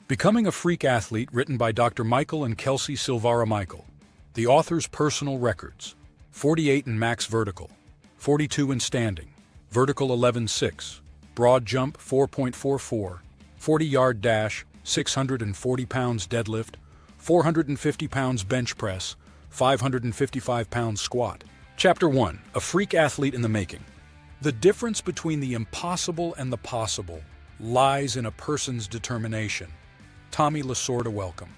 Becoming a Freak Athlete, written by Dr. Michael and Kelsey Sylvara. Michael. The author's personal records: 48 in max vertical, 42 in standing, vertical 11.6, broad jump 4.44, 40-yard dash, 640 pounds deadlift, 450 pounds bench press, 555 pounds squat. Chapter 1. A Freak Athlete in the Making. The difference between the impossible and the possible lies in a person's determination. Tommy Lasorda. Welcome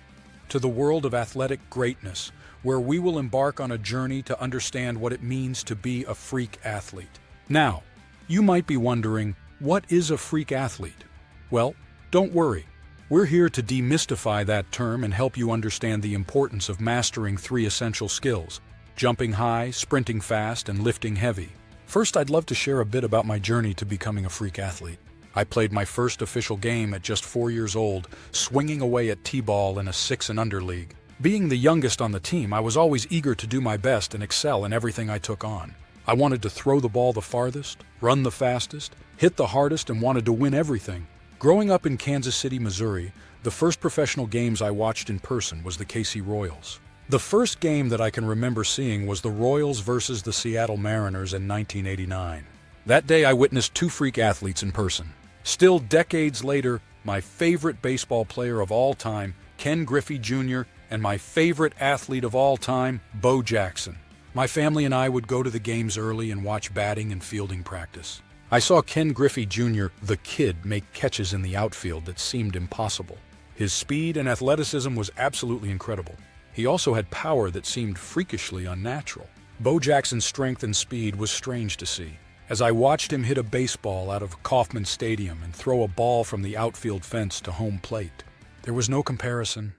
to the world of athletic greatness, where we will embark on a journey to understand what it means to be a freak athlete. Now, you might be wondering, what is a freak athlete? Well, don't worry. We're here to demystify that term and help you understand the importance of mastering 3 essential skills: jumping high, sprinting fast, and lifting heavy. First, I'd love to share a bit about my journey to becoming a freak athlete. I played my first official game at just 4 years old, swinging away at T-ball in a 6-and-under league. Being the youngest on the team, I was always eager to do my best and excel in everything I took on. I wanted to throw the ball the farthest, run the fastest, hit the hardest, and wanted to win everything. Growing up in Kansas City, Missouri, the first professional games I watched in person was the KC Royals. The first game that I can remember seeing was the Royals versus the Seattle Mariners in 1989. That day I witnessed 2 freak athletes in person. Still decades later, my favorite baseball player of all time, Ken Griffey Jr., and my favorite athlete of all time, Bo Jackson. My family and I would go to the games early and watch batting and fielding practice. I saw Ken Griffey Jr., the kid, make catches in the outfield that seemed impossible. His speed and athleticism was absolutely incredible. He also had power that seemed freakishly unnatural. Bo Jackson's strength and speed was strange to see. As I watched him hit a baseball out of Kauffman Stadium and throw a ball from the outfield fence to home plate, there was no comparison.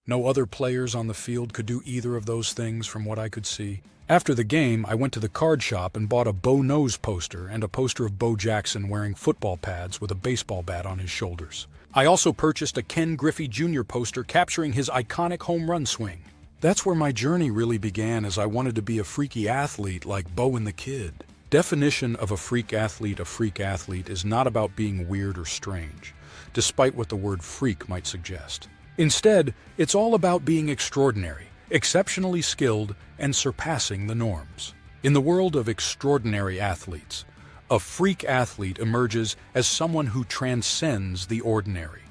No other players on the field could do either of those things from what I could see. After the game, I went to the card shop and bought a Bo Knows poster and a poster of Bo Jackson wearing football pads with a baseball bat on his shoulders. I also purchased a Ken Griffey Jr. poster capturing his iconic home run swing. That's where my journey really began, as I wanted to be a freaky athlete like Bo and the Kid. Definition of a freak athlete is not about being weird or strange, despite what the word freak might suggest. Instead, it's all about being extraordinary, exceptionally skilled, and surpassing the norms. In the world of extraordinary athletes, a freak athlete emerges as someone who transcends the ordinary,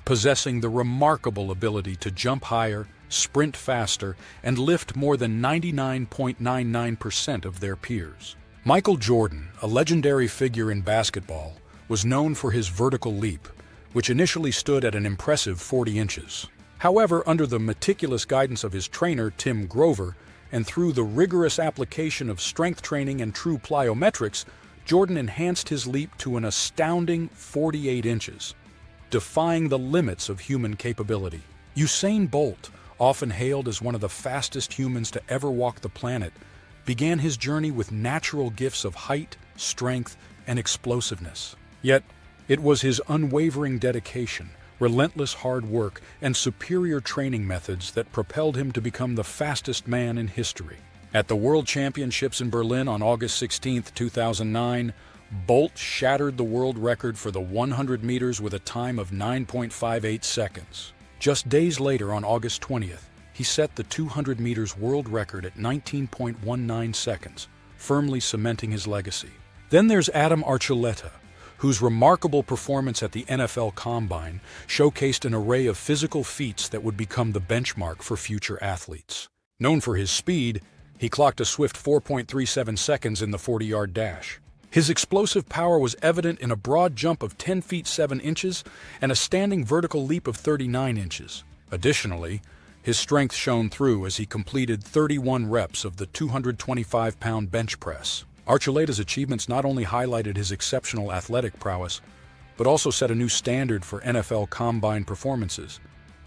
possessing the remarkable ability to jump higher, sprint faster, and lift more than 99.99% of their peers. Michael Jordan, a legendary figure in basketball, was known for his vertical leap, which initially stood at an impressive 40 inches. However, under the meticulous guidance of his trainer, Tim Grover, and through the rigorous application of strength training and true plyometrics, Jordan enhanced his leap to an astounding 48 inches, defying the limits of human capability. Usain Bolt, often hailed as one of the fastest humans to ever walk the planet, began his journey with natural gifts of height, strength, and explosiveness. Yet, it was his unwavering dedication, relentless hard work, and superior training methods that propelled him to become the fastest man in history. At the World Championships in Berlin on August 16, 2009, Bolt shattered the world record for the 100 meters with a time of 9.58 seconds. Just days later, on August 20th, he set the 200 meters world record at 19.19 seconds, firmly cementing his legacy. Then there's Adam Archuleta, whose remarkable performance at the NFL Combine showcased an array of physical feats that would become the benchmark for future athletes. Known for his speed, he clocked a swift 4.37 seconds in the 40-yard dash. His explosive power was evident in a broad jump of 10 feet 7 inches and a standing vertical leap of 39 inches. Additionally, his strength shone through as he completed 31 reps of the 225-pound bench press. Archuleta's achievements not only highlighted his exceptional athletic prowess, but also set a new standard for NFL Combine performances,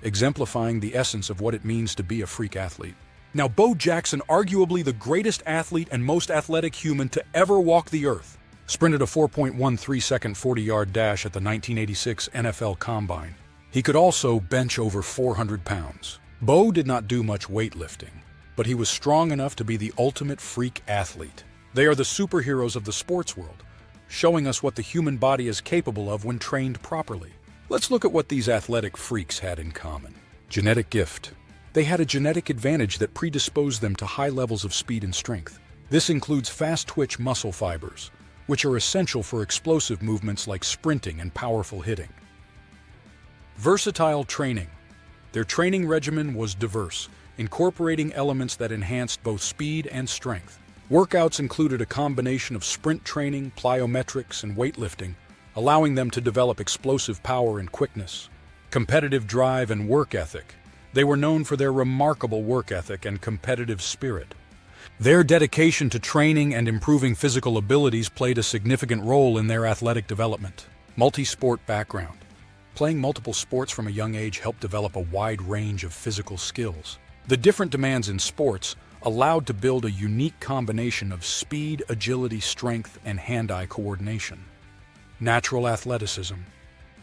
exemplifying the essence of what it means to be a freak athlete. Now, Bo Jackson, arguably the greatest athlete and most athletic human to ever walk the earth, sprinted a 4.13-second 40-yard dash at the 1986 NFL Combine. He could also bench over 400 pounds. Bo did not do much weightlifting, but he was strong enough to be the ultimate freak athlete. They are the superheroes of the sports world, showing us what the human body is capable of when trained properly. Let's look at what these athletic freaks had in common. Genetic gift. They had a genetic advantage that predisposed them to high levels of speed and strength. This includes fast-twitch muscle fibers, which are essential for explosive movements like sprinting and powerful hitting. Versatile training. Their training regimen was diverse, incorporating elements that enhanced both speed and strength. Workouts included a combination of sprint training, plyometrics, and weightlifting, allowing them to develop explosive power and quickness. Competitive drive and work ethic. They were known for their remarkable work ethic and competitive spirit. Their dedication to training and improving physical abilities played a significant role in their athletic development. Multi-sport background. Playing multiple sports from a young age helped develop a wide range of physical skills. The different demands in sports allowed to build a unique combination of speed, agility, strength, and hand-eye coordination. Natural athleticism.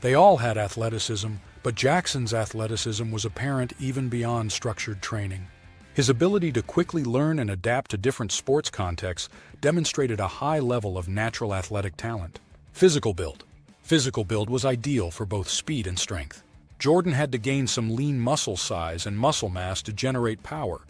They all had athleticism, but Jackson's athleticism was apparent even beyond structured training. His ability to quickly learn and adapt to different sports contexts demonstrated a high level of natural athletic talent. Physical build. Physical build was ideal for both speed and strength. Jordan had to gain some lean muscle size and muscle mass to generate power,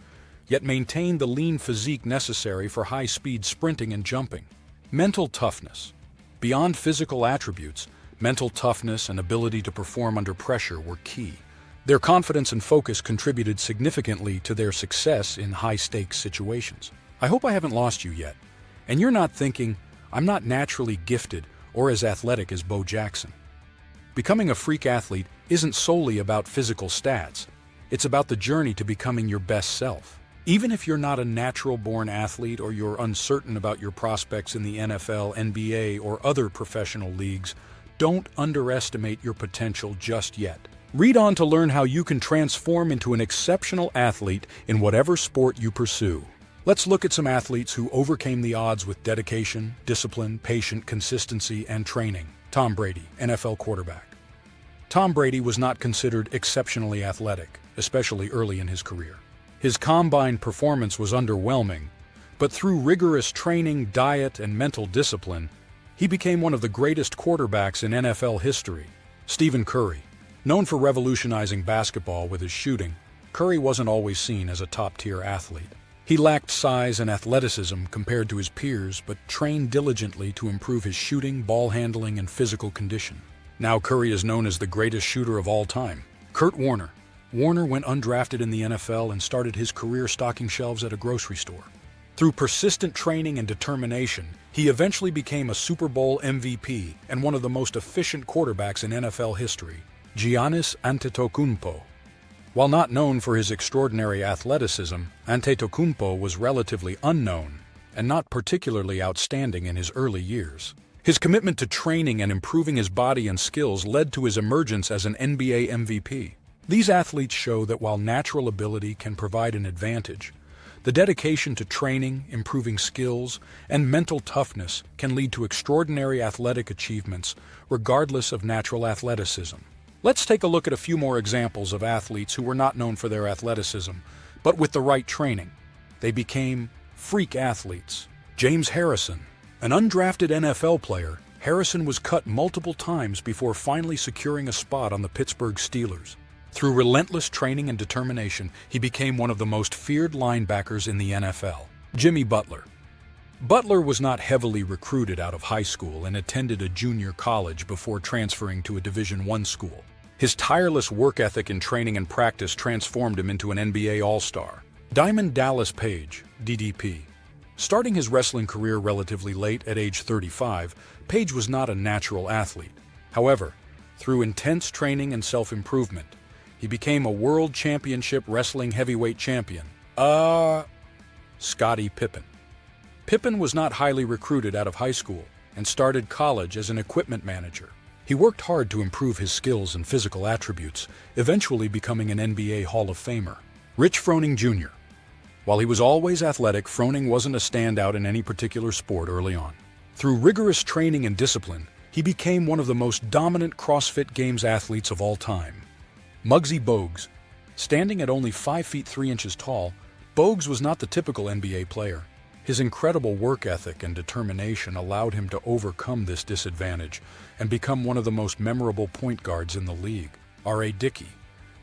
yet maintain the lean physique necessary for high-speed sprinting and jumping. Mental toughness. Beyond physical attributes, mental toughness and ability to perform under pressure were key. Their confidence and focus contributed significantly to their success in high-stakes situations. I hope I haven't lost you yet, and you're not thinking, I'm not naturally gifted or as athletic as Bo Jackson. Becoming a freak athlete isn't solely about physical stats. It's about the journey to becoming your best self. Even if you're not a natural-born athlete or you're uncertain about your prospects in the NFL, NBA, or other professional leagues, don't underestimate your potential just yet. Read on to learn how you can transform into an exceptional athlete in whatever sport you pursue. Let's look at some athletes who overcame the odds with dedication, discipline, patient consistency, and training. Tom Brady, NFL quarterback. Tom Brady was not considered exceptionally athletic, especially early in his career. His combine performance was underwhelming, but through rigorous training, diet, and mental discipline, he became one of the greatest quarterbacks in NFL history. Stephen Curry. Known for revolutionizing basketball with his shooting, Curry wasn't always seen as a top-tier athlete. He lacked size and athleticism compared to his peers, but trained diligently to improve his shooting, ball handling, and physical condition. Now Curry is known as the greatest shooter of all time. Kurt Warner. Warner went undrafted in the NFL and started his career stocking shelves at a grocery store. Through persistent training and determination, he eventually became a Super Bowl MVP and one of the most efficient quarterbacks in NFL history. Giannis Antetokounmpo. While not known for his extraordinary athleticism, Antetokounmpo was relatively unknown and not particularly outstanding in his early years. His commitment to training and improving his body and skills led to his emergence as an NBA MVP. These athletes show that while natural ability can provide an advantage, the dedication to training, improving skills, and mental toughness can lead to extraordinary athletic achievements regardless of natural athleticism. Let's take a look at a few more examples of athletes who were not known for their athleticism, but with the right training, they became freak athletes. James Harrison. An undrafted NFL player, Harrison was cut multiple times before finally securing a spot on the Pittsburgh Steelers. Through relentless training and determination, he became one of the most feared linebackers in the NFL. Jimmy Butler. Butler was not heavily recruited out of high school and attended a junior college before transferring to a Division I school. His tireless work ethic in training and practice transformed him into an NBA All-Star. Diamond Dallas Page, DDP. Starting his wrestling career relatively late at age 35, Page was not a natural athlete. However, through intense training and self-improvement, he became a World Championship Wrestling Heavyweight Champion. Scottie Pippen. Pippen was not highly recruited out of high school and started college as an equipment manager. He worked hard to improve his skills and physical attributes, eventually becoming an NBA Hall of Famer. Rich Froning Jr. While he was always athletic, Froning wasn't a standout in any particular sport early on. Through rigorous training and discipline, he became one of the most dominant CrossFit Games athletes of all time. Muggsy Bogues. Standing at only 5 feet 3 inches tall, Bogues was not the typical NBA player. His incredible work ethic and determination allowed him to overcome this disadvantage and become one of the most memorable point guards in the league. R.A. Dickey.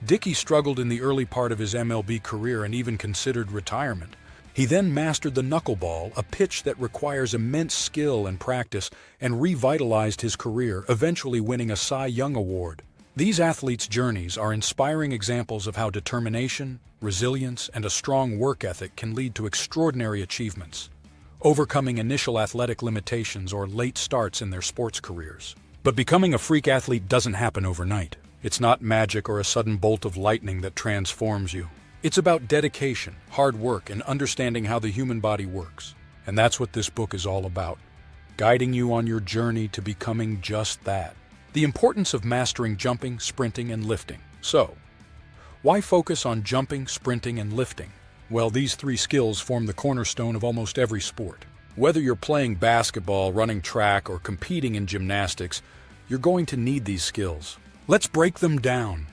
Dickey struggled in the early part of his MLB career and even considered retirement. He then mastered the knuckleball, a pitch that requires immense skill and practice, and revitalized his career, eventually winning a Cy Young Award. These athletes' journeys are inspiring examples of how determination, resilience, and a strong work ethic can lead to extraordinary achievements, overcoming initial athletic limitations or late starts in their sports careers. But becoming a freak athlete doesn't happen overnight. It's not magic or a sudden bolt of lightning that transforms you. It's about dedication, hard work, and understanding how the human body works. And that's what this book is all about, guiding you on your journey to becoming just that. The importance of mastering jumping, sprinting, and lifting. So, why focus on jumping, sprinting, and lifting? Well, these three skills form the cornerstone of almost every sport. Whether you're playing basketball, running track, or competing in gymnastics, you're going to need these skills. Let's break them down.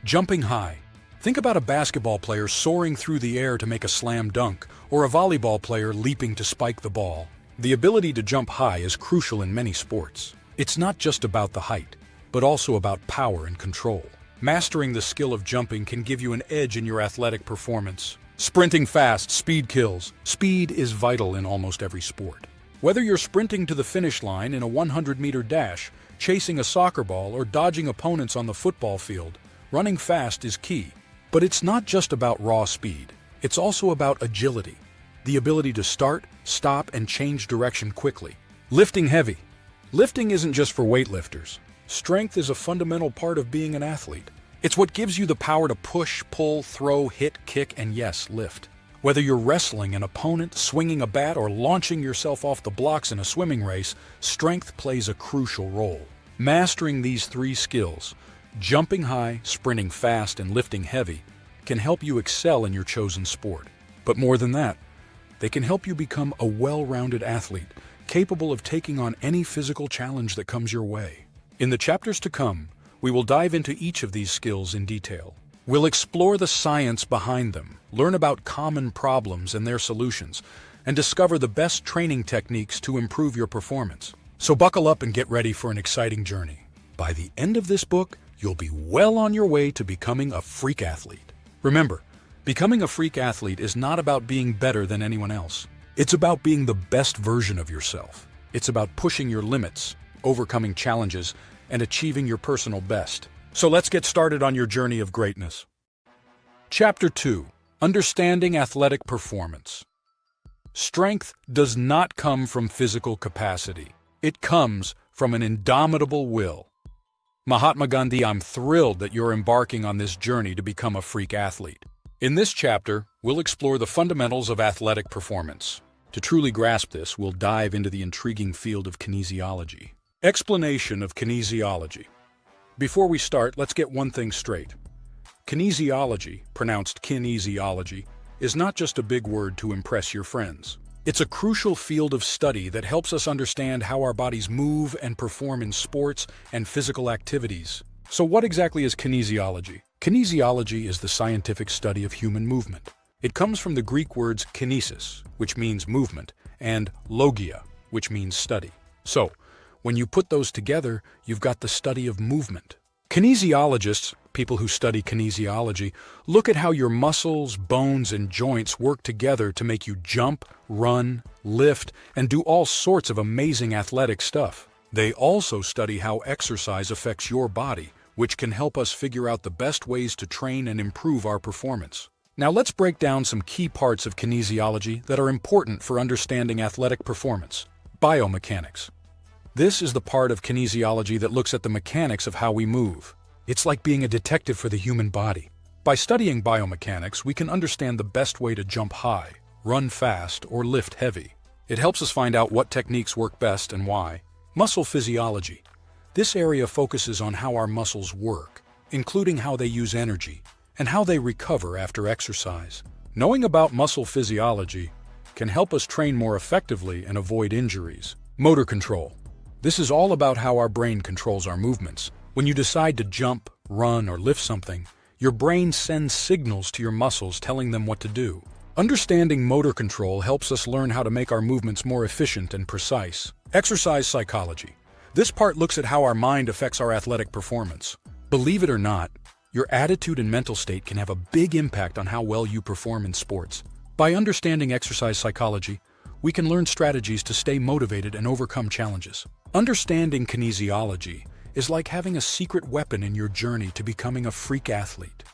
Jumping high. Think about a basketball player soaring through the air to make a slam dunk, or a volleyball player leaping to spike the ball. The ability to jump high is crucial in many sports. It's not just about the height, but also about power and control. Mastering the skill of jumping can give you an edge in your athletic performance. Sprinting fast, speed kills. Speed is vital in almost every sport. Whether you're sprinting to the finish line in a 100-meter dash, chasing a soccer ball, or dodging opponents on the football field, running fast is key. But it's not just about raw speed. It's also about agility, the ability to start, stop, and change direction quickly. Lifting heavy. Lifting isn't just for weightlifters. Strength is a fundamental part of being an athlete. It's what gives you the power to push, pull, throw, hit, kick, and yes, lift. Whether you're wrestling an opponent, swinging a bat, or launching yourself off the blocks in a swimming race, strength plays a crucial role. Mastering these three skills, jumping high, sprinting fast, and lifting heavy, can help you excel in your chosen sport. But more than that, they can help you become a well-rounded athlete, capable of taking on any physical challenge that comes your way. In the chapters to come, we will dive into each of these skills in detail. We'll explore the science behind them, learn about common problems and their solutions, and discover the best training techniques to improve your performance. So buckle up and get ready for an exciting journey. By the end of this book, you'll be well on your way to becoming a freak athlete. Remember, becoming a freak athlete is not about being better than anyone else. It's about being the best version of yourself. It's about pushing your limits, overcoming challenges, and achieving your personal best. So let's get started on your journey of greatness. Chapter 2. Understanding Athletic Performance. Strength does not come from physical capacity. It comes from an indomitable will. Mahatma Gandhi, I'm thrilled that you're embarking on this journey to become a freak athlete. In this chapter, we'll explore the fundamentals of athletic performance. To truly grasp this, we'll dive into the intriguing field of kinesiology. Explanation of kinesiology. Before we start, let's get one thing straight. Kinesiology, pronounced kinesiology, is not just a big word to impress your friends. It's a crucial field of study that helps us understand how our bodies move and perform in sports and physical activities. So what exactly is kinesiology? Kinesiology is the scientific study of human movement. It comes from the Greek words kinesis, which means movement, and logia, which means study. So, when you put those together, you've got the study of movement. Kinesiologists, people who study kinesiology, look at how your muscles, bones, and joints work together to make you jump, run, lift, and do all sorts of amazing athletic stuff. They also study how exercise affects your body, which can help us figure out the best ways to train and improve our performance. Now let's break down some key parts of kinesiology that are important for understanding athletic performance. Biomechanics. This is the part of kinesiology that looks at the mechanics of how we move. It's like being a detective for the human body. By studying biomechanics, we can understand the best way to jump high, run fast, or lift heavy. It helps us find out what techniques work best and why. Muscle physiology. This area focuses on how our muscles work, including how they use energy and how they recover after exercise. Knowing about muscle physiology can help us train more effectively and avoid injuries. Motor control. This is all about how our brain controls our movements. When you decide to jump, run, or lift something, your brain sends signals to your muscles telling them what to do. Understanding motor control helps us learn how to make our movements more efficient and precise. Exercise psychology. This part looks at how our mind affects our athletic performance. Believe it or not, your attitude and mental state can have a big impact on how well you perform in sports. By understanding exercise psychology, we can learn strategies to stay motivated and overcome challenges. Understanding kinesiology is like having a secret weapon in your journey to becoming a freak athlete.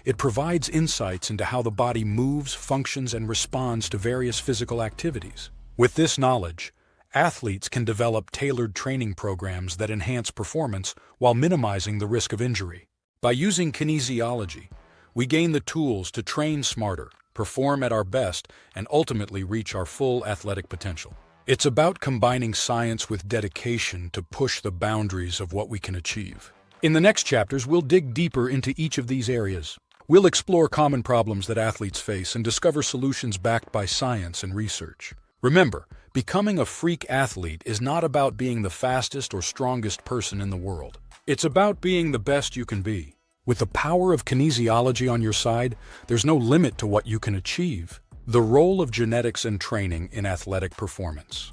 It provides insights into how the body moves, functions, and responds to various physical activities. With this knowledge, athletes can develop tailored training programs that enhance performance while minimizing the risk of injury. By using kinesiology, we gain the tools to train smarter, perform at our best, and ultimately reach our full athletic potential. It's about combining science with dedication to push the boundaries of what we can achieve. In the next chapters, we'll dig deeper into each of these areas. We'll explore common problems that athletes face and discover solutions backed by science and research. Remember, becoming a freak athlete is not about being the fastest or strongest person in the world. It's about being the best you can be. With the power of kinesiology on your side, there's no limit to what you can achieve. The role of genetics and training in athletic performance.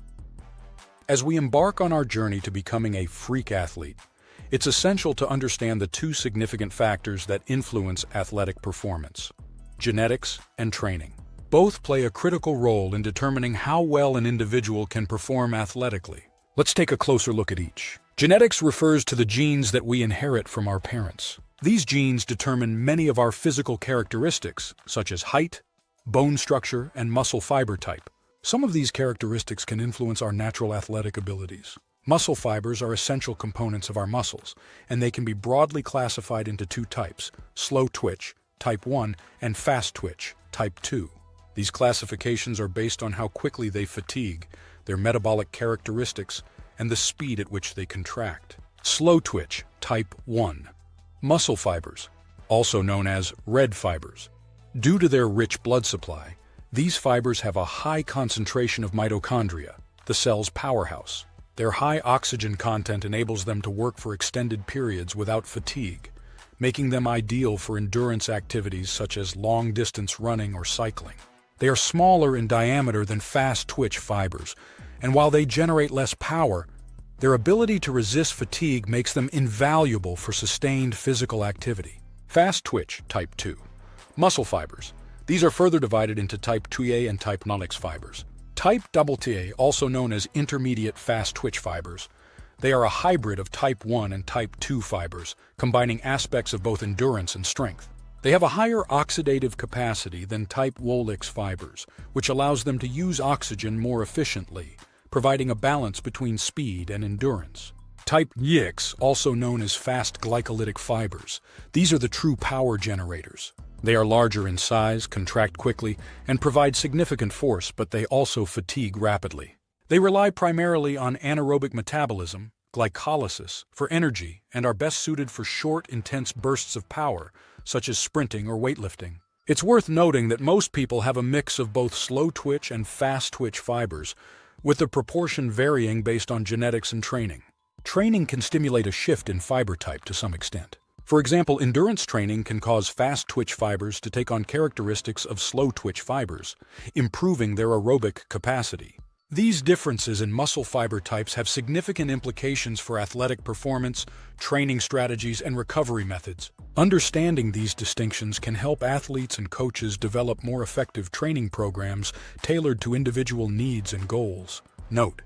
As we embark on our journey to becoming a freak athlete, it's essential to understand the two significant factors that influence athletic performance: genetics and training. Both play a critical role in determining how well an individual can perform athletically. Let's take a closer look at each. Genetics refers to the genes that we inherit from our parents. These genes determine many of our physical characteristics, such as height, bone structure, and muscle fiber type. Some of these characteristics can influence our natural athletic abilities. Muscle fibers are essential components of our muscles, and they can be broadly classified into two types: slow twitch, type 1, and fast twitch, type 2. These classifications are based on how quickly they fatigue, their metabolic characteristics, and the speed at which they contract. Slow twitch, type 1. Muscle fibers, also known as red fibers. Due to their rich blood supply, these fibers have a high concentration of mitochondria, the cell's powerhouse. Their high oxygen content enables them to work for extended periods without fatigue, making them ideal for endurance activities such as long-distance running or cycling. They are smaller in diameter than fast-twitch fibers, and while they generate less power, their ability to resist fatigue makes them invaluable for sustained physical activity. Fast-twitch, type 2. Muscle fibers. These are further divided into type 2A and type 9X fibers. Type AA, also known as intermediate fast-twitch fibers. They are a hybrid of type 1 and type 2 fibers, combining aspects of both endurance and strength. They have a higher oxidative capacity than type 1X fibers, which allows them to use oxygen more efficiently, providing a balance between speed and endurance. Type YX, also known as fast glycolytic fibers. These are the true power generators. They are larger in size, contract quickly, and provide significant force, but they also fatigue rapidly. They rely primarily on anaerobic metabolism, glycolysis, for energy, and are best suited for short, intense bursts of power, such as sprinting or weightlifting. It's worth noting that most people have a mix of both slow-twitch and fast-twitch fibers, with the proportion varying based on genetics and training. Training can stimulate a shift in fiber type to some extent. For example, endurance training can cause fast-twitch fibers to take on characteristics of slow-twitch fibers, improving their aerobic capacity. These differences in muscle fiber types have significant implications for athletic performance, training strategies, and recovery methods. Understanding these distinctions can help athletes and coaches develop more effective training programs tailored to individual needs and goals. Note: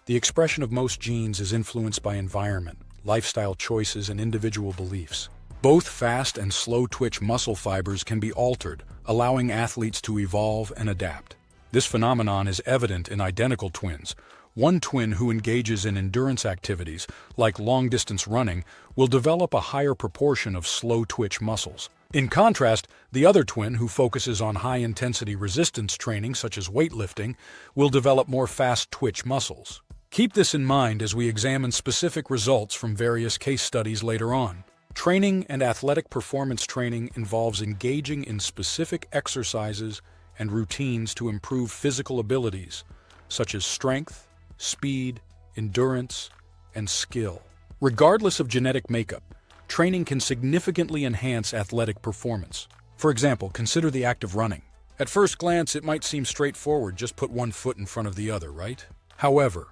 the expression of most genes is influenced by environment, lifestyle choices, and individual beliefs. Both fast and slow-twitch muscle fibers can be altered, allowing athletes to evolve and adapt. This phenomenon is evident in identical twins. One twin who engages in endurance activities, like long-distance running, will develop a higher proportion of slow-twitch muscles. In contrast, the other twin who focuses on high-intensity resistance training, such as weightlifting, will develop more fast-twitch muscles. Keep this in mind as we examine specific results from various case studies later on. Training and athletic performance training involves engaging in specific exercises and routines to improve physical abilities, such as strength, speed, endurance, and skill. Regardless of genetic makeup, training can significantly enhance athletic performance. For example, consider the act of running. At first glance, it might seem straightforward, just put one foot in front of the other, right? However,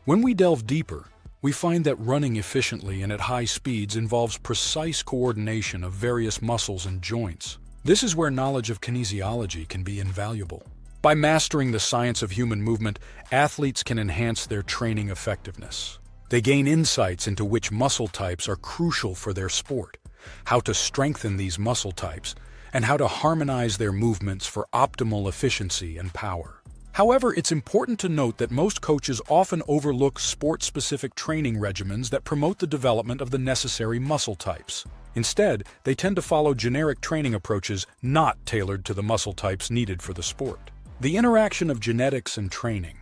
when we delve deeper, we find that running efficiently and at high speeds involves precise coordination of various muscles and joints. This is where knowledge of kinesiology can be invaluable. By mastering the science of human movement, athletes can enhance their training effectiveness. They gain insights into which muscle types are crucial for their sport, how to strengthen these muscle types, and how to harmonize their movements for optimal efficiency and power. However, it's important to note that most coaches often overlook sport-specific training regimens that promote the development of the necessary muscle types. Instead, they tend to follow generic training approaches not tailored to the muscle types needed for the sport. The interaction of genetics and training.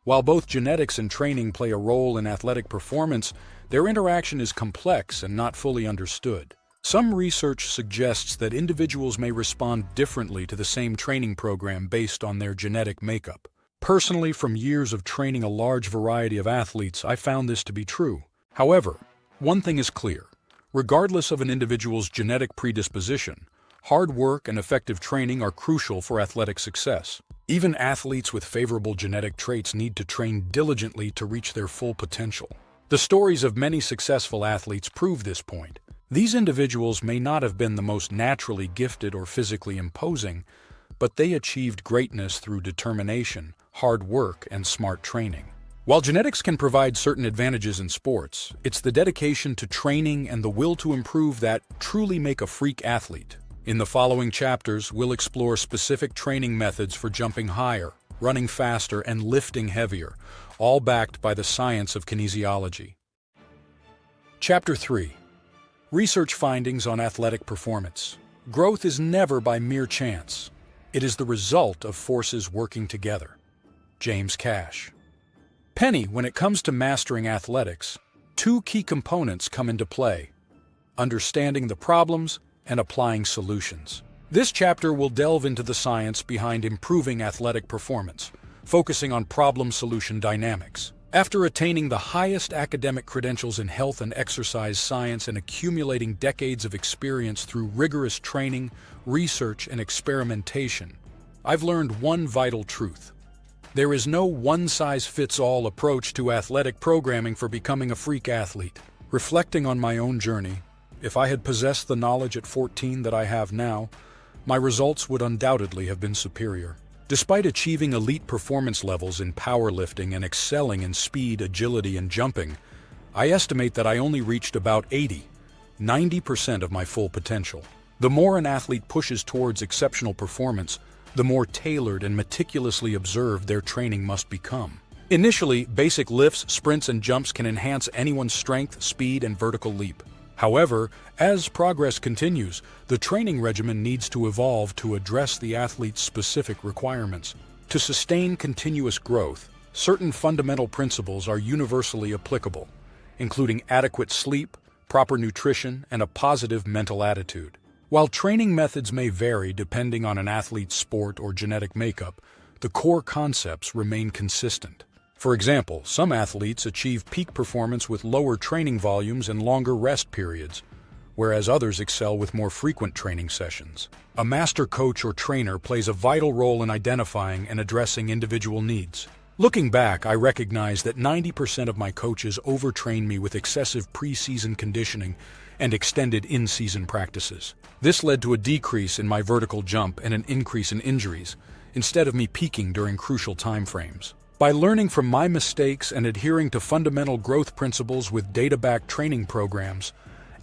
While both genetics and training play a role in athletic performance, their interaction is complex and not fully understood. Some research suggests that individuals may respond differently to the same training program based on their genetic makeup. Personally, from years of training a large variety of athletes, I found this to be true. However, one thing is clear. Regardless of an individual's genetic predisposition, hard work and effective training are crucial for athletic success. Even athletes with favorable genetic traits need to train diligently to reach their full potential. The stories of many successful athletes prove this point. These individuals may not have been the most naturally gifted or physically imposing, but they achieved greatness through determination, hard work, and smart training. While genetics can provide certain advantages in sports, it's the dedication to training and the will to improve that truly make a freak athlete. In the following chapters, we'll explore specific training methods for jumping higher, running faster, and lifting heavier, all backed by the science of kinesiology. Chapter 3. Research findings on athletic performance. Growth is never by mere chance. It is the result of forces working together. James Cash. Penny, when it comes to mastering athletics, two key components come into play: understanding the problems and applying solutions. This chapter will delve into the science behind improving athletic performance, focusing on problem-solution dynamics. After attaining the highest academic credentials in health and exercise science and accumulating decades of experience through rigorous training, research, and experimentation, I've learned one vital truth. There is no one-size-fits-all approach to athletic programming for becoming a freak athlete. Reflecting on my own journey, if I had possessed the knowledge at 14 that I have now, my results would undoubtedly have been superior. Despite achieving elite performance levels in powerlifting and excelling in speed, agility, and jumping, I estimate that I only reached about 90% of my full potential. The more an athlete pushes towards exceptional performance, the more tailored and meticulously observed their training must become. Initially, basic lifts, sprints, and jumps can enhance anyone's strength, speed, and vertical leap. However, as progress continues, the training regimen needs to evolve to address the athlete's specific requirements. To sustain continuous growth, certain fundamental principles are universally applicable, including adequate sleep, proper nutrition, and a positive mental attitude. While training methods may vary depending on an athlete's sport or genetic makeup, the core concepts remain consistent. For example, some athletes achieve peak performance with lower training volumes and longer rest periods, whereas others excel with more frequent training sessions. A master coach or trainer plays a vital role in identifying and addressing individual needs. Looking back, I recognize that 90% of my coaches overtrained me with excessive pre-season conditioning and extended in-season practices. This led to a decrease in my vertical jump and an increase in injuries, instead of me peaking during crucial timeframes. By learning from my mistakes and adhering to fundamental growth principles with data-backed training programs,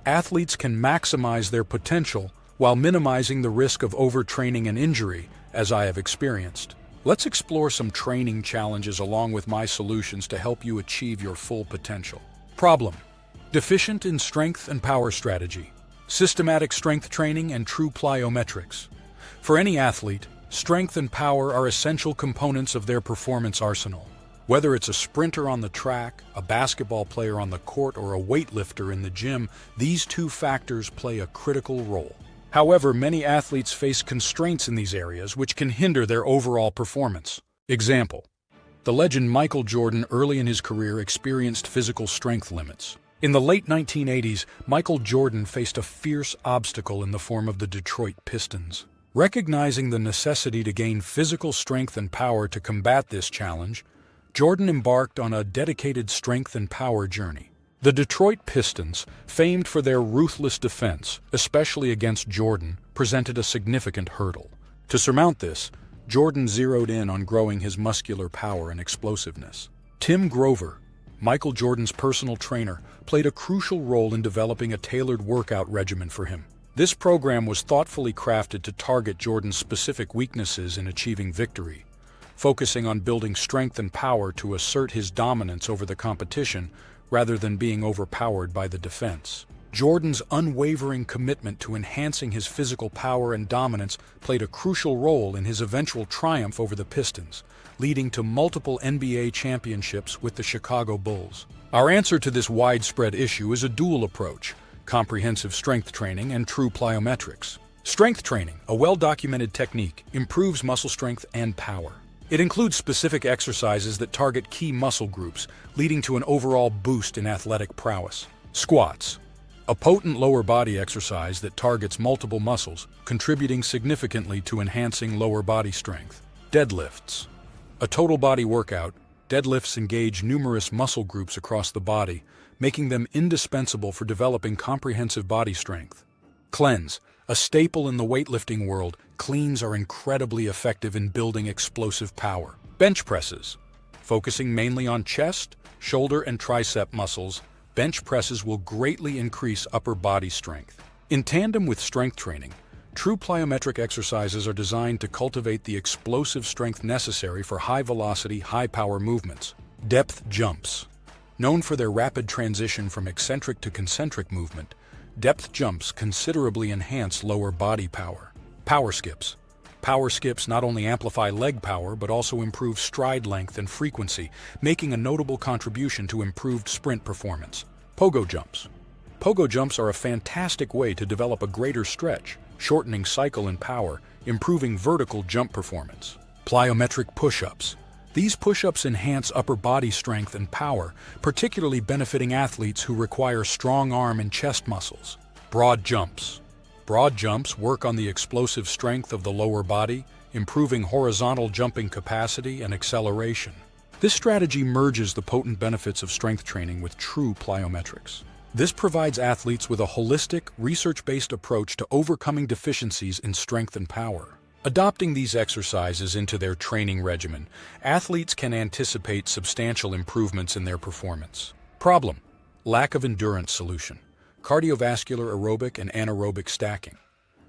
athletes can maximize their potential while minimizing the risk of overtraining and injury, as I have experienced. Let's explore some training challenges along with my solutions to help you achieve your full potential. Problem: deficient in strength and power strategy, systematic strength training, and true plyometrics. For any athlete, strength and power are essential components of their performance arsenal. Whether it's a sprinter on the track, a basketball player on the court, or a weightlifter in the gym, these two factors play a critical role. However, many athletes face constraints in these areas which can hinder their overall performance. Example: the legend Michael Jordan early in his career experienced physical strength limits. In the late 1980s, Michael Jordan faced a fierce obstacle in the form of the Detroit Pistons. Recognizing the necessity to gain physical strength and power to combat this challenge, Jordan embarked on a dedicated strength and power journey. The Detroit Pistons, famed for their ruthless defense, especially against Jordan, presented a significant hurdle. To surmount this, Jordan zeroed in on growing his muscular power and explosiveness. Tim Grover, Michael Jordan's personal trainer, played a crucial role in developing a tailored workout regimen for him. This program was thoughtfully crafted to target Jordan's specific weaknesses in achieving victory, focusing on building strength and power to assert his dominance over the competition rather than being overpowered by the defense. Jordan's unwavering commitment to enhancing his physical power and dominance played a crucial role in his eventual triumph over the Pistons, leading to multiple NBA championships with the Chicago Bulls. Our answer to this widespread issue is a dual approach: comprehensive strength training and true plyometrics. Strength training, a well-documented technique, improves muscle strength and power. It includes specific exercises that target key muscle groups, leading to an overall boost in athletic prowess. Squats, a potent lower body exercise that targets multiple muscles, contributing significantly to enhancing lower body strength. Deadlifts, a total body workout. Deadlifts engage numerous muscle groups across the body, making them indispensable for developing comprehensive body strength. Cleanse, a staple in the weightlifting world, cleans are incredibly effective in building explosive power. Bench presses, focusing mainly on chest, shoulder, and tricep muscles, bench presses will greatly increase upper body strength. In tandem with strength training, true plyometric exercises are designed to cultivate the explosive strength necessary for high-velocity, high-power movements. Depth jumps, known for their rapid transition from eccentric to concentric movement, depth jumps considerably enhance lower body power. Power skips. Power skips not only amplify leg power but also improve stride length and frequency, making a notable contribution to improved sprint performance. Pogo jumps. Pogo jumps are a fantastic way to develop a greater stretch, shortening cycle and power, improving vertical jump performance. Plyometric push-ups. These push-ups enhance upper body strength and power, particularly benefiting athletes who require strong arm and chest muscles. Broad jumps. Broad jumps work on the explosive strength of the lower body, improving horizontal jumping capacity and acceleration. This strategy merges the potent benefits of strength training with true plyometrics. This provides athletes with a holistic, research-based approach to overcoming deficiencies in strength and power. Adopting these exercises into their training regimen, athletes can anticipate substantial improvements in their performance. Problem: lack of endurance solution. Cardiovascular aerobic and anaerobic stacking.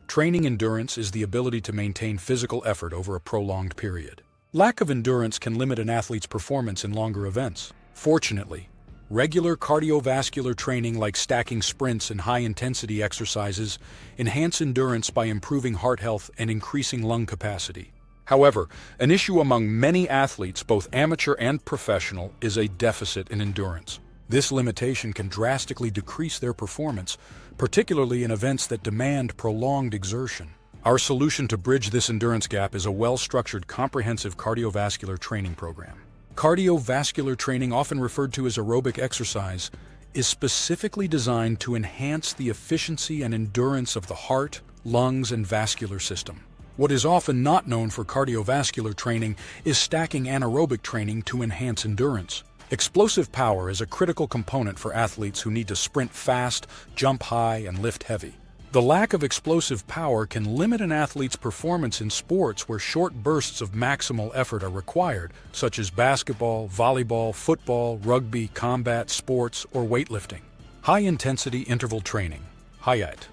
Training endurance is the ability to maintain physical effort over a prolonged period. Lack of endurance can limit an athlete's performance in longer events. Fortunately, regular cardiovascular training like stacking sprints and high-intensity exercises enhance endurance by improving heart health and increasing lung capacity. However, an issue among many athletes, both amateur and professional, is a deficit in endurance. This limitation can drastically decrease their performance, particularly in events that demand prolonged exertion. Our solution to bridge this endurance gap is a well-structured, comprehensive cardiovascular training program. Cardiovascular training, often referred to as aerobic exercise, is specifically designed to enhance the efficiency and endurance of the heart, lungs, and vascular system. What is often not known for cardiovascular training is stacking anaerobic training to enhance endurance. Explosive power is a critical component for athletes who need to sprint fast, jump high, and lift heavy. The lack of explosive power can limit an athlete's performance in sports where short bursts of maximal effort are required, such as basketball, volleyball, football, rugby, combat sports, or weightlifting. High-intensity interval training, HIIT.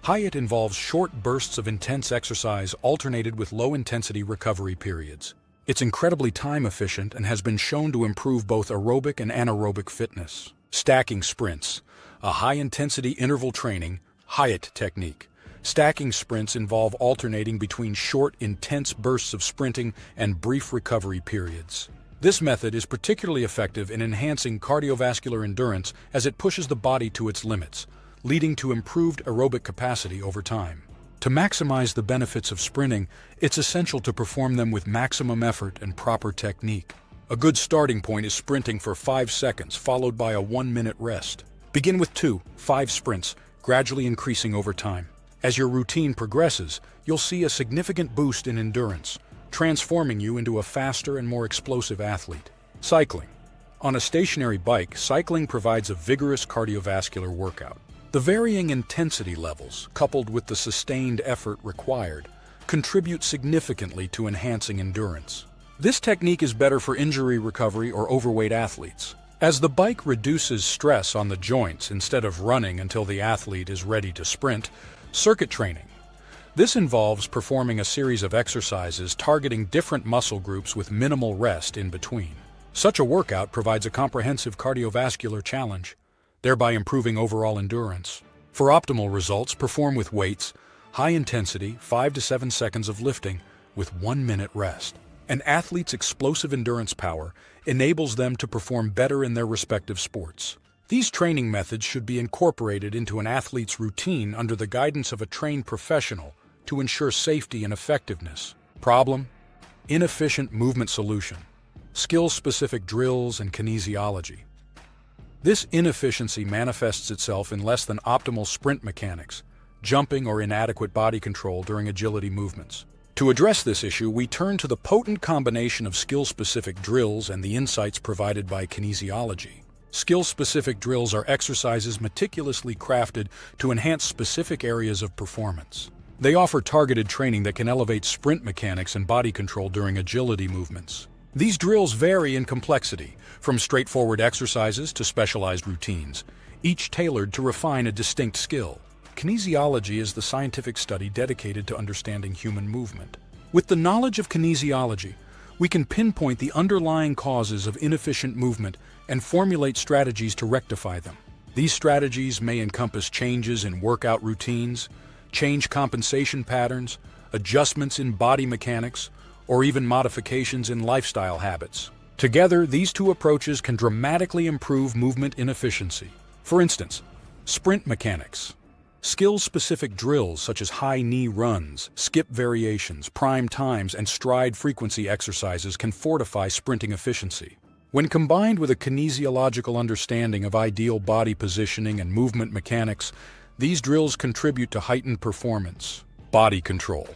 HIIT involves short bursts of intense exercise alternated with low-intensity recovery periods. It's incredibly time-efficient and has been shown to improve both aerobic and anaerobic fitness. Stacking sprints, a high-intensity interval training, HIIT technique. Stacking sprints involve alternating between short, intense bursts of sprinting and brief recovery periods. This method is particularly effective in enhancing cardiovascular endurance as it pushes the body to its limits, leading to improved aerobic capacity over time. To maximize the benefits of sprinting, it's essential to perform them with maximum effort and proper technique. A good starting point is sprinting for 5 seconds, followed by a 1-minute rest. Begin with 5 sprints, gradually increasing over time. As your routine progresses, you'll see a significant boost in endurance, transforming you into a faster and more explosive athlete. Cycling. On a stationary bike, cycling provides a vigorous cardiovascular workout. The varying intensity levels, coupled with the sustained effort required, contribute significantly to enhancing endurance. This technique is better for injury recovery or overweight athletes, as the bike reduces stress on the joints instead of running until the athlete is ready to sprint. Circuit training. This involves performing a series of exercises targeting different muscle groups with minimal rest in between. Such a workout provides a comprehensive cardiovascular challenge, thereby improving overall endurance. For optimal results, perform with weights, high intensity, 5 to 7 seconds of lifting, with 1 minute rest. An athlete's explosive endurance power enables them to perform better in their respective sports. These training methods should be incorporated into an athlete's routine under the guidance of a trained professional to ensure safety and effectiveness. Problem: inefficient movement solution. Skill-specific drills and kinesiology. This inefficiency manifests itself in less than optimal sprint mechanics, jumping, or inadequate body control during agility movements. To address this issue, we turn to the potent combination of skill-specific drills and the insights provided by kinesiology. Skill-specific drills are exercises meticulously crafted to enhance specific areas of performance. They offer targeted training that can elevate sprint mechanics and body control during agility movements. These drills vary in complexity, from straightforward exercises to specialized routines, each tailored to refine a distinct skill. Kinesiology is the scientific study dedicated to understanding human movement. With the knowledge of kinesiology, we can pinpoint the underlying causes of inefficient movement and formulate strategies to rectify them. These strategies may encompass changes in workout routines, change compensation patterns, adjustments in body mechanics, or even modifications in lifestyle habits. Together, these two approaches can dramatically improve movement efficiency. For instance, sprint mechanics. Skill-specific drills such as high knee runs, skip variations, prime times, and stride frequency exercises can fortify sprinting efficiency. When combined with a kinesiological understanding of ideal body positioning and movement mechanics, these drills contribute to heightened performance. Body control.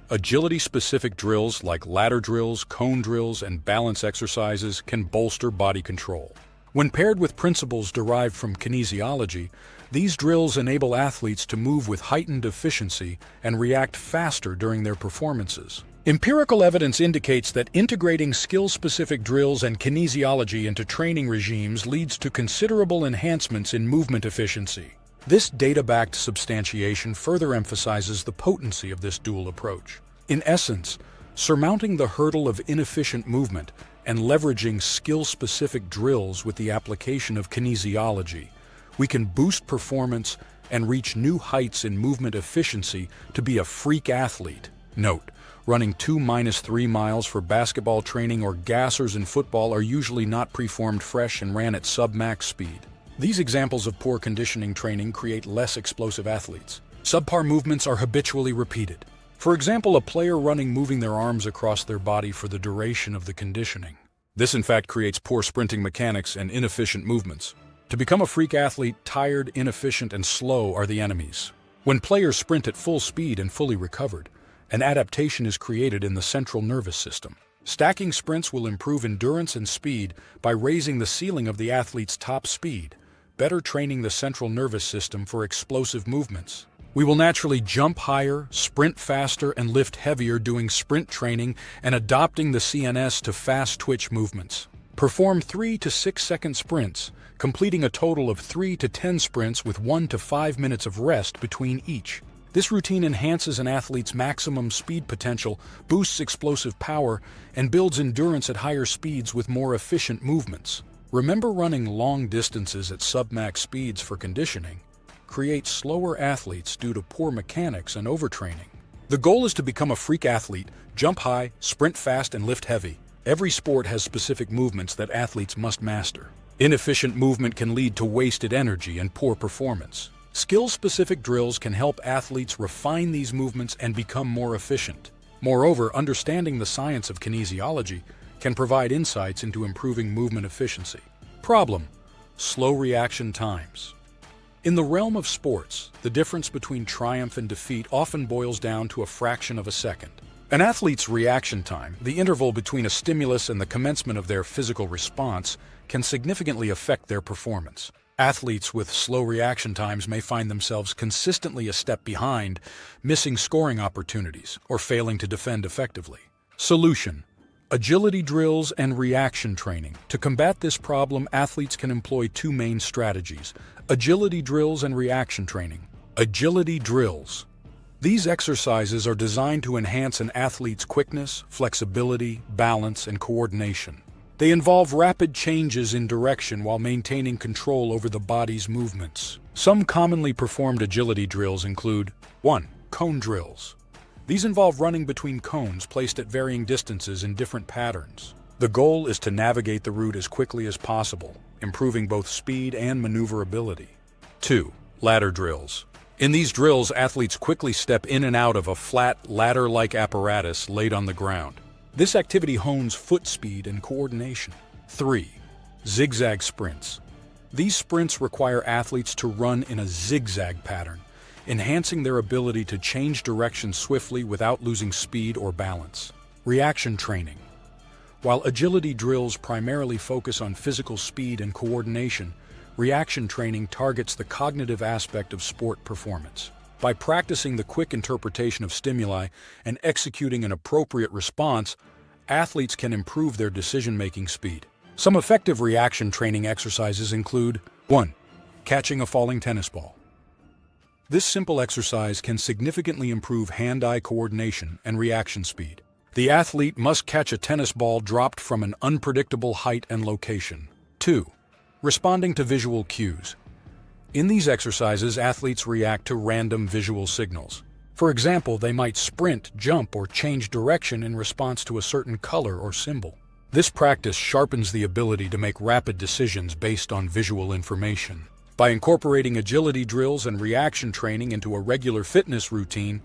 Agility-specific drills like ladder drills, cone drills, and balance exercises can bolster body control. When paired with principles derived from kinesiology, these drills enable athletes to move with heightened efficiency and react faster during their performances. Empirical evidence indicates that integrating skill-specific drills and kinesiology into training regimes leads to considerable enhancements in movement efficiency. This data-backed substantiation further emphasizes the potency of this dual approach. In essence, surmounting the hurdle of inefficient movement and leveraging skill-specific drills with the application of kinesiology, we can boost performance and reach new heights in movement efficiency to be a freak athlete. Note: running 2-3 miles for basketball training or gassers in football are usually not preformed fresh and ran at sub-max speed. These examples of poor conditioning training create less explosive athletes. Subpar movements are habitually repeated. For example, a player moving their arms across their body for the duration of the conditioning. This in fact creates poor sprinting mechanics and inefficient movements. To become a freak athlete, tired, inefficient, and slow are the enemies. When players sprint at full speed and fully recovered, an adaptation is created in the central nervous system. Stacking sprints will improve endurance and speed by raising the ceiling of the athlete's top speed, better training the central nervous system for explosive movements. We will naturally jump higher, sprint faster, and lift heavier doing sprint training and adopting the CNS to fast twitch movements. Perform 3 to 6 second sprints, completing a total of 3 to 10 sprints with 1 to 5 minutes of rest between each. This routine enhances an athlete's maximum speed potential, boosts explosive power, and builds endurance at higher speeds with more efficient movements. Remember, running long distances at sub-max speeds for conditioning creates slower athletes due to poor mechanics and overtraining. The goal is to become a freak athlete, jump high, sprint fast, and lift heavy. Every sport has specific movements that athletes must master. Inefficient movement can lead to wasted energy and poor performance. Skill-specific drills can help athletes refine these movements and become more efficient. Moreover, understanding the science of kinesiology can provide insights into improving movement efficiency. Problem: slow reaction times. In the realm of sports, the difference between triumph and defeat often boils down to a fraction of a second. An athlete's reaction time, the interval between a stimulus and the commencement of their physical response, can significantly affect their performance. Athletes with slow reaction times may find themselves consistently a step behind, missing scoring opportunities, or failing to defend effectively. Solution: agility drills and reaction training. To combat this problem, athletes can employ two main strategies: agility drills and reaction training. Agility drills. These exercises are designed to enhance an athlete's quickness, flexibility, balance, and coordination. They involve rapid changes in direction while maintaining control over the body's movements. Some commonly performed agility drills include 1. Cone drills. These involve running between cones placed at varying distances in different patterns. The goal is to navigate the route as quickly as possible, improving both speed and maneuverability. 2. Ladder drills. In these drills, athletes quickly step in and out of a flat, ladder-like apparatus laid on the ground. This activity hones foot speed and coordination. 3. Zigzag sprints. These sprints require athletes to run in a zigzag pattern, enhancing their ability to change direction swiftly without losing speed or balance. Reaction training. While agility drills primarily focus on physical speed and coordination, reaction training targets the cognitive aspect of sport performance. By practicing the quick interpretation of stimuli and executing an appropriate response, athletes can improve their decision-making speed. Some effective reaction training exercises include 1. Catching a falling tennis ball. This simple exercise can significantly improve hand-eye coordination and reaction speed. The athlete must catch a tennis ball dropped from an unpredictable height and location. 2. Responding to visual cues. In these exercises, athletes react to random visual signals. For example, they might sprint, jump, or change direction in response to a certain color or symbol. This practice sharpens the ability to make rapid decisions based on visual information. By incorporating agility drills and reaction training into a regular fitness routine,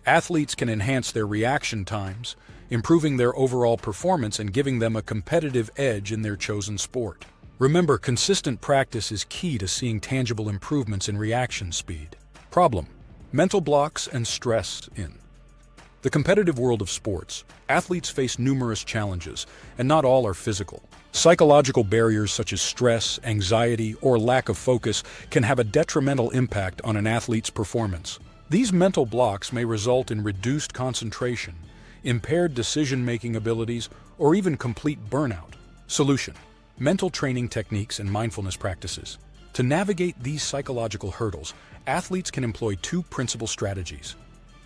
athletes can enhance their reaction times, improving their overall performance and giving them a competitive edge in their chosen sport. Remember, consistent practice is key to seeing tangible improvements in reaction speed. Problem: mental blocks and stress in the competitive world of sports. Athletes face numerous challenges, and not all are physical. Psychological barriers such as stress, anxiety, or lack of focus can have a detrimental impact on an athlete's performance. These mental blocks may result in reduced concentration, impaired decision-making abilities, or even complete burnout. Solution: mental training techniques and mindfulness practices. To navigate these psychological hurdles, athletes can employ two principal strategies: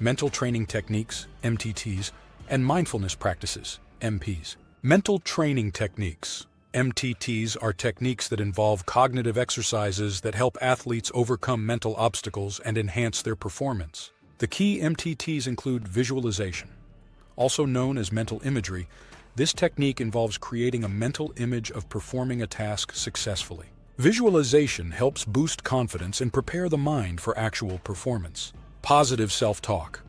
mental training techniques, MTTs, and mindfulness practices, MPs. Mental training techniques, MTTs, are techniques that involve cognitive exercises that help athletes overcome mental obstacles and enhance their performance. The key MTTs include visualization, also known as mental imagery. This technique involves creating a mental image of performing a task successfully. Visualization helps boost confidence and prepare the mind for actual performance. Positive self-talk.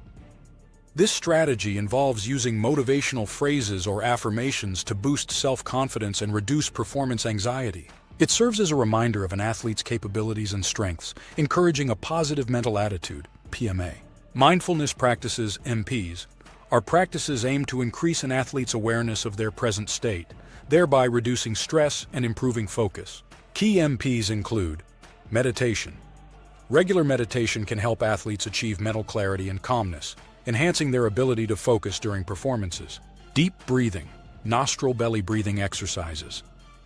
This strategy involves using motivational phrases or affirmations to boost self-confidence and reduce performance anxiety. It serves as a reminder of an athlete's capabilities and strengths, encouraging a positive mental attitude, PMA. Mindfulness practices, MPs, are practices aimed to increase an athlete's awareness of their present state, thereby reducing stress and improving focus. Key MPs include meditation. Regular meditation can help athletes achieve mental clarity and calmness, enhancing their ability to focus during performances. Deep breathing, nostril belly breathing exercises.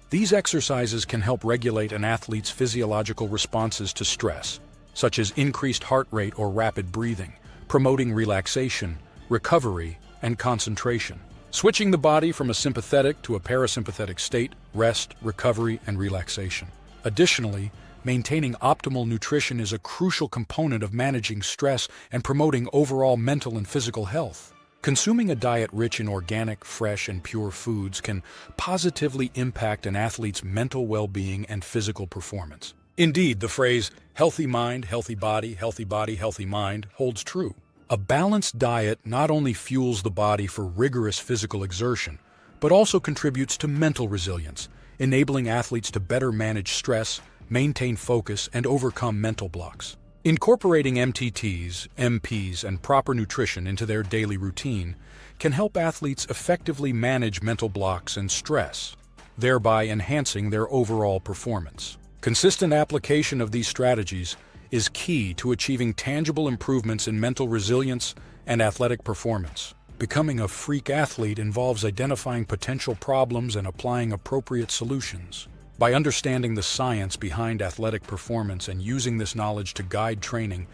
These exercises can help regulate an athlete's physiological responses to stress, such as increased heart rate or rapid breathing, promoting relaxation, recovery, and concentration. Switching the body from a sympathetic to a parasympathetic state, rest, recovery, and relaxation. Additionally, maintaining optimal nutrition is a crucial component of managing stress and promoting overall mental and physical health. Consuming a diet rich in organic, fresh, and pure foods can positively impact an athlete's mental well-being and physical performance. Indeed, the phrase, healthy mind, healthy body, healthy mind, holds true. A balanced diet not only fuels the body for rigorous physical exertion, but also contributes to mental resilience, enabling athletes to better manage stress, maintain focus, and overcome mental blocks. Incorporating MTTs, MPs, and proper nutrition into their daily routine can help athletes effectively manage mental blocks and stress, thereby enhancing their overall performance. Consistent application of these strategies is key to achieving tangible improvements in mental resilience and athletic performance. Becoming a freak athlete involves identifying potential problems and applying appropriate solutions. By understanding the science behind athletic performance and using this knowledge to guide training,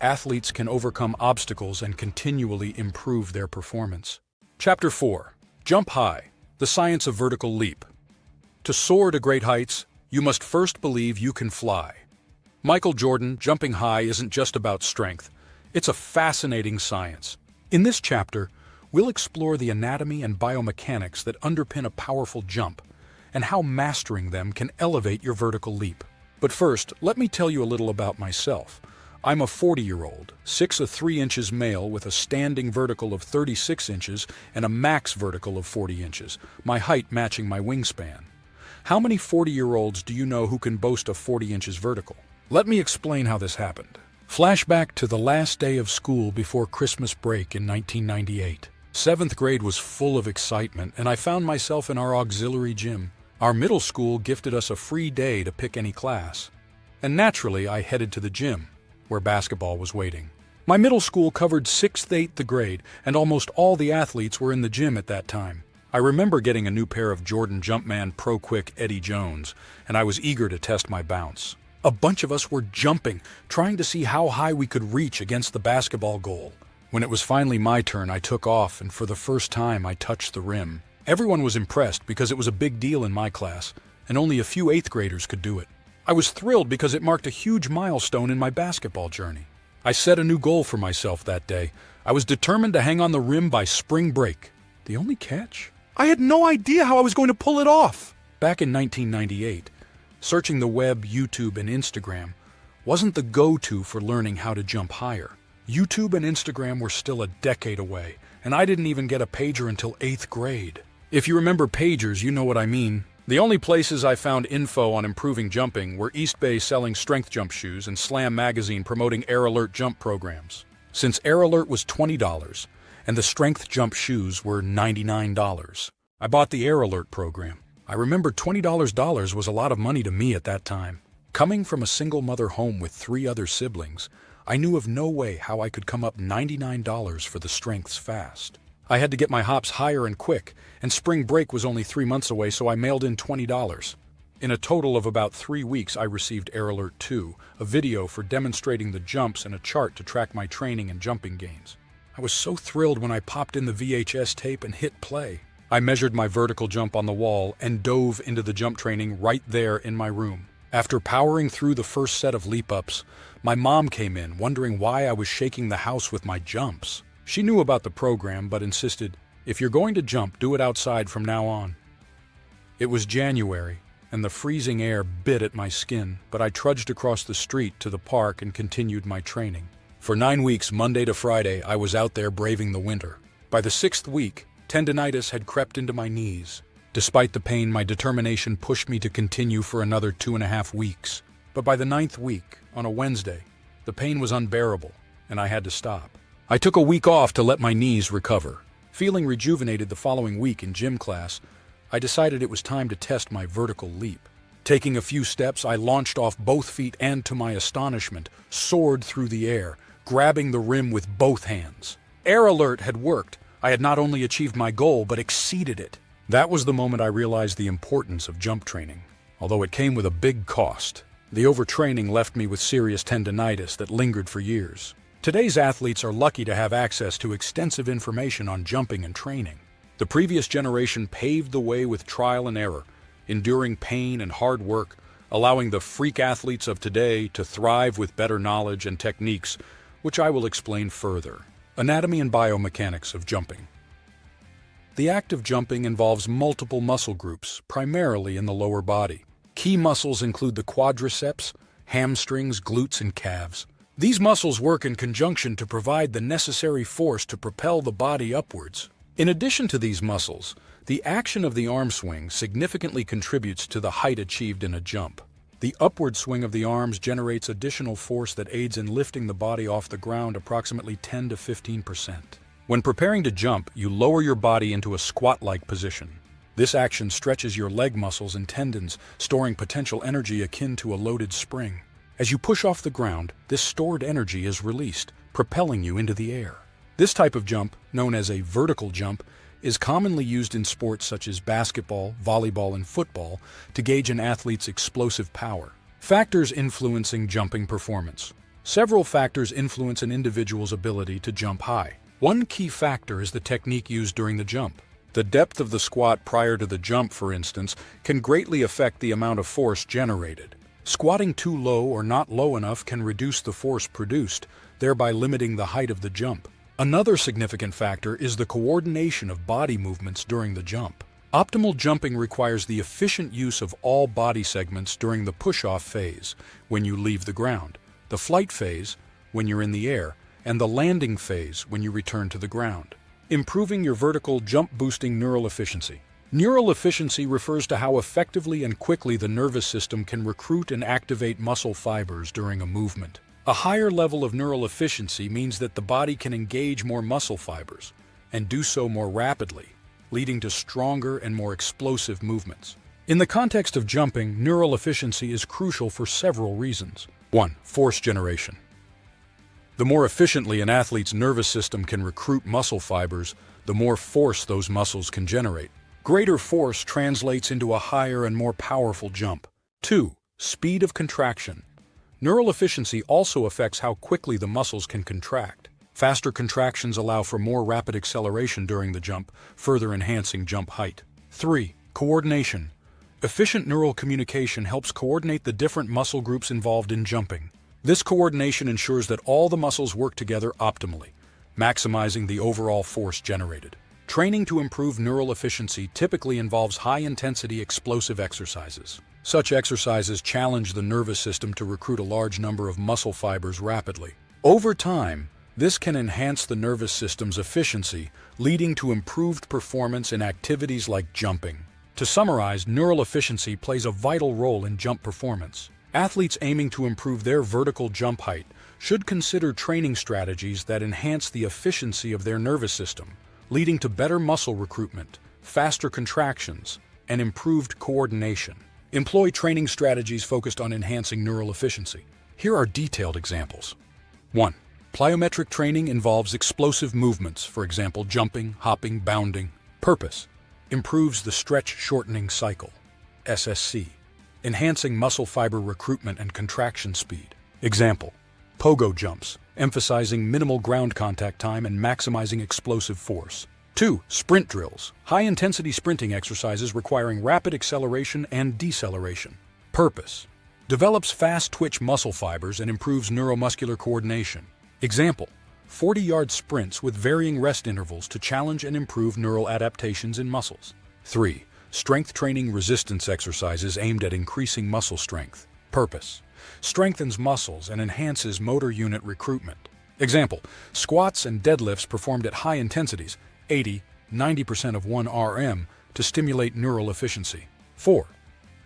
athletes can overcome obstacles and continually improve their performance. Chapter 4. Jump High, the Science of Vertical Leap. To soar to great heights, you must first believe you can fly. Michael Jordan, jumping high isn't just about strength. It's a fascinating science. In this chapter, we'll explore the anatomy and biomechanics that underpin a powerful jump, and how mastering them can elevate your vertical leap. But first, let me tell you a little about myself. I'm a 40-year-old, 6'3" male with a standing vertical of 36 inches and a max vertical of 40 inches, my height matching my wingspan. How many 40-year-olds do you know who can boast of 40 inches vertical? Let me explain how this happened. Flashback to the last day of school before Christmas break in 1998. 7th grade was full of excitement, and I found myself in our auxiliary gym. Our middle school gifted us a free day to pick any class. And naturally, I headed to the gym, where basketball was waiting. My middle school covered 6th, 8th grade, and almost all the athletes were in the gym at that time. I remember getting a new pair of Jordan Jumpman Pro Quick Eddie Jones, and I was eager to test my bounce. A bunch of us were jumping, trying to see how high we could reach against the basketball goal. When it was finally my turn, I took off, and for the first time, I touched the rim. Everyone was impressed because it was a big deal in my class, and only a few 8th graders could do it. I was thrilled because it marked a huge milestone in my basketball journey. I set a new goal for myself that day. I was determined to hang on the rim by spring break. The only catch? I had no idea how I was going to pull it off. Back in 1998, searching the web, YouTube, and Instagram wasn't the go-to for learning how to jump higher. YouTube and Instagram were still a decade away, and I didn't even get a pager until 8th grade. If you remember pagers, you know what I mean. The only places I found info on improving jumping were East Bay selling strength jump shoes and Slam magazine promoting Air Alert jump programs. Since Air Alert was $20 and the strength jump shoes were $99, I bought the Air Alert program. I remember $20 was a lot of money to me at that time. Coming from a single mother home with 3 other siblings, I knew of no way how I could come up $99 for the strengths fast. I had to get my hops higher and quick, and spring break was only 3 months away, so I mailed in $20. In a total of about 3 weeks, I received Air Alert 2, a video for demonstrating the jumps and a chart to track my training and jumping gains. I was so thrilled when I popped in the VHS tape and hit play. I measured my vertical jump on the wall and dove into the jump training right there in my room. After powering through the first set of leap-ups, my mom came in, wondering why I was shaking the house with my jumps. She knew about the program, but insisted, if you're going to jump, do it outside from now on. It was January, and the freezing air bit at my skin, but I trudged across the street to the park and continued my training. For 9 weeks, Monday to Friday, I was out there braving the winter. By the 6th week, tendinitis had crept into my knees. Despite the pain, my determination pushed me to continue for another 2.5 weeks. But by the 9th week, on a Wednesday, the pain was unbearable, and I had to stop. I took a week off to let my knees recover. Feeling rejuvenated the following week in gym class, I decided it was time to test my vertical leap. Taking a few steps, I launched off both feet and, to my astonishment, soared through the air, grabbing the rim with both hands. Air Alert had worked. I had not only achieved my goal, but exceeded it. That was the moment I realized the importance of jump training, although it came with a big cost. The overtraining left me with serious tendinitis that lingered for years. Today's athletes are lucky to have access to extensive information on jumping and training. The previous generation paved the way with trial and error, enduring pain and hard work, allowing the freak athletes of today to thrive with better knowledge and techniques, which I will explain further. Anatomy and biomechanics of jumping. The act of jumping involves multiple muscle groups, primarily in the lower body. Key muscles include the quadriceps, hamstrings, glutes, and calves. These muscles work in conjunction to provide the necessary force to propel the body upwards. In addition to these muscles, the action of the arm swing significantly contributes to the height achieved in a jump. The upward swing of the arms generates additional force that aids in lifting the body off the ground approximately 10 to 15%. When preparing to jump, you lower your body into a squat-like position. This action stretches your leg muscles and tendons, storing potential energy akin to a loaded spring. As you push off the ground, this stored energy is released, propelling you into the air. This type of jump, known as a vertical jump, is commonly used in sports such as basketball, volleyball, and football to gauge an athlete's explosive power. Factors influencing jumping performance. Several factors influence an individual's ability to jump high. One key factor is the technique used during the jump. The depth of the squat prior to the jump, for instance, can greatly affect the amount of force generated. Squatting too low or not low enough can reduce the force produced, thereby limiting the height of the jump. Another significant factor is the coordination of body movements during the jump. Optimal jumping requires the efficient use of all body segments during the push-off phase, when you leave the ground, the flight phase, when you're in the air, and the landing phase, when you return to the ground. Improving your vertical jump-boosting neural efficiency. Neural efficiency refers to how effectively and quickly the nervous system can recruit and activate muscle fibers during a movement. A higher level of neural efficiency means that the body can engage more muscle fibers, and do so more rapidly, leading to stronger and more explosive movements. In the context of jumping, neural efficiency is crucial for several reasons. 1. Force generation. The more efficiently an athlete's nervous system can recruit muscle fibers, the more force those muscles can generate. Greater force translates into a higher and more powerful jump. 2. Speed of contraction. Neural efficiency also affects how quickly the muscles can contract. Faster contractions allow for more rapid acceleration during the jump, further enhancing jump height. 3. Coordination. Efficient neural communication helps coordinate the different muscle groups involved in jumping. This coordination ensures that all the muscles work together optimally, maximizing the overall force generated. Training to improve neural efficiency typically involves high-intensity explosive exercises. Such exercises challenge the nervous system to recruit a large number of muscle fibers rapidly. Over time, this can enhance the nervous system's efficiency, leading to improved performance in activities like jumping. To summarize, neural efficiency plays a vital role in jump performance. Athletes aiming to improve their vertical jump height should consider training strategies that enhance the efficiency of their nervous system, leading to better muscle recruitment, faster contractions, and improved coordination. Employ training strategies focused on enhancing neural efficiency. Here are detailed examples. 1. Plyometric training involves explosive movements, for example, jumping, hopping, bounding. Purpose: improves the stretch-shortening cycle, SSC, enhancing muscle fiber recruitment and contraction speed. Example: pogo jumps, emphasizing minimal ground contact time and maximizing explosive force. 2. Sprint drills, high-intensity sprinting exercises requiring rapid acceleration and deceleration. Purpose: develops fast-twitch muscle fibers and improves neuromuscular coordination. Example: 40-yard sprints with varying rest intervals to challenge and improve neural adaptations in muscles. 3. Strength training resistance exercises aimed at increasing muscle strength. Purpose: strengthens muscles and enhances motor unit recruitment. Example: squats and deadlifts performed at high intensities, 80–90% of 1 RM, to stimulate neural efficiency. 4.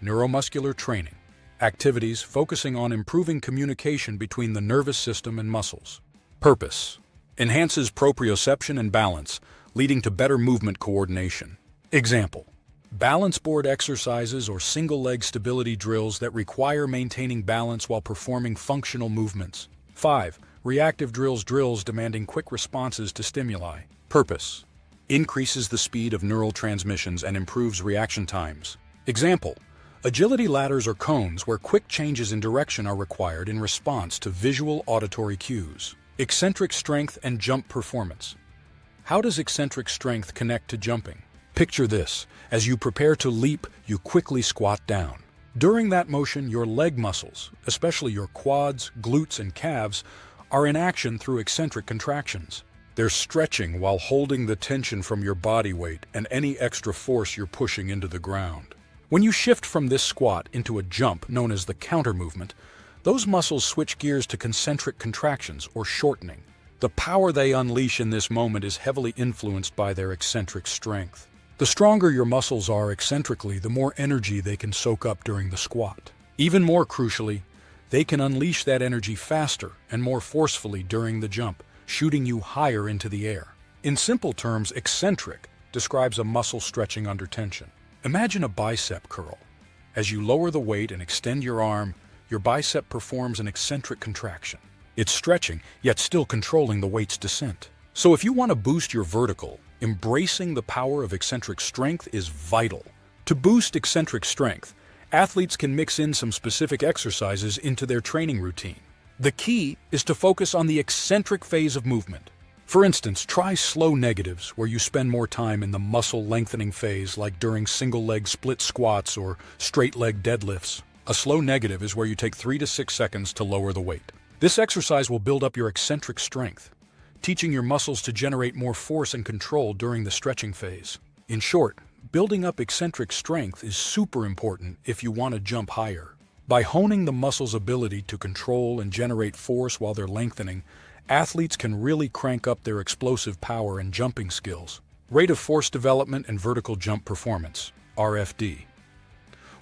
Neuromuscular training. Activities focusing on improving communication between the nervous system and muscles. Purpose: enhances proprioception and balance, leading to better movement coordination. Example: balance board exercises or single-leg stability drills that require maintaining balance while performing functional movements. 5. Reactive drills demanding quick responses to stimuli. Purpose: increases the speed of neural transmissions and improves reaction times. Example: agility ladders or cones where quick changes in direction are required in response to visual auditory cues. Eccentric strength and jump performance. How does eccentric strength connect to jumping? Picture this: as you prepare to leap, you quickly squat down. During that motion, your leg muscles, especially your quads, glutes, and calves, are in action through eccentric contractions. They're stretching while holding the tension from your body weight and any extra force you're pushing into the ground. When you shift from this squat into a jump known as the counter movement, those muscles switch gears to concentric contractions or shortening. The power they unleash in this moment is heavily influenced by their eccentric strength. The stronger your muscles are eccentrically, the more energy they can soak up during the squat. Even more crucially, they can unleash that energy faster and more forcefully during the jump, shooting you higher into the air. In simple terms, eccentric describes a muscle stretching under tension. Imagine a bicep curl. As you lower the weight and extend your arm, your bicep performs an eccentric contraction. It's stretching, yet still controlling the weight's descent. So if you want to boost your vertical, embracing the power of eccentric strength is vital. To boost eccentric strength, athletes can mix in some specific exercises into their training routine. The key is to focus on the eccentric phase of movement. For instance, try slow negatives, where you spend more time in the muscle lengthening phase, like during single-leg split squats or straight-leg deadlifts. A slow negative is where you take 3 to 6 seconds to lower the weight. This exercise will build up your eccentric strength, teaching your muscles to generate more force and control during the stretching phase. In short, building up eccentric strength is super important if you want to jump higher. By honing the muscle's ability to control and generate force while they're lengthening, athletes can really crank up their explosive power and jumping skills. Rate of force development and vertical jump performance, RFD.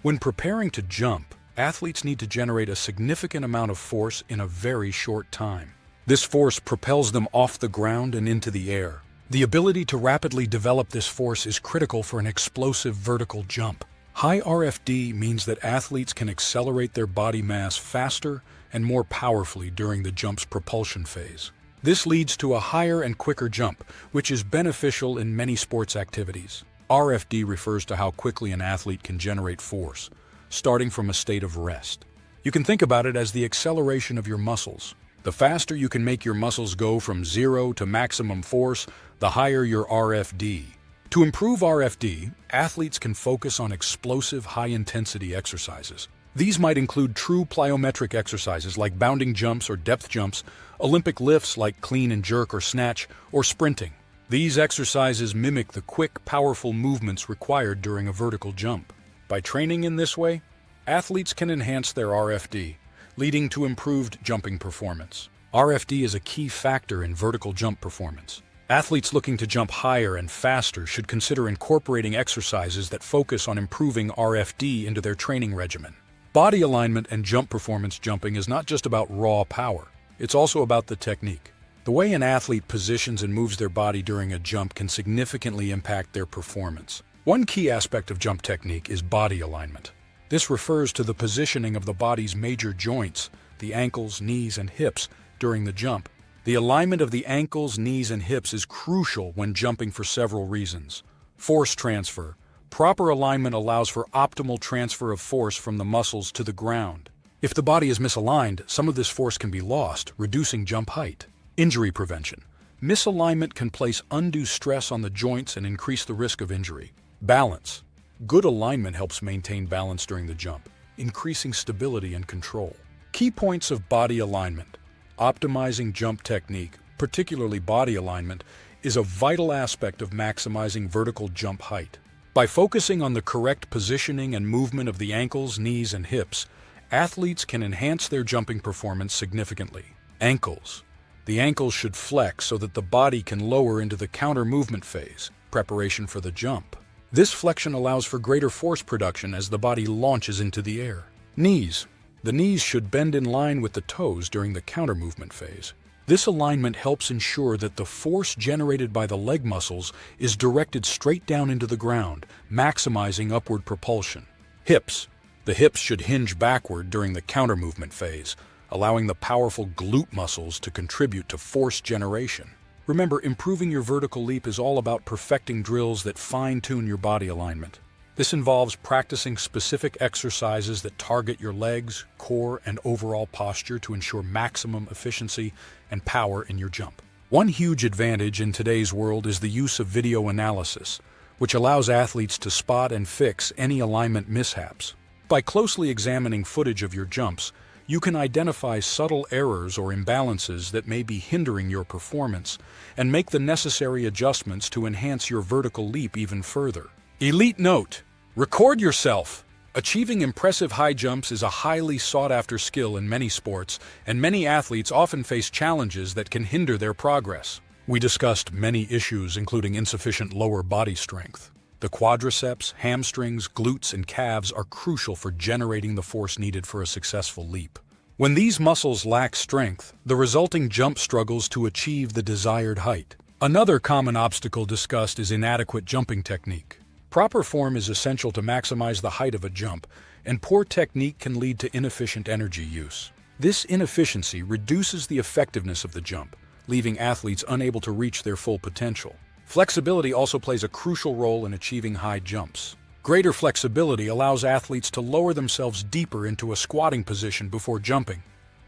When preparing to jump, athletes need to generate a significant amount of force in a very short time. This force propels them off the ground and into the air. The ability to rapidly develop this force is critical for an explosive vertical jump. High RFD means that athletes can accelerate their body mass faster and more powerfully during the jump's propulsion phase. This leads to a higher and quicker jump, which is beneficial in many sports activities. RFD refers to how quickly an athlete can generate force, starting from a state of rest. You can think about it as the acceleration of your muscles. The faster you can make your muscles go from 0 to maximum force, the higher your RFD. To improve RFD, athletes can focus on explosive, high-intensity exercises. These might include true plyometric exercises like bounding jumps or depth jumps, Olympic lifts like clean and jerk or snatch, or sprinting. These exercises mimic the quick, powerful movements required during a vertical jump. By training in this way, athletes can enhance their RFD, leading to improved jumping performance. RFD is a key factor in vertical jump performance. Athletes looking to jump higher and faster should consider incorporating exercises that focus on improving RFD into their training regimen. Body alignment and jump performance jumping is not just about raw power, it's also about the technique. The way an athlete positions and moves their body during a jump can significantly impact their performance. One key aspect of jump technique is body alignment. This refers to the positioning of the body's major joints, the ankles, knees, and hips, during the jump. The alignment of the ankles, knees, and hips is crucial when jumping for several reasons. Force transfer. Proper alignment allows for optimal transfer of force from the muscles to the ground. If the body is misaligned, some of this force can be lost, reducing jump height. Injury prevention. Misalignment can place undue stress on the joints and increase the risk of injury. Balance. Good alignment helps maintain balance during the jump, increasing stability and control. Key points of body alignment. Optimizing jump technique, particularly body alignment, is a vital aspect of maximizing vertical jump height. By focusing on the correct positioning and movement of the ankles, knees, and hips, athletes can enhance their jumping performance significantly. Ankles. The ankles should flex so that the body can lower into the counter movement phase, preparation for the jump. This flexion allows for greater force production as the body launches into the air. Knees. The knees should bend in line with the toes during the counter movement phase. This alignment helps ensure that the force generated by the leg muscles is directed straight down into the ground, maximizing upward propulsion. Hips. The hips should hinge backward during the counter movement phase, allowing the powerful glute muscles to contribute to force generation. Remember, improving your vertical leap is all about perfecting drills that fine-tune your body alignment. This involves practicing specific exercises that target your legs, core, and overall posture to ensure maximum efficiency and power in your jump. One huge advantage in today's world is the use of video analysis, which allows athletes to spot and fix any alignment mishaps. By closely examining footage of your jumps, you can identify subtle errors or imbalances that may be hindering your performance and make the necessary adjustments to enhance your vertical leap even further. Elite note: record yourself. Achieving impressive high jumps is a highly sought-after skill in many sports, and many athletes often face challenges that can hinder their progress. We discussed many issues, including insufficient lower body strength, The quadriceps, hamstrings, glutes, and calves are crucial for generating the force needed for a successful leap. When these muscles lack strength, the resulting jump struggles to achieve the desired height. Another common obstacle discussed is inadequate jumping technique. Proper form is essential to maximize the height of a jump, and poor technique can lead to inefficient energy use. This inefficiency reduces the effectiveness of the jump, leaving athletes unable to reach their full potential. Flexibility also plays a crucial role in achieving high jumps. Greater flexibility allows athletes to lower themselves deeper into a squatting position before jumping,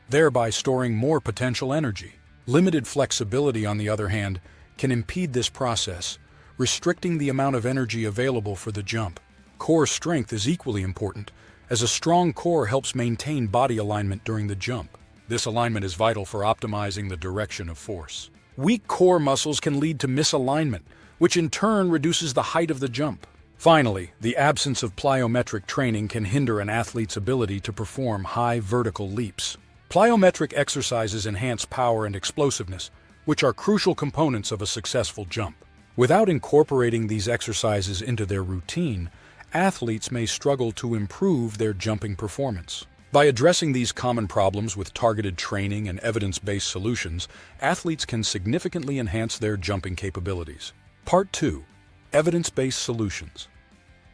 thereby storing more potential energy. Limited flexibility, on the other hand, can impede this process, restricting the amount of energy available for the jump. Core strength is equally important, as a strong core helps maintain body alignment during the jump. This alignment is vital for optimizing the direction of force. Weak core muscles can lead to misalignment, which in turn reduces the height of the jump. Finally, the absence of plyometric training can hinder an athlete's ability to perform high vertical leaps. Plyometric exercises enhance power and explosiveness, which are crucial components of a successful jump. Without incorporating these exercises into their routine, athletes may struggle to improve their jumping performance. By addressing these common problems with targeted training and evidence-based solutions, athletes can significantly enhance their jumping capabilities. Part 2. Evidence-based solutions.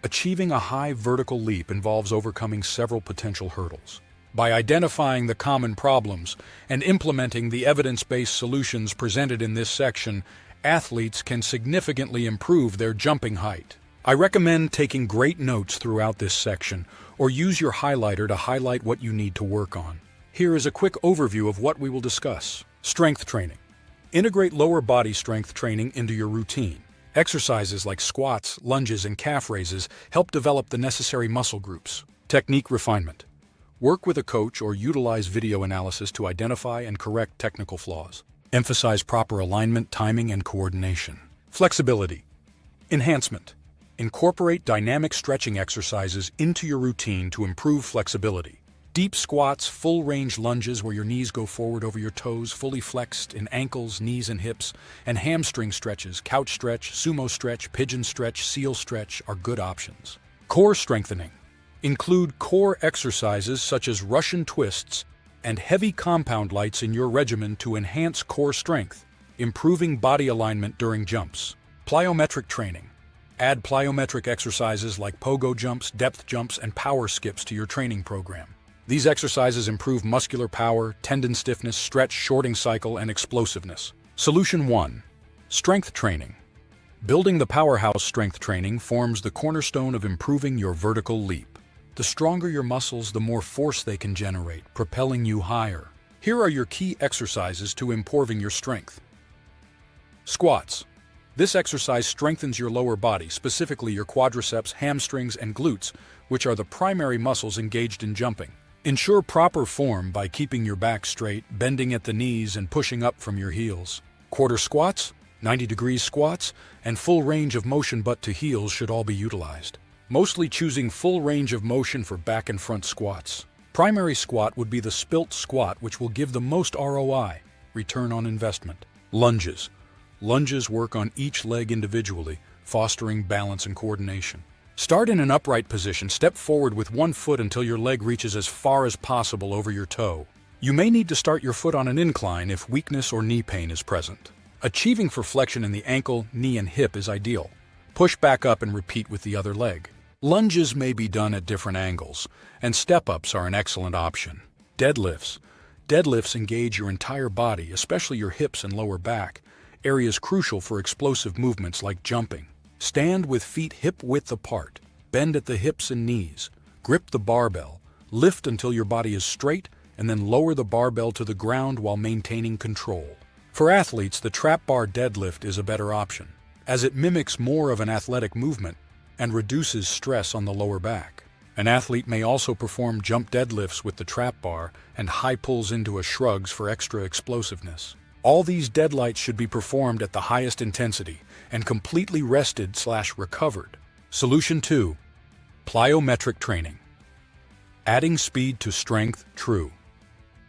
Achieving a high vertical leap involves overcoming several potential hurdles. By identifying the common problems and implementing the evidence-based solutions presented in this section, athletes can significantly improve their jumping height. I recommend taking great notes throughout this section, or use your highlighter to highlight what you need to work on. Here is a quick overview of what we will discuss. Strength training. Integrate lower body strength training into your routine. Exercises like squats, lunges, and calf raises help develop the necessary muscle groups. Technique refinement. Work with a coach or utilize video analysis to identify and correct technical flaws. Emphasize proper alignment, timing, and coordination. Flexibility. Enhancement. Incorporate dynamic stretching exercises into your routine to improve flexibility. Deep squats, full-range lunges where your knees go forward over your toes, fully flexed in ankles, knees, and hips, and hamstring stretches, couch stretch, sumo stretch, pigeon stretch, seal stretch are good options. Core strengthening. Include core exercises such as Russian twists and heavy compound lights in your regimen to enhance core strength, improving body alignment during jumps. Plyometric training. Add plyometric exercises like pogo jumps, depth jumps, and power skips to your training program. These exercises improve muscular power, tendon stiffness, stretch, shorting cycle, and explosiveness. Solution 1. Strength training. Building the powerhouse strength training forms the cornerstone of improving your vertical leap. The stronger your muscles, the more force they can generate, propelling you higher. Here are your key exercises to improving your strength. Squats. This exercise strengthens your lower body, specifically your quadriceps, hamstrings, and glutes, which are the primary muscles engaged in jumping. Ensure proper form by keeping your back straight, bending at the knees, and pushing up from your heels. Quarter squats, 90-degree squats, and full range of motion butt to heels should all be utilized. Mostly choosing full range of motion for back and front squats. Primary squat would be the spilt squat, which will give the most ROI, return on investment. Lunges. Lunges work on each leg individually, fostering balance and coordination. Start in an upright position, step forward with one foot until your leg reaches as far as possible over your toe. You may need to start your foot on an incline if weakness or knee pain is present. Achieving for flexion in the ankle, knee, and hip is ideal. Push back up and repeat with the other leg. Lunges may be done at different angles, and step-ups are an excellent option. Deadlifts. Deadlifts engage your entire body, especially your hips and lower back, areas crucial for explosive movements like jumping. Stand with feet hip-width apart, bend at the hips and knees, grip the barbell, lift until your body is straight, and then lower the barbell to the ground while maintaining control. For athletes, the trap bar deadlift is a better option, as it mimics more of an athletic movement and reduces stress on the lower back. An athlete may also perform jump deadlifts with the trap bar and high pulls into a shrugs for extra explosiveness. All these deadlifts should be performed at the highest intensity and completely rested/recovered. Solution 2. Plyometric training. Adding speed to strength, true.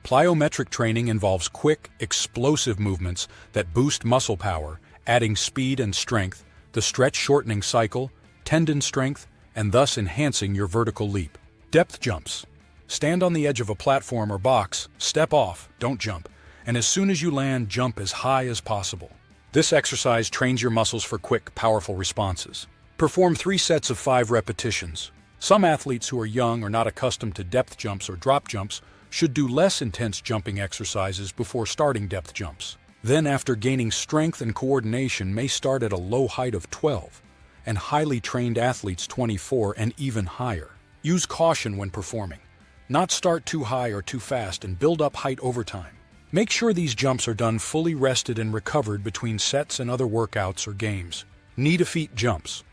Plyometric training involves quick, explosive movements that boost muscle power, adding speed and strength, the stretch shortening cycle, tendon strength, and thus enhancing your vertical leap. Depth jumps. Stand on the edge of a platform or box, step off, don't jump, and as soon as you land, jump as high as possible. This exercise trains your muscles for quick, powerful responses. Perform 3 sets of 5 repetitions. Some athletes who are young or not accustomed to depth jumps or drop jumps should do less intense jumping exercises before starting depth jumps. Then, after gaining strength and coordination, may start at a low height of 12, and highly trained athletes 24 and even higher. Use caution when performing. Not start too high or too fast and build up height over time. Make sure these jumps are done fully rested and recovered between sets and other workouts or games. Knee-to-feet jumps.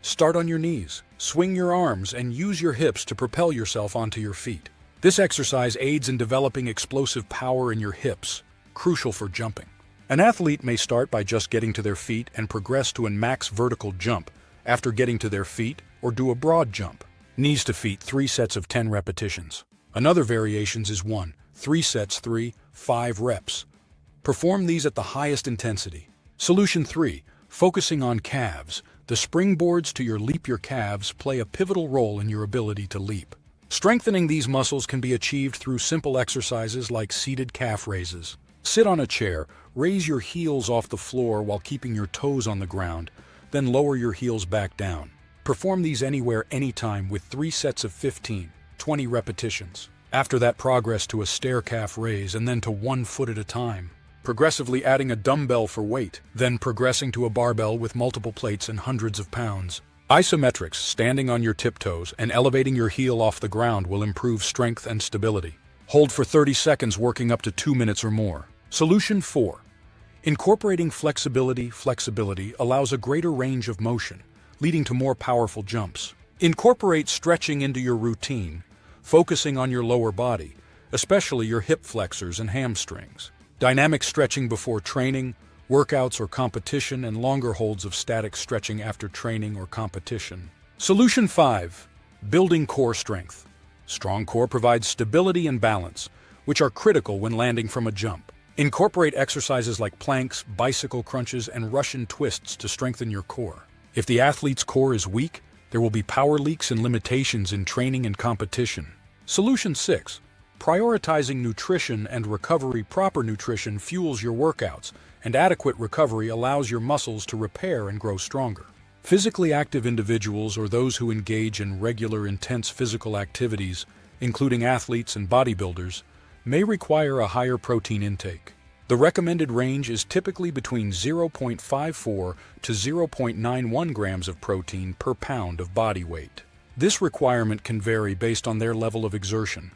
Start on your knees, swing your arms, and use your hips to propel yourself onto your feet. This exercise aids in developing explosive power in your hips, crucial for jumping. An athlete may start by just getting to their feet and progress to a max vertical jump after getting to their feet, or do a broad jump. Knees to feet, 3 sets of 10 repetitions. Another variations is 1, 3 sets, 3, 5 reps. Perform these at the highest intensity. Solution 3, focusing on calves. The springboards to your calves play a pivotal role in your ability to leap. Strengthening these muscles can be achieved through simple exercises like seated calf raises. Sit on a chair, raise your heels off the floor while keeping your toes on the ground, then lower your heels back down. Perform these anywhere, anytime with 3 sets of 15, 20 repetitions. After that, progress to a stair calf raise and then to 1 foot at a time. Progressively adding a dumbbell for weight, then progressing to a barbell with multiple plates and hundreds of pounds. Isometrics, standing on your tiptoes and elevating your heel off the ground, will improve strength and stability. Hold for 30 seconds, working up to 2 minutes or more. Solution 4. Incorporating flexibility. Flexibility allows a greater range of motion, leading to more powerful jumps. Incorporate stretching into your routine, focusing on your lower body, especially your hip flexors and hamstrings. Dynamic stretching before training, workouts or competition, and longer holds of static stretching after training or competition. Solution 5. Building core strength. Strong core provides stability and balance, which are critical when landing from a jump. Incorporate exercises like planks, bicycle crunches, and Russian twists to strengthen your core. If the athlete's core is weak, there will be power leaks and limitations in training and competition. Solution 6. Prioritizing nutrition and recovery. Proper nutrition fuels your workouts, and adequate recovery allows your muscles to repair and grow stronger. Physically active individuals, or those who engage in regular intense physical activities, including athletes and bodybuilders, may require a higher protein intake. The recommended range is typically between 0.54 to 0.91 grams of protein per pound of body weight. This requirement can vary based on their level of exertion,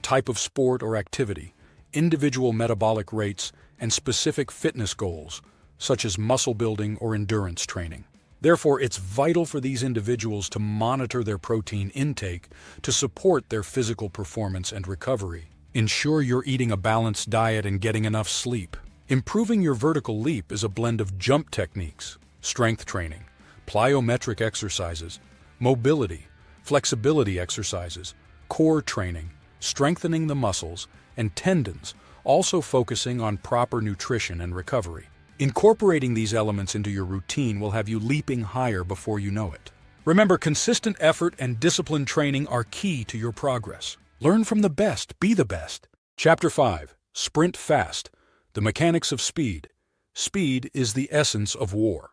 type of sport or activity, individual metabolic rates, and specific fitness goals, such as muscle building or endurance training. Therefore, it's vital for these individuals to monitor their protein intake to support their physical performance and recovery. Ensure you're eating a balanced diet and getting enough sleep. Improving your vertical leap is a blend of jump techniques, strength training, plyometric exercises, mobility, flexibility exercises, core training, strengthening the muscles and tendons, also focusing on proper nutrition and recovery. Incorporating these elements into your routine will have you leaping higher before you know it. Remember, consistent effort and disciplined training are key to your progress. Learn from the best, be the best. Chapter 5. Sprint fast. The mechanics of speed. Speed is the essence of war.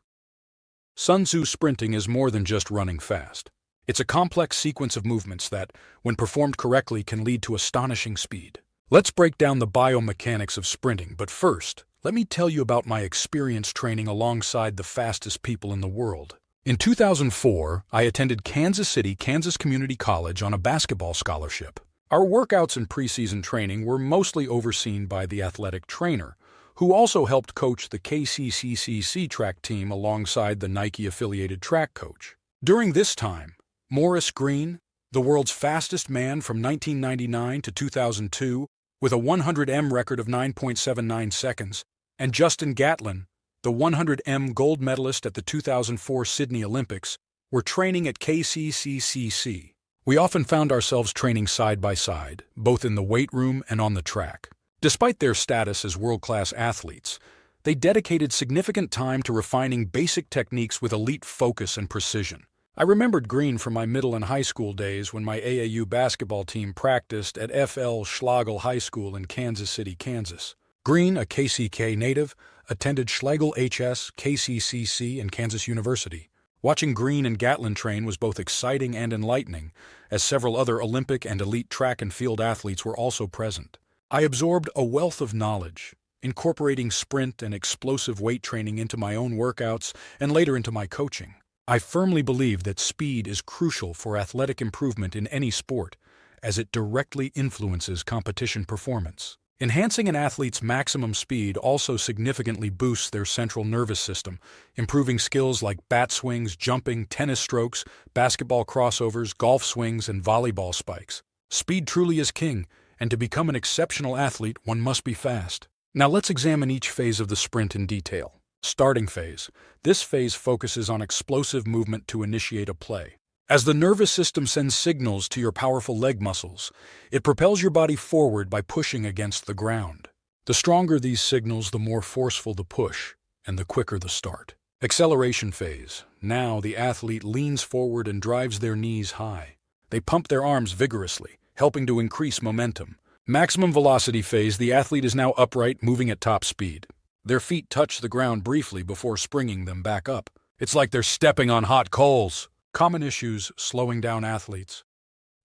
Sun Tzu: sprinting is more than just running fast. It's a complex sequence of movements that, when performed correctly, can lead to astonishing speed. Let's break down the biomechanics of sprinting, but first, let me tell you about my experience training alongside the fastest people in the world. In 2004, I attended Kansas City, Kansas Community College on a basketball scholarship. Our workouts and preseason training were mostly overseen by the athletic trainer, who also helped coach the KCCCC track team alongside the Nike-affiliated track coach. During this time, Morris Green, the world's fastest man from 1999 to 2002, with a 100m record of 9.79 seconds, and Justin Gatlin, the 100m gold medalist at the 2004 Sydney Olympics, were training at KCCCC. We often found ourselves training side by side, both in the weight room and on the track. Despite their status as world-class athletes, they dedicated significant time to refining basic techniques with elite focus and precision. I remembered green from my middle and high school days when my AAU basketball team practiced at F.L. Schlagel High School in Kansas City, Kansas. Green, a KCK native, attended Schlegel HS, KCCC, and Kansas University. Watching Green and Gatlin train was both exciting and enlightening, as several other Olympic and elite track and field athletes were also present. I absorbed a wealth of knowledge, incorporating sprint and explosive weight training into my own workouts and later into my coaching. I firmly believe that speed is crucial for athletic improvement in any sport, as it directly influences competition performance. Enhancing an athlete's maximum speed also significantly boosts their central nervous system, improving skills like bat swings, jumping, tennis strokes, basketball crossovers, golf swings, and volleyball spikes. Speed truly is king, and to become an exceptional athlete, one must be fast. Now let's examine each phase of the sprint in detail. Starting phase. This phase focuses on explosive movement to initiate a play. As the nervous system sends signals to your powerful leg muscles, it propels your body forward by pushing against the ground. The stronger these signals, the more forceful the push, and the quicker the start. Acceleration phase. Now the athlete leans forward and drives their knees high. They pump their arms vigorously, helping to increase momentum. Maximum velocity phase. The athlete is now upright, moving at top speed. Their feet touch the ground briefly before springing them back up. It's like they're stepping on hot coals. Common issues slowing down athletes.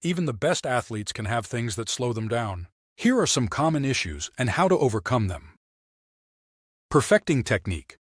Even the best athletes can have things that slow them down. Here are some common issues and how to overcome them. Perfecting technique.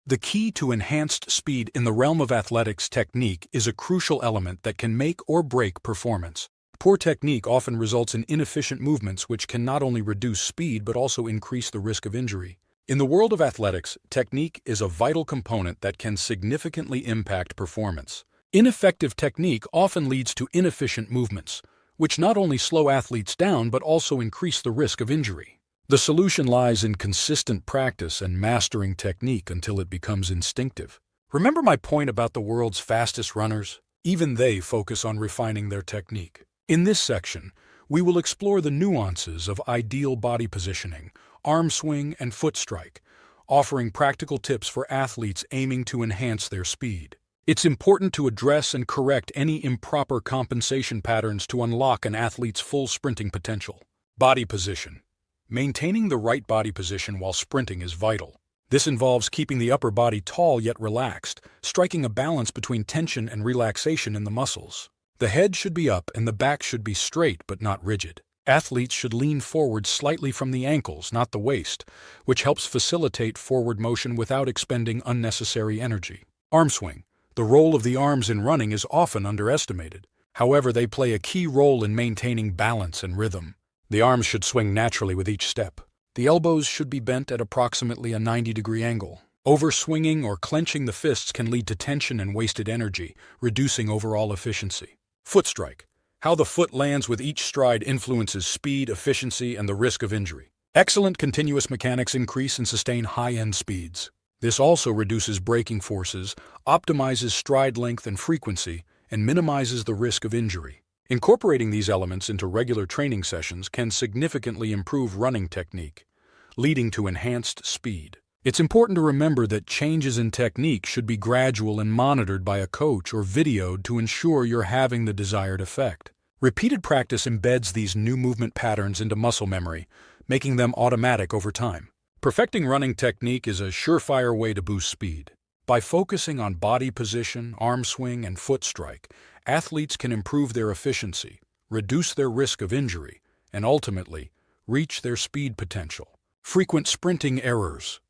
The key to enhanced speed in the realm of athletics, technique is a crucial element that can make or break performance. Poor technique often results in inefficient movements which can not only reduce speed but also increase the risk of injury. In the world of athletics, technique is a vital component that can significantly impact performance. Ineffective technique often leads to inefficient movements, which not only slow athletes down but also increase the risk of injury. The solution lies in consistent practice and mastering technique until it becomes instinctive. Remember my point about the world's fastest runners? Even they focus on refining their technique. In this section, we will explore the nuances of ideal body positioning, arm swing, and foot strike, offering practical tips for athletes aiming to enhance their speed. It's important to address and correct any improper compensation patterns to unlock an athlete's full sprinting potential. Body position. Maintaining the right body position while sprinting is vital. This involves keeping the upper body tall yet relaxed, striking a balance between tension and relaxation in the muscles. The head should be up and the back should be straight but not rigid. Athletes should lean forward slightly from the ankles, not the waist, which helps facilitate forward motion without expending unnecessary energy. Arm swing. The role of the arms in running is often underestimated. However, they play a key role in maintaining balance and rhythm. The arms should swing naturally with each step. The elbows should be bent at approximately a 90-degree angle. Overswinging or clenching the fists can lead to tension and wasted energy, reducing overall efficiency. Foot strike. How the foot lands with each stride influences speed, efficiency, and the risk of injury. Excellent continuous mechanics increase and sustain high-end speeds. This also reduces braking forces, optimizes stride length and frequency, and minimizes the risk of injury. Incorporating these elements into regular training sessions can significantly improve running technique, leading to enhanced speed. It's important to remember that changes in technique should be gradual and monitored by a coach or videoed to ensure you're having the desired effect. Repeated practice embeds these new movement patterns into muscle memory, making them automatic over time. Perfecting running technique is a surefire way to boost speed. By focusing on body position, arm swing, and foot strike, athletes can improve their efficiency, reduce their risk of injury, and ultimately, reach their speed potential. Frequent sprinting errors.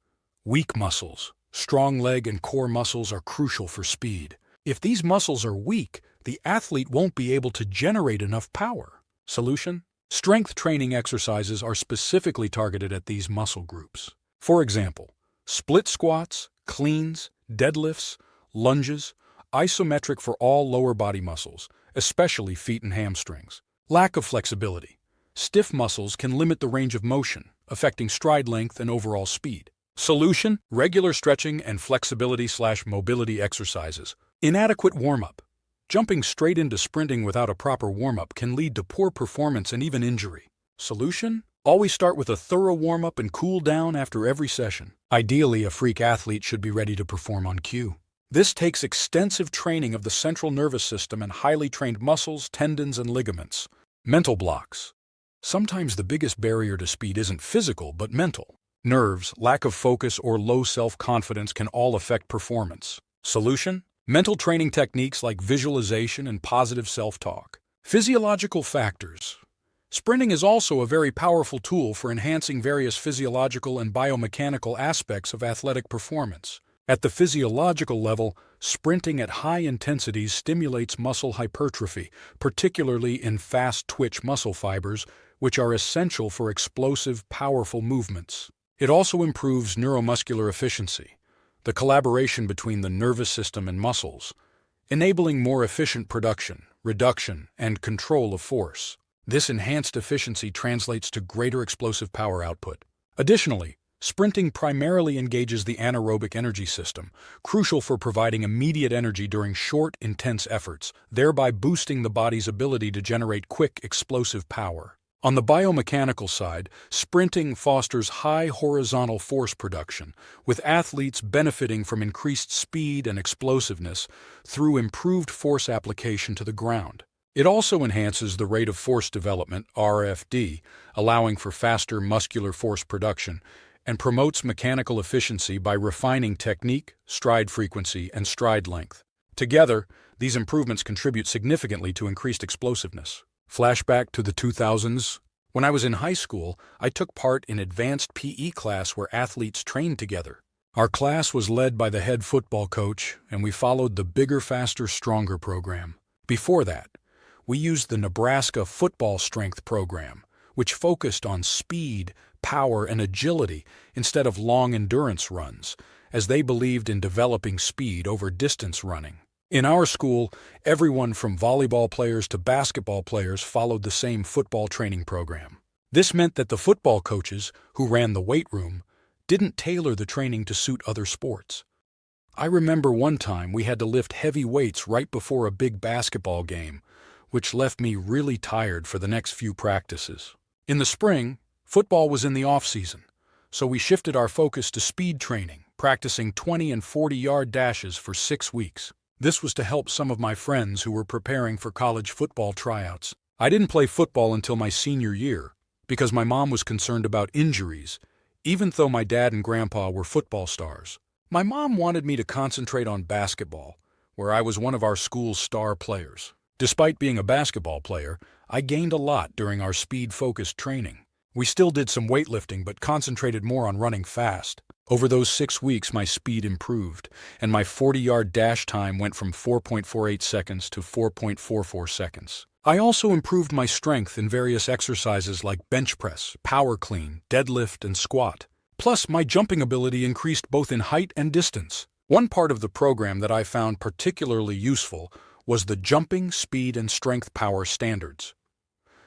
Weak muscles, strong leg and core muscles are crucial for speed. If these muscles are weak, the athlete won't be able to generate enough power. Solution? Strength training exercises are specifically targeted at these muscle groups. For example, split squats, cleans, deadlifts, lunges, isometric for all lower body muscles, especially feet and hamstrings. Lack of flexibility. Stiff muscles can limit the range of motion, affecting stride length and overall speed. Solution: regular stretching and flexibility/mobility exercises. Inadequate warm-up. Jumping straight into sprinting without a proper warm-up can lead to poor performance and even injury. Solution: always start with a thorough warm-up and cool down after every session. Ideally, a freak athlete should be ready to perform on cue. This takes extensive training of the central nervous system and highly trained muscles, tendons, and ligaments. Mental blocks. Sometimes the biggest barrier to speed isn't physical, but mental. Nerves, lack of focus, or low self-confidence can all affect performance. Solution? Mental training techniques like visualization and positive self-talk. Physiological factors. Sprinting is also a very powerful tool for enhancing various physiological and biomechanical aspects of athletic performance. At the physiological level, sprinting at high intensities stimulates muscle hypertrophy, particularly in fast-twitch muscle fibers, which are essential for explosive, powerful movements. It also improves neuromuscular efficiency, the collaboration between the nervous system and muscles, enabling more efficient production, reduction, and control of force. This enhanced efficiency translates to greater explosive power output. Additionally, sprinting primarily engages the anaerobic energy system, crucial for providing immediate energy during short, intense efforts, thereby boosting the body's ability to generate quick, explosive power. On the biomechanical side, sprinting fosters high horizontal force production, with athletes benefiting from increased speed and explosiveness through improved force application to the ground. It also enhances the rate of force development, RFD, allowing for faster muscular force production, and promotes mechanical efficiency by refining technique, stride frequency, and stride length. Together, these improvements contribute significantly to increased explosiveness. Flashback to the 2000s. When I was in high school, I took part in advanced PE class where athletes trained together. Our class was led by the head football coach, and we followed the Bigger, Faster, Stronger program. Before that, we used the Nebraska Football Strength program, which focused on speed, power, and agility instead of long endurance runs, as they believed in developing speed over distance running. In our school, everyone from volleyball players to basketball players followed the same football training program. This meant that the football coaches, who ran the weight room, didn't tailor the training to suit other sports. I remember one time we had to lift heavy weights right before a big basketball game, which left me really tired for the next few practices. In the spring, football was in the off-season, so we shifted our focus to speed training, practicing 20 and 40-yard dashes for 6 weeks. This was to help some of my friends who were preparing for college football tryouts. I didn't play football until my senior year because my mom was concerned about injuries, even though my dad and grandpa were football stars. My mom wanted me to concentrate on basketball, where I was one of our school's star players. Despite being a basketball player, I gained a lot during our speed-focused training. We still did some weightlifting but concentrated more on running fast. Over those 6 weeks, my speed improved, and my 40-yard dash time went from 4.48 seconds to 4.44 seconds. I also improved my strength in various exercises like bench press, power clean, deadlift, and squat. Plus, my jumping ability increased both in height and distance. One part of the program that I found particularly useful was the jumping, speed, and strength power standards.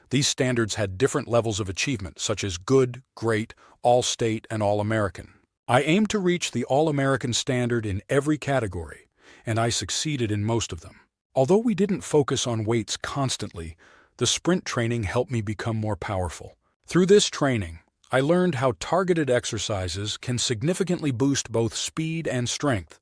These standards had different levels of achievement, such as good, great, all-state, and all-American. I aimed to reach the All-American standard in every category, and I succeeded in most of them. Although we didn't focus on weights constantly, the sprint training helped me become more powerful. Through this training, I learned how targeted exercises can significantly boost both speed and strength,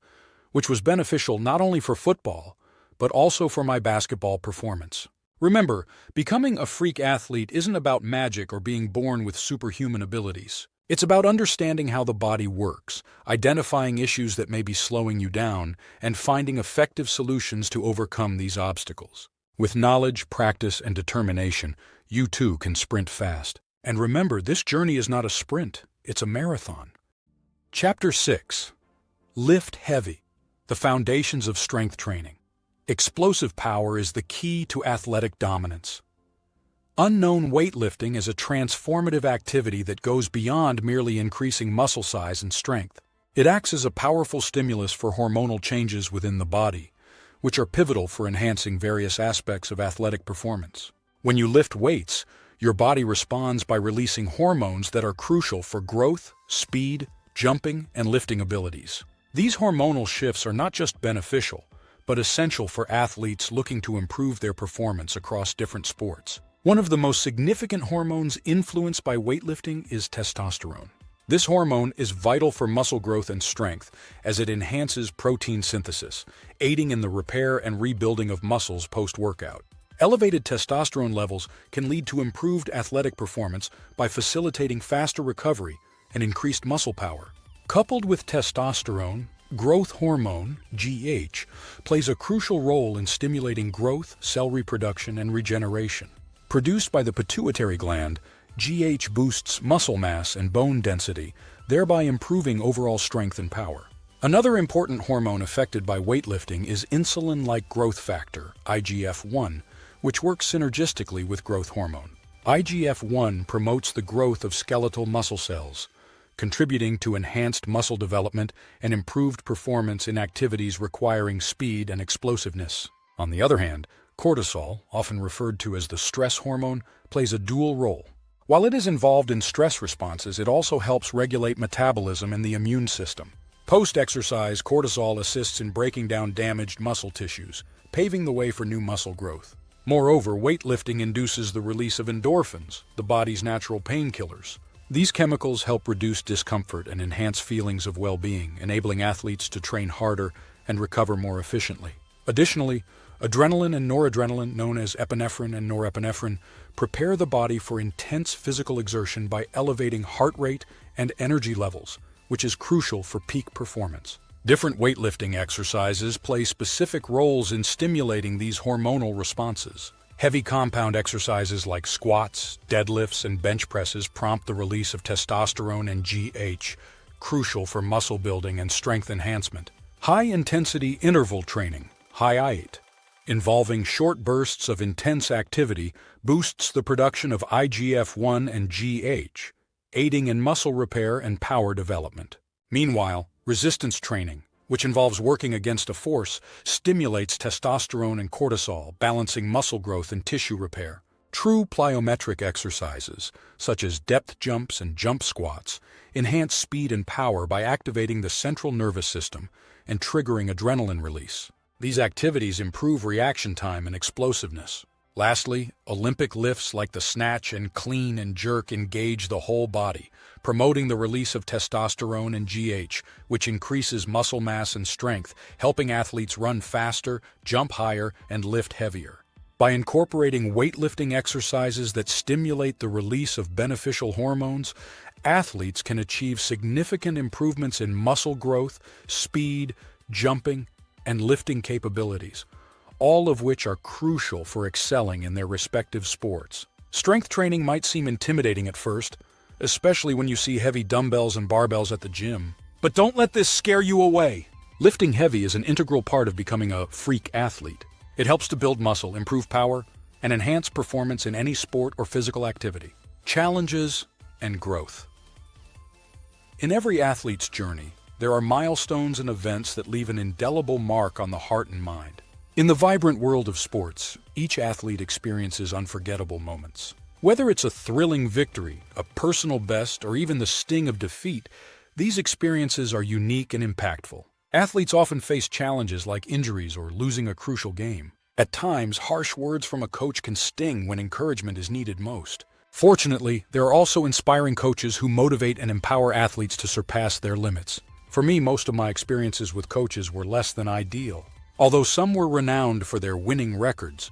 which was beneficial not only for football, but also for my basketball performance. Remember, becoming a freak athlete isn't about magic or being born with superhuman abilities. It's about understanding how the body works, identifying issues that may be slowing you down, and finding effective solutions to overcome these obstacles. With knowledge, practice, and determination, you too can sprint fast. And remember, this journey is not a sprint, it's a marathon. Chapter 6. Lift Heavy. The Foundations of Strength Training. Explosive power is the key to athletic dominance. Unknown weightlifting is a transformative activity that goes beyond merely increasing muscle size and strength. It acts as a powerful stimulus for hormonal changes within the body, which are pivotal for enhancing various aspects of athletic performance. When you lift weights, your body responds by releasing hormones that are crucial for growth, speed, jumping, and lifting abilities. These hormonal shifts are not just beneficial, but essential for athletes looking to improve their performance across different sports. One of the most significant hormones influenced by weightlifting is testosterone. This hormone is vital for muscle growth and strength as it enhances protein synthesis, aiding in the repair and rebuilding of muscles post-workout. Elevated testosterone levels can lead to improved athletic performance by facilitating faster recovery and increased muscle power. Coupled with testosterone, growth hormone, GH, plays a crucial role in stimulating growth, cell reproduction, and regeneration. Produced by the pituitary gland, GH boosts muscle mass and bone density, thereby improving overall strength and power. Another important hormone affected by weightlifting is insulin-like growth factor, IGF-1, which works synergistically with growth hormone. IGF-1 promotes the growth of skeletal muscle cells, contributing to enhanced muscle development and improved performance in activities requiring speed and explosiveness. On the other hand, cortisol, often referred to as the stress hormone, plays a dual role. While it is involved in stress responses, it also helps regulate metabolism and the immune system. Post-exercise, cortisol assists in breaking down damaged muscle tissues, paving the way for new muscle growth. Moreover, weightlifting induces the release of endorphins, the body's natural painkillers. These chemicals help reduce discomfort and enhance feelings of well-being, enabling athletes to train harder and recover more efficiently. Additionally, adrenaline and noradrenaline, known as epinephrine and norepinephrine, prepare the body for intense physical exertion by elevating heart rate and energy levels, which is crucial for peak performance. Different weightlifting exercises play specific roles in stimulating these hormonal responses. Heavy compound exercises like squats, deadlifts, and bench presses prompt the release of testosterone and GH, crucial for muscle building and strength enhancement. High-intensity interval training, HIIT, involving short bursts of intense activity, boosts the production of IGF-1 and GH, aiding in muscle repair and power development. Meanwhile, resistance training, which involves working against a force, stimulates testosterone and cortisol, balancing muscle growth and tissue repair. True plyometric exercises, such as depth jumps and jump squats, enhance speed and power by activating the central nervous system and triggering adrenaline release. These activities improve reaction time and explosiveness. Lastly, Olympic lifts like the snatch and clean and jerk engage the whole body, promoting the release of testosterone and GH, which increases muscle mass and strength, helping athletes run faster, jump higher, and lift heavier. By incorporating weightlifting exercises that stimulate the release of beneficial hormones, athletes can achieve significant improvements in muscle growth, speed, jumping, and lifting capabilities, all of which are crucial for excelling in their respective sports. Strength training might seem intimidating at first, especially when you see heavy dumbbells and barbells at the gym. But don't let this scare you away. Lifting heavy is an integral part of becoming a freak athlete. It helps to build muscle, improve power, and enhance performance in any sport or physical activity. Challenges and growth. In every athlete's journey, there are milestones and events that leave an indelible mark on the heart and mind. In the vibrant world of sports, each athlete experiences unforgettable moments. Whether it's a thrilling victory, a personal best, or even the sting of defeat, these experiences are unique and impactful. Athletes often face challenges like injuries or losing a crucial game. At times, harsh words from a coach can sting when encouragement is needed most. Fortunately, there are also inspiring coaches who motivate and empower athletes to surpass their limits. For me, most of my experiences with coaches were less than ideal. Although some were renowned for their winning records,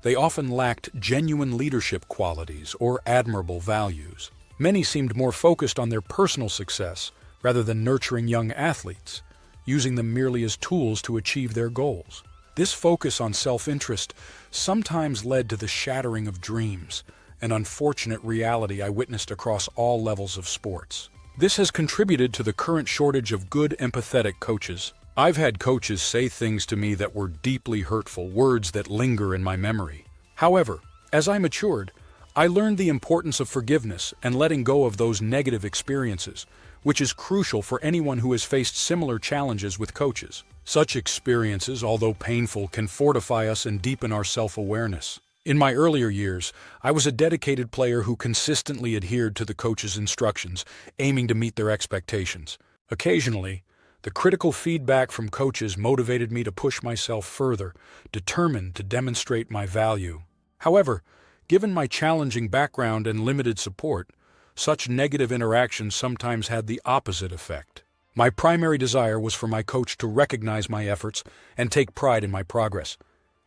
they often lacked genuine leadership qualities or admirable values. Many seemed more focused on their personal success rather than nurturing young athletes, using them merely as tools to achieve their goals. This focus on self-interest sometimes led to the shattering of dreams, an unfortunate reality I witnessed across all levels of sports. This has contributed to the current shortage of good, empathetic coaches. I've had coaches say things to me that were deeply hurtful, words that linger in my memory. However, as I matured, I learned the importance of forgiveness and letting go of those negative experiences, which is crucial for anyone who has faced similar challenges with coaches. Such experiences, although painful, can fortify us and deepen our self-awareness. In my earlier years, I was a dedicated player who consistently adhered to the coach's instructions, aiming to meet their expectations. Occasionally, the critical feedback from coaches motivated me to push myself further, determined to demonstrate my value. However, given my challenging background and limited support, such negative interactions sometimes had the opposite effect. My primary desire was for my coach to recognize my efforts and take pride in my progress,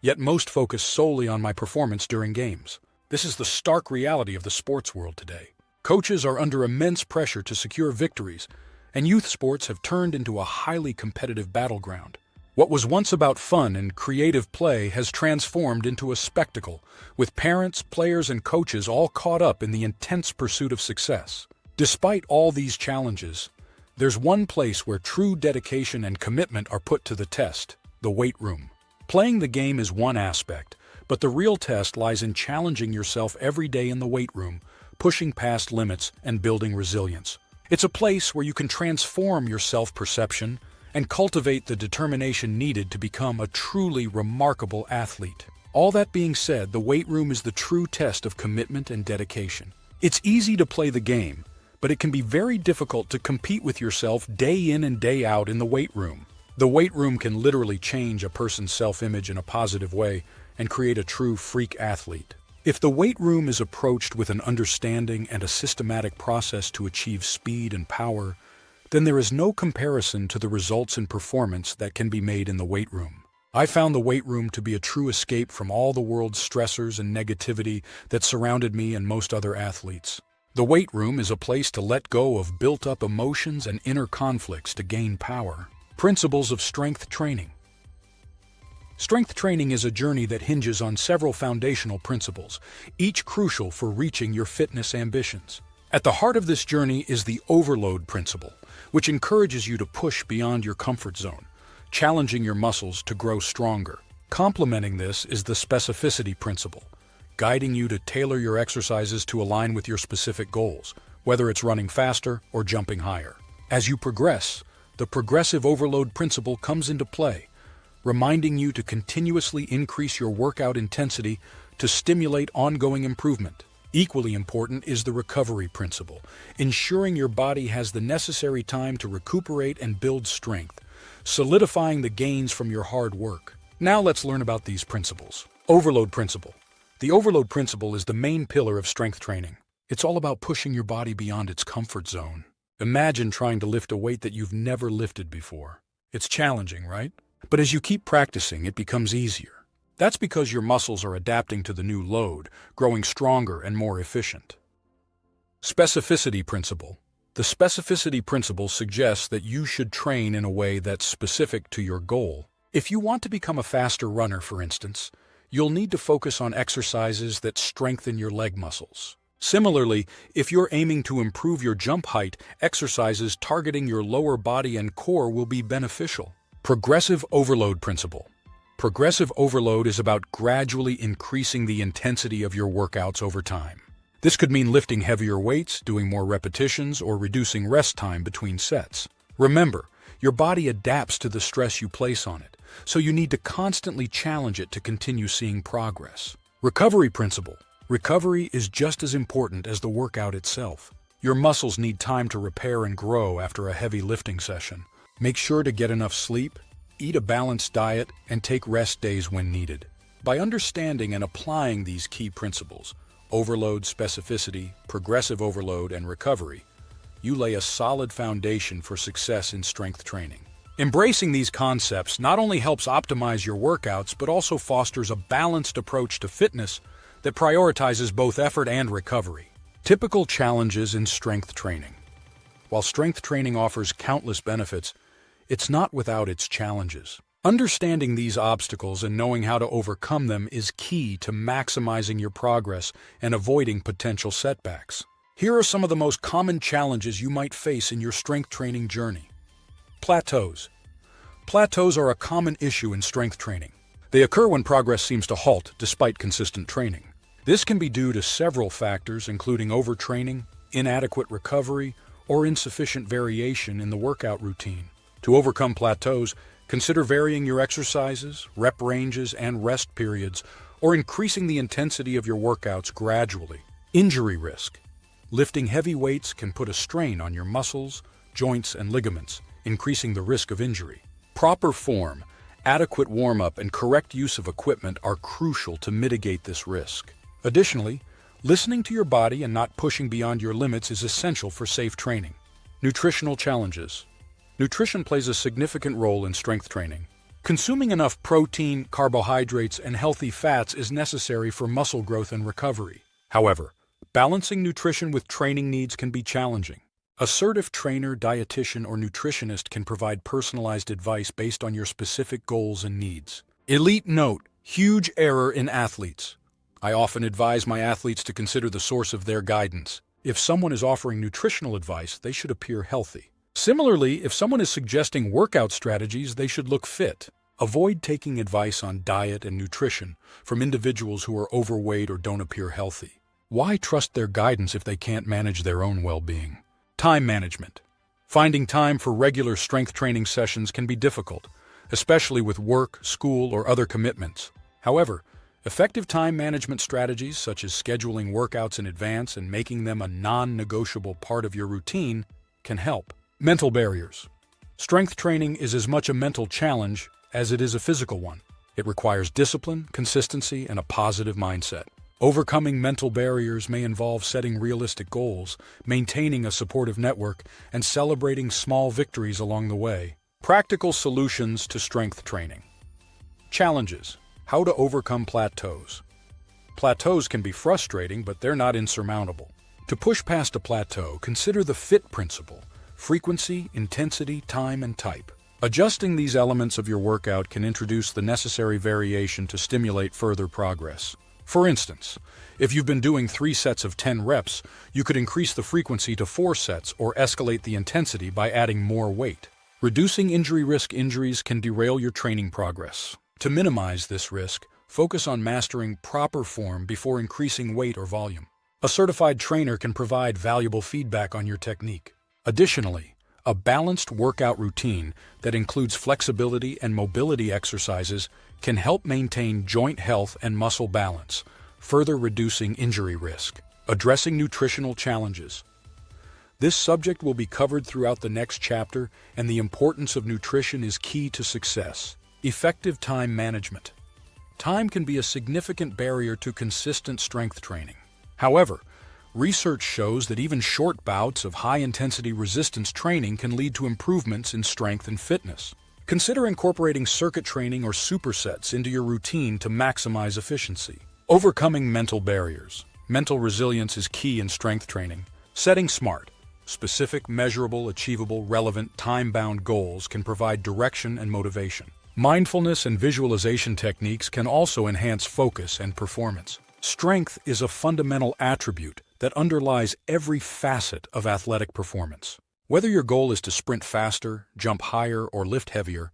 yet most focus solely on my performance during games. This is the stark reality of the sports world today. Coaches are under immense pressure to secure victories, and youth sports have turned into a highly competitive battleground. What was once about fun and creative play has transformed into a spectacle, with parents, players, and coaches all caught up in the intense pursuit of success. Despite all these challenges, there's one place where true dedication and commitment are put to the test: the weight room. Playing the game is one aspect, but the real test lies in challenging yourself every day in the weight room, pushing past limits and building resilience. It's a place where you can transform your self-perception and cultivate the determination needed to become a truly remarkable athlete. All that being said, the weight room is the true test of commitment and dedication. It's easy to play the game, but it can be very difficult to compete with yourself day in and day out in the weight room. The weight room can literally change a person's self-image in a positive way and create a true freak athlete. If the weight room is approached with an understanding and a systematic process to achieve speed and power, then there is no comparison to the results and performance that can be made in the weight room. I found the weight room to be a true escape from all the world's stressors and negativity that surrounded me and most other athletes. The weight room is a place to let go of built-up emotions and inner conflicts to gain power. Principles of strength training. Strength training is a journey that hinges on several foundational principles, each crucial for reaching your fitness ambitions. At the heart of this journey is the overload principle, which encourages you to push beyond your comfort zone, challenging your muscles to grow stronger. Complementing this is the specificity principle, guiding you to tailor your exercises to align with your specific goals, whether it's running faster or jumping higher. As you progress, the progressive overload principle comes into play, reminding you to continuously increase your workout intensity to stimulate ongoing improvement. Equally important is the recovery principle, ensuring your body has the necessary time to recuperate and build strength, solidifying the gains from your hard work. Now let's learn about these principles. Overload principle. The overload principle is the main pillar of strength training. It's all about pushing your body beyond its comfort zone. Imagine trying to lift a weight that you've never lifted before. It's challenging, right? But as you keep practicing, it becomes easier. That's because your muscles are adapting to the new load, growing stronger and more efficient. Specificity principle. The specificity principle suggests that you should train in a way that's specific to your goal. If you want to become a faster runner, for instance, you'll need to focus on exercises that strengthen your leg muscles. Similarly, if you're aiming to improve your jump height, exercises targeting your lower body and core will be beneficial. Progressive overload principle. Progressive overload is about gradually increasing the intensity of your workouts over time. This could mean lifting heavier weights, doing more repetitions, or reducing rest time between sets. Remember, your body adapts to the stress you place on it, so you need to constantly challenge it to continue seeing progress. Recovery principle. Recovery is just as important as the workout itself. Your muscles need time to repair and grow after a heavy lifting session. Make sure to get enough sleep, eat a balanced diet, and take rest days when needed. By understanding and applying these key principles, overload, specificity, progressive overload, and recovery, you lay a solid foundation for success in strength training. Embracing these concepts not only helps optimize your workouts, but also fosters a balanced approach to fitness that prioritizes both effort and recovery. Typical challenges in strength training. While strength training offers countless benefits, it's not without its challenges. Understanding these obstacles and knowing how to overcome them is key to maximizing your progress and avoiding potential setbacks. Here are some of the most common challenges you might face in your strength training journey. Plateaus. Plateaus are a common issue in strength training. They occur when progress seems to halt despite consistent training. This can be due to several factors, including overtraining, inadequate recovery, or insufficient variation in the workout routine. To overcome plateaus, consider varying your exercises, rep ranges, and rest periods, or increasing the intensity of your workouts gradually. Injury risk. Lifting heavy weights can put a strain on your muscles, joints, and ligaments, increasing the risk of injury. Proper form, adequate warm-up, and correct use of equipment are crucial to mitigate this risk. Additionally, Listening to your body and not pushing beyond your limits is essential for safe training. Nutritional challenges. Nutrition plays a significant role in strength training. Consuming enough protein, carbohydrates, and healthy fats is necessary for muscle growth and recovery. However, balancing nutrition with training needs can be challenging. Assertive trainer, dietitian, or nutritionist can provide personalized advice based on your specific goals and needs. Elite note: huge error in athletes. I often advise my athletes to consider the source of their guidance. If someone is offering nutritional advice, they should appear healthy. Similarly, if someone is suggesting workout strategies, they should look fit. Avoid taking advice on diet and nutrition from individuals who are overweight or don't appear healthy. Why trust their guidance if they can't manage their own well-being? Time management. Finding time for regular strength training sessions can be difficult, especially with work, school, or other commitments. However, effective time management strategies such as scheduling workouts in advance and making them a non-negotiable part of your routine can help. Mental barriers. Strength training is as much a mental challenge as it is a physical one. It requires discipline, consistency, and a positive mindset. Overcoming mental barriers may involve setting realistic goals, maintaining a supportive network, and celebrating small victories along the way. Practical solutions to strength training. Challenges. How to overcome plateaus. Plateaus can be frustrating, but they're not insurmountable. To push past a plateau, consider the FIT principle: frequency, intensity, time, and type. Adjusting these elements of your workout can introduce the necessary variation to stimulate further progress. For instance, if you've been doing 3 sets of 10 reps, you could increase the frequency to 4 sets or escalate the intensity by adding more weight. Reducing injury risk. Injuries can derail your training progress. To minimize this risk, focus on mastering proper form before increasing weight or volume. A certified trainer can provide valuable feedback on your technique. Additionally, a balanced workout routine that includes flexibility and mobility exercises can help maintain joint health and muscle balance, further reducing injury risk. Addressing nutritional challenges. This subject will be covered throughout the next chapter, and the importance of nutrition is key to success. Effective time management. Time can be a significant barrier to consistent strength training. However, research shows that even short bouts of high-intensity resistance training can lead to improvements in strength and fitness. Consider incorporating circuit training or supersets into your routine to maximize efficiency. Overcoming mental barriers. Mental resilience is key in strength training. Setting SMART, specific, measurable, achievable, relevant, time-bound goals can provide direction and motivation. Mindfulness and visualization techniques can also enhance focus and performance. Strength is a fundamental attribute that underlies every facet of athletic performance. Whether your goal is to sprint faster, jump higher, or lift heavier,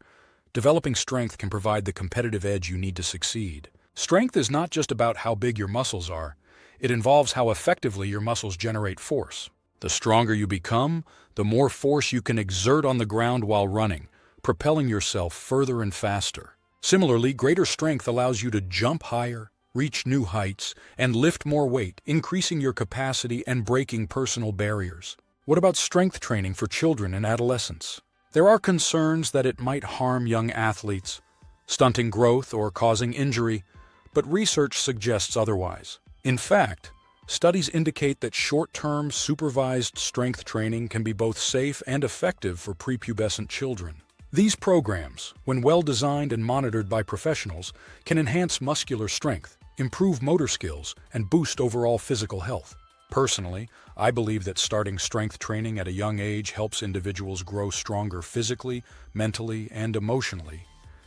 developing strength can provide the competitive edge you need to succeed. Strength is not just about how big your muscles are, it involves how effectively your muscles generate force. The stronger you become, the more force you can exert on the ground while running, propelling yourself further and faster. Similarly, greater strength allows you to jump higher, reach new heights, and lift more weight, increasing your capacity and breaking personal barriers. What about strength training for children and adolescents? There are concerns that it might harm young athletes, stunting growth or causing injury, but research suggests otherwise. In fact, studies indicate that short-term, supervised strength training can be both safe and effective for prepubescent children. These programs, when well-designed and monitored by professionals, can enhance muscular strength, improve motor skills, and boost overall physical health. Personally, I believe that starting strength training at a young age helps individuals grow stronger physically, mentally, and emotionally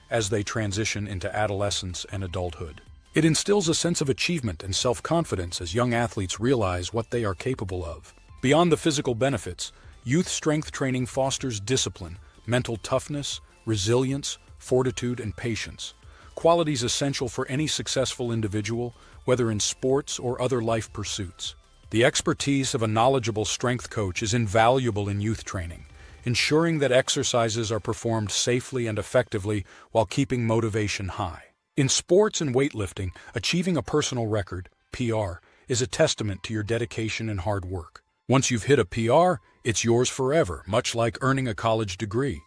as they transition into adolescence and adulthood. It instills a sense of achievement and self-confidence as young athletes realize what they are capable of. Beyond the physical benefits, youth strength training fosters discipline, mental toughness, resilience, fortitude, and patience, qualities essential for any successful individual, whether in sports or other life pursuits. The expertise of a knowledgeable strength coach is invaluable in youth training, ensuring that exercises are performed safely and effectively while keeping motivation high. In sports and weightlifting, achieving a personal record, PR, is a testament to your dedication and hard work. Once you've hit a PR, it's yours forever, much like earning a college degree.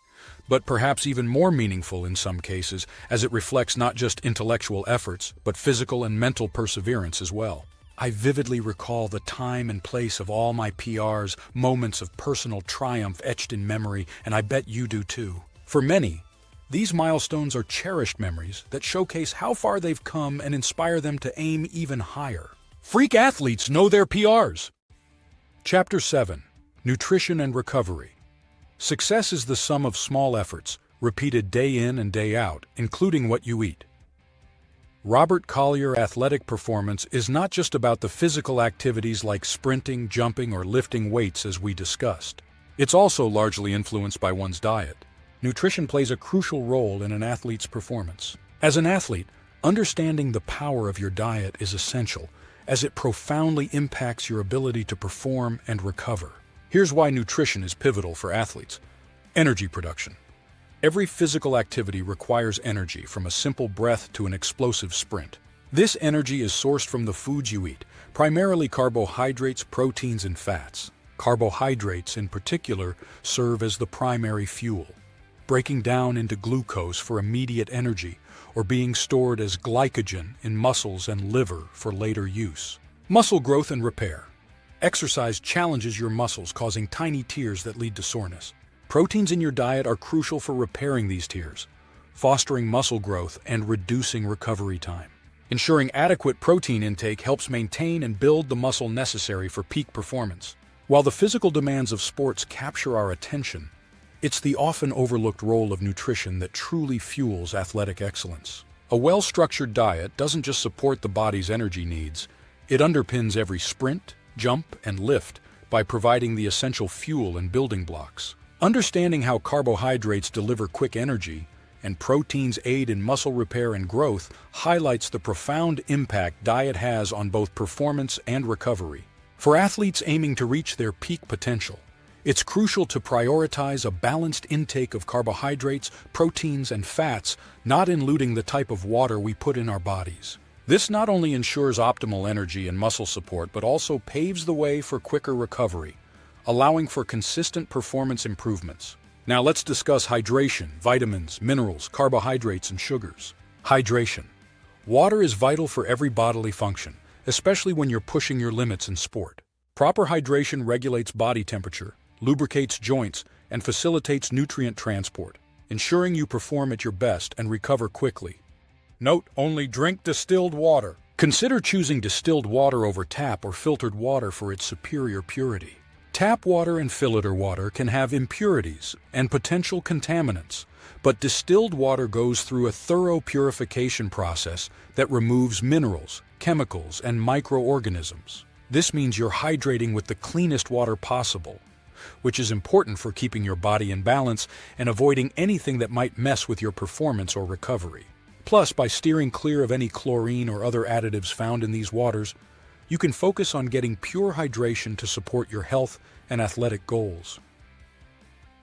But perhaps even more meaningful in some cases, as it reflects not just intellectual efforts, but physical and mental perseverance as well. I vividly recall the time and place of all my PRs, moments of personal triumph etched in memory, and I bet you do too. For many, these milestones are cherished memories that showcase how far they've come and inspire them to aim even higher. Freak athletes know their PRs. Chapter 7. Nutrition and Recovery. Success is the sum of small efforts, repeated day in and day out, including what you eat. Robert Collier. Athletic performance is not just about the physical activities like sprinting, jumping, or lifting weights as we discussed. It's also largely influenced by one's diet. Nutrition plays a crucial role in an athlete's performance. As an athlete, understanding the power of your diet is essential, as it profoundly impacts your ability to perform and recover. Here's why nutrition is pivotal for athletes. Energy production. Every physical activity requires energy, from a simple breath to an explosive sprint. This energy is sourced from the foods you eat, primarily carbohydrates, proteins, and fats. Carbohydrates, in particular, serve as the primary fuel, breaking down into glucose for immediate energy or being stored as glycogen in muscles and liver for later use. Muscle growth and repair. Exercise challenges your muscles, causing tiny tears that lead to soreness. Proteins in your diet are crucial for repairing these tears, fostering muscle growth and reducing recovery time. Ensuring adequate protein intake helps maintain and build the muscle necessary for peak performance. While the physical demands of sports capture our attention, it's the often overlooked role of nutrition that truly fuels athletic excellence. A well-structured diet doesn't just support the body's energy needs, it underpins every sprint, jump, and lift by providing the essential fuel and building blocks. Understanding how carbohydrates deliver quick energy and proteins aid in muscle repair and growth highlights the profound impact diet has on both performance and recovery. For athletes aiming to reach their peak potential, it's crucial to prioritize a balanced intake of carbohydrates, proteins, and fats, not diluting the type of water we put in our bodies. This not only ensures optimal energy and muscle support, but also paves the way for quicker recovery, allowing for consistent performance improvements. Now let's discuss hydration, vitamins, minerals, carbohydrates, and sugars. Hydration. Water is vital for every bodily function, especially when you're pushing your limits in sport. Proper hydration regulates body temperature, lubricates joints, and facilitates nutrient transport, ensuring you perform at your best and recover quickly. Note: only drink distilled water. Consider choosing distilled water over tap or filtered water for its superior purity. Tap water and filtered water can have impurities and potential contaminants, but distilled water goes through a thorough purification process that removes minerals, chemicals, and microorganisms. This means you're hydrating with the cleanest water possible, which is important for keeping your body in balance and avoiding anything that might mess with your performance or recovery. Plus, by steering clear of any chlorine or other additives found in these waters, you can focus on getting pure hydration to support your health and athletic goals.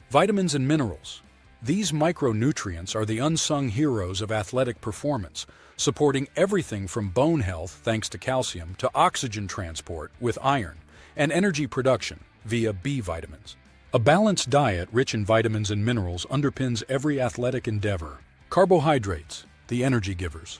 Vitamins and minerals. These micronutrients are the unsung heroes of athletic performance, supporting everything from bone health thanks to calcium to oxygen transport with iron and energy production via B vitamins. A balanced diet rich in vitamins and minerals underpins every athletic endeavor. Carbohydrates, the energy givers.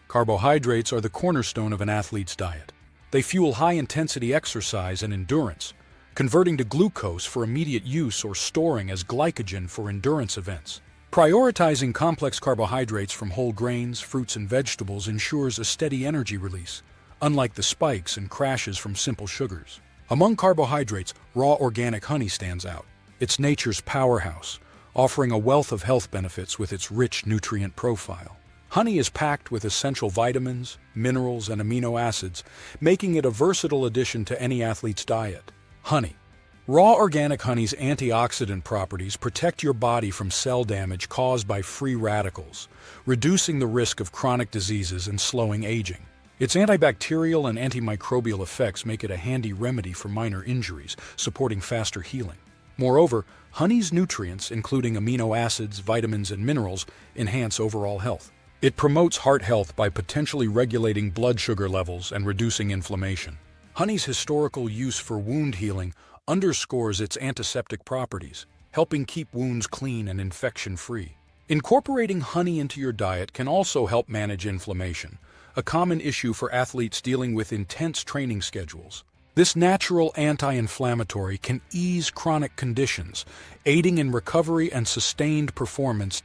Carbohydrates are the cornerstone of an athlete's diet. They fuel high-intensity exercise and endurance, converting to glucose for immediate use or storing as glycogen for endurance events. Prioritizing complex carbohydrates from whole grains, fruits, and vegetables ensures a steady energy release, unlike the spikes and crashes from simple sugars. Among carbohydrates, raw organic honey stands out. It's nature's powerhouse, offering a wealth of health benefits with its rich nutrient profile. Honey is packed with essential vitamins, minerals, and amino acids, making it a versatile addition to any athlete's diet. Honey. Raw organic honey's antioxidant properties protect your body from cell damage caused by free radicals, reducing the risk of chronic diseases and slowing aging. Its antibacterial and antimicrobial effects make it a handy remedy for minor injuries, supporting faster healing. Moreover, honey's nutrients, including amino acids, vitamins, and minerals, enhance overall health. It promotes heart health by potentially regulating blood sugar levels and reducing inflammation. Honey's historical use for wound healing underscores its antiseptic properties, helping keep wounds clean and infection-free. Incorporating honey into your diet can also help manage inflammation, a common issue for athletes dealing with intense training schedules. This natural anti-inflammatory can ease chronic conditions, aiding in recovery and sustained performance.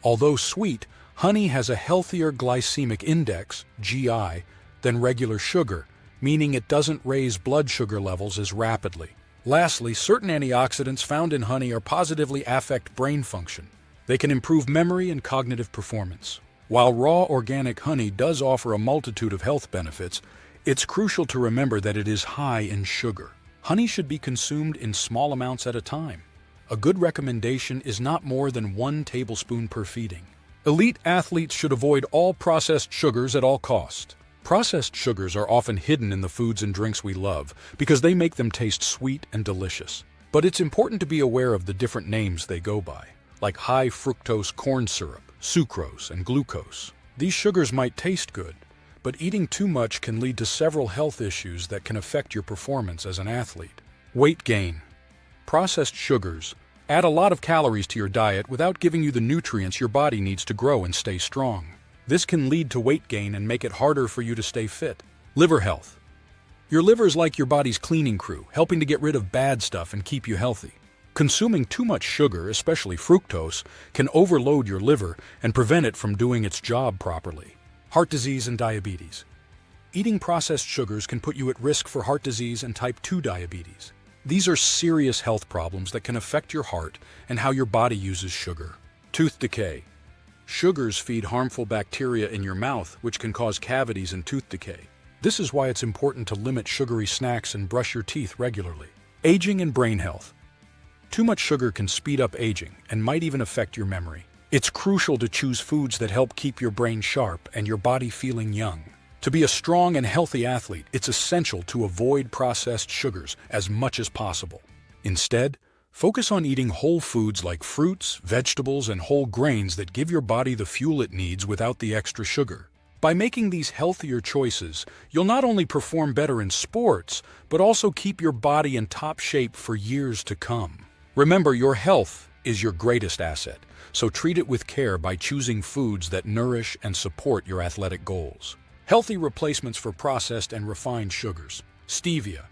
Although sweet, honey has a healthier glycemic index, GI, than regular sugar, meaning it doesn't raise blood sugar levels as rapidly. Lastly, certain antioxidants found in honey are positively affect brain function. They can improve memory and cognitive performance. While raw organic honey does offer a multitude of health benefits, it's crucial to remember that it is high in sugar. Honey should be consumed in small amounts at a time. A good recommendation is not more than 1 tablespoon per feeding. Elite athletes should avoid all processed sugars at all costs. Processed sugars are often hidden in the foods and drinks we love because they make them taste sweet and delicious. But it's important to be aware of the different names they go by, like high fructose corn syrup, sucrose, and glucose. These sugars might taste good, but eating too much can lead to several health issues that can affect your performance as an athlete. Weight gain. Processed sugars add a lot of calories to your diet without giving you the nutrients your body needs to grow and stay strong. This can lead to weight gain and make it harder for you to stay fit. Liver health. Your liver is like your body's cleaning crew, helping to get rid of bad stuff and keep you healthy. Consuming too much sugar, especially fructose, can overload your liver and prevent it from doing its job properly. Heart disease and diabetes. Eating processed sugars can put you at risk for heart disease and type 2 diabetes. These are serious health problems that can affect your heart and how your body uses sugar. Tooth decay. Sugars feed harmful bacteria in your mouth, which can cause cavities and tooth decay. This is why it's important to limit sugary snacks and brush your teeth regularly. Aging and brain health. Too much sugar can speed up aging and might even affect your memory. It's crucial to choose foods that help keep your brain sharp and your body feeling young. To be a strong and healthy athlete, it's essential to avoid processed sugars as much as possible. Instead, focus on eating whole foods like fruits, vegetables, and whole grains that give your body the fuel it needs without the extra sugar. By making these healthier choices, you'll not only perform better in sports, but also keep your body in top shape for years to come. Remember, your health is your greatest asset, so treat it with care by choosing foods that nourish and support your athletic goals. Healthy replacements for processed and refined sugars. Stevia.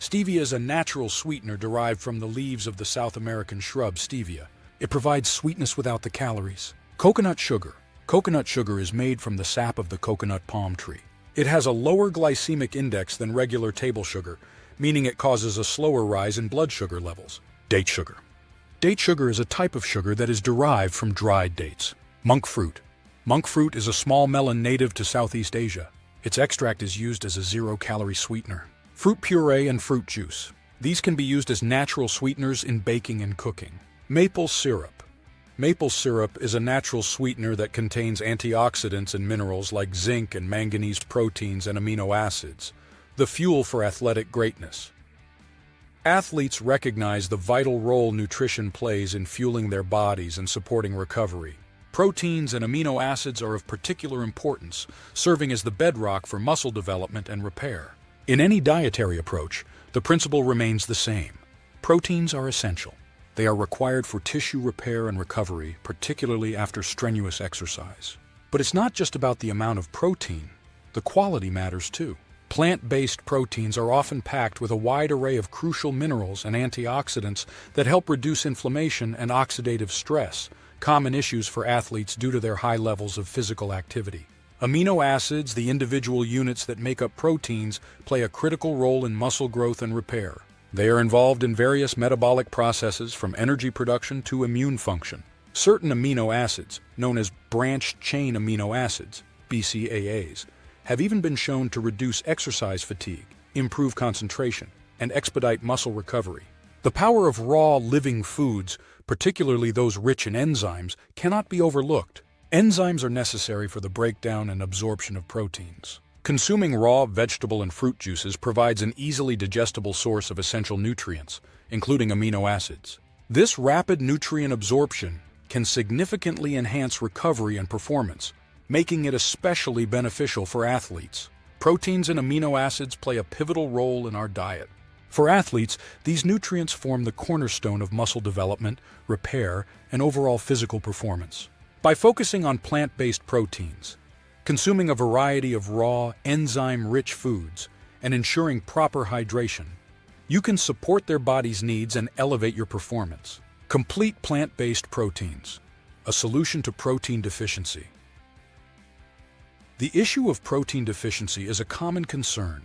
Stevia is a natural sweetener derived from the leaves of the South American shrub stevia. It provides sweetness without the calories. Coconut sugar. Coconut sugar is made from the sap of the coconut palm tree. It has a lower glycemic index than regular table sugar, meaning it causes a slower rise in blood sugar levels. Date sugar. Date sugar is a type of sugar that is derived from dried dates. Monk fruit. Monk fruit is a small melon native to Southeast Asia. Its extract is used as a zero-calorie sweetener. Fruit puree and fruit juice. These can be used as natural sweeteners in baking and cooking. Maple syrup. Maple syrup is a natural sweetener that contains antioxidants and minerals like zinc and manganese proteins and amino acids, the fuel for athletic greatness. Athletes recognize the vital role nutrition plays in fueling their bodies and supporting recovery. Proteins and amino acids are of particular importance, serving as the bedrock for muscle development and repair. In any dietary approach, the principle remains the same. Proteins are essential. They are required for tissue repair and recovery, particularly after strenuous exercise. But it's not just about the amount of protein. The quality matters too. Plant-based proteins are often packed with a wide array of crucial minerals and antioxidants that help reduce inflammation and oxidative stress, common issues for athletes due to their high levels of physical activity. Amino acids, the individual units that make up proteins, play a critical role in muscle growth and repair. They are involved in various metabolic processes from energy production to immune function. Certain amino acids, known as branched-chain amino acids, BCAAs, have even been shown to reduce exercise fatigue, improve concentration, and expedite muscle recovery. The power of raw, living foods, particularly those rich in enzymes, cannot be overlooked. Enzymes are necessary for the breakdown and absorption of proteins. Consuming raw vegetable and fruit juices provides an easily digestible source of essential nutrients, including amino acids. This rapid nutrient absorption can significantly enhance recovery and performance, making it especially beneficial for athletes. Proteins and amino acids play a pivotal role in our diet. For athletes, these nutrients form the cornerstone of muscle development, repair, and overall physical performance. By focusing on plant-based proteins, Consuming a variety of raw, enzyme-rich foods and ensuring proper hydration, you can support their body's needs and elevate your performance. Complete plant-based proteins, a solution to protein deficiency. The issue of protein deficiency is a common concern,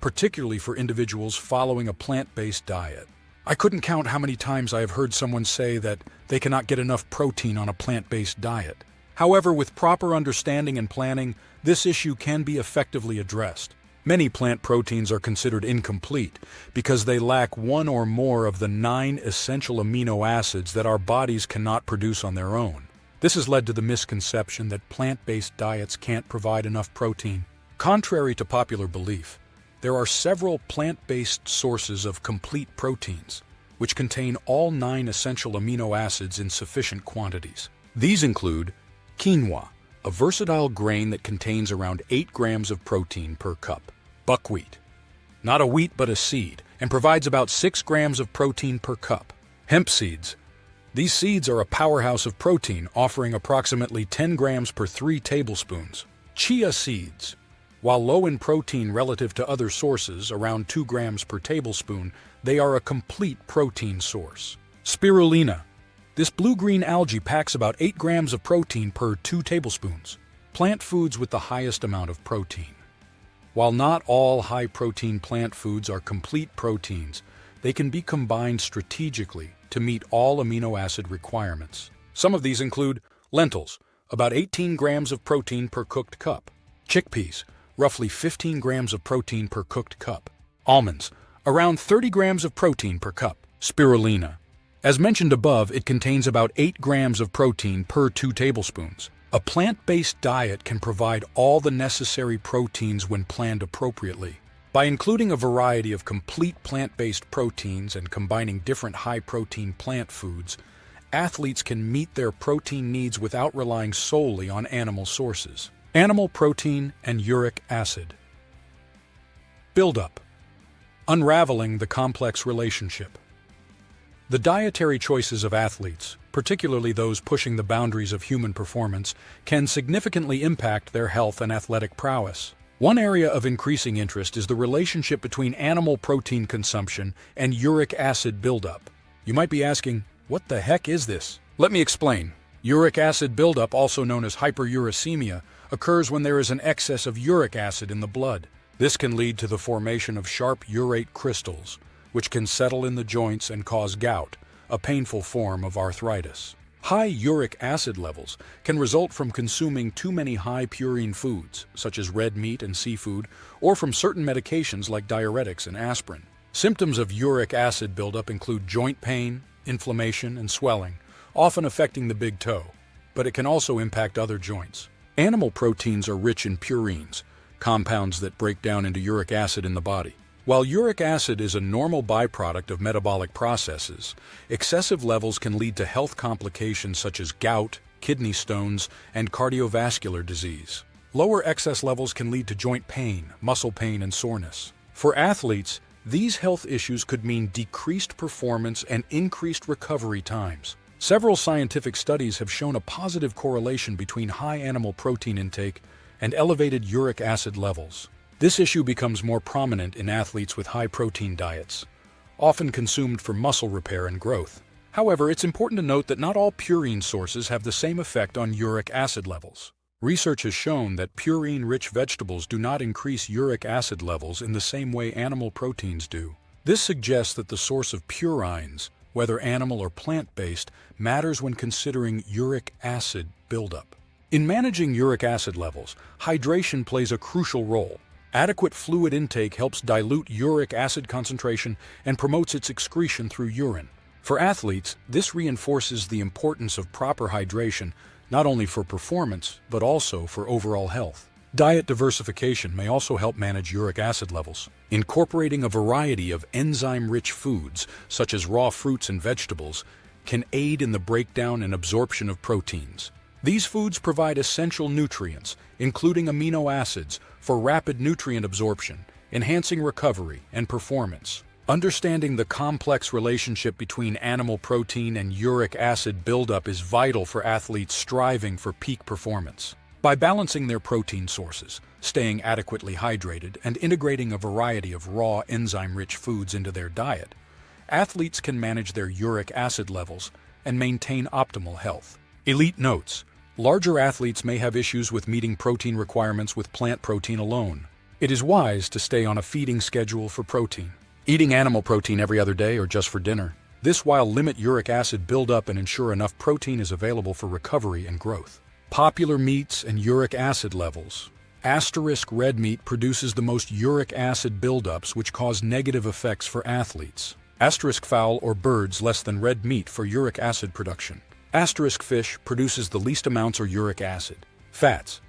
particularly for individuals following a plant-based diet. I couldn't count how many times I have heard someone say that they cannot get enough protein on a plant-based diet. However, with proper understanding and planning, this issue can be effectively addressed. Many plant proteins are considered incomplete because they lack one or more of the 9 essential amino acids that our bodies cannot produce on their own. This has led to the misconception that plant-based diets can't provide enough protein. Contrary to popular belief, there are several plant-based sources of complete proteins, which contain all 9 essential amino acids in sufficient quantities. These include quinoa, a versatile grain that contains around 8 grams of protein per cup. Buckwheat, not a wheat but a seed, and provides about 6 grams of protein per cup. Hemp seeds. These seeds are a powerhouse of protein, offering approximately 10 grams per 3 tablespoons. Chia seeds. While low in protein relative to other sources, around 2 grams per tablespoon, they are a complete protein source. Spirulina. This blue-green algae packs about 8 grams of protein per 2 tablespoons. Plant foods with the highest amount of protein. While not all high-protein plant foods are complete proteins, they can be combined strategically to meet all amino acid requirements. Some of these include lentils, about 18 grams of protein per cooked cup. Chickpeas, roughly 15 grams of protein per cooked cup. Almonds, around 30 grams of protein per cup. Spirulina. As mentioned above, it contains about 8 grams of protein per 2 tablespoons. A plant-based diet can provide all the necessary proteins when planned appropriately. By including a variety of complete plant-based proteins and combining different high-protein plant foods, athletes can meet their protein needs without relying solely on animal sources. Animal protein and uric acid. Buildup. Unraveling the complex relationship. The dietary choices of athletes, particularly those pushing the boundaries of human performance, can significantly impact their health and athletic prowess. One area of increasing interest is the relationship between animal protein consumption and uric acid buildup. You might be asking, what the heck is this? Let me explain. Uric acid buildup, also known as hyperuricemia, occurs when there is an excess of uric acid in the blood. This can lead to the formation of sharp urate crystals, which can settle in the joints and cause gout, a painful form of arthritis. High uric acid levels can result from consuming too many high purine foods, such as red meat and seafood, or from certain medications like diuretics and aspirin. Symptoms of uric acid buildup include joint pain, inflammation, and swelling, often affecting the big toe, but it can also impact other joints. Animal proteins are rich in purines, compounds that break down into uric acid in the body. While uric acid is a normal byproduct of metabolic processes, excessive levels can lead to health complications such as gout, kidney stones, and cardiovascular disease. Lower excess levels can lead to joint pain, muscle pain, and soreness. For athletes, these health issues could mean decreased performance and increased recovery times. Several scientific studies have shown a positive correlation between high animal protein intake and elevated uric acid levels. This issue becomes more prominent in athletes with high-protein diets, often consumed for muscle repair and growth. However, it's important to note that not all purine sources have the same effect on uric acid levels. Research has shown that purine-rich vegetables do not increase uric acid levels in the same way animal proteins do. This suggests that the source of purines, whether animal or plant-based, matters when considering uric acid buildup. In managing uric acid levels, hydration plays a crucial role. Adequate fluid intake helps dilute uric acid concentration and promotes its excretion through urine. For athletes, this reinforces the importance of proper hydration, not only for performance, but also for overall health. Diet diversification may also help manage uric acid levels. Incorporating a variety of enzyme-rich foods, such as raw fruits and vegetables, can aid in the breakdown and absorption of proteins. These foods provide essential nutrients, including amino acids, for rapid nutrient absorption, enhancing recovery and performance. Understanding the complex relationship between animal protein and uric acid buildup is vital for athletes striving for peak performance. By balancing their protein sources, staying adequately hydrated, and integrating a variety of raw enzyme-rich foods into their diet, athletes can manage their uric acid levels and maintain optimal health. Elite notes: larger athletes may have issues with meeting protein requirements with plant protein alone. It is wise to stay on a feeding schedule for protein, eating animal protein every other day or just for dinner. This will limit uric acid buildup and ensure enough protein is available for recovery and growth. Popular meats and uric acid levels. Asterisk red meat produces the most uric acid buildups, which cause negative effects for athletes. Asterisk fowl or birds less than red meat for uric acid production. Asterisk fish produces the least amounts of uric acid. Fats.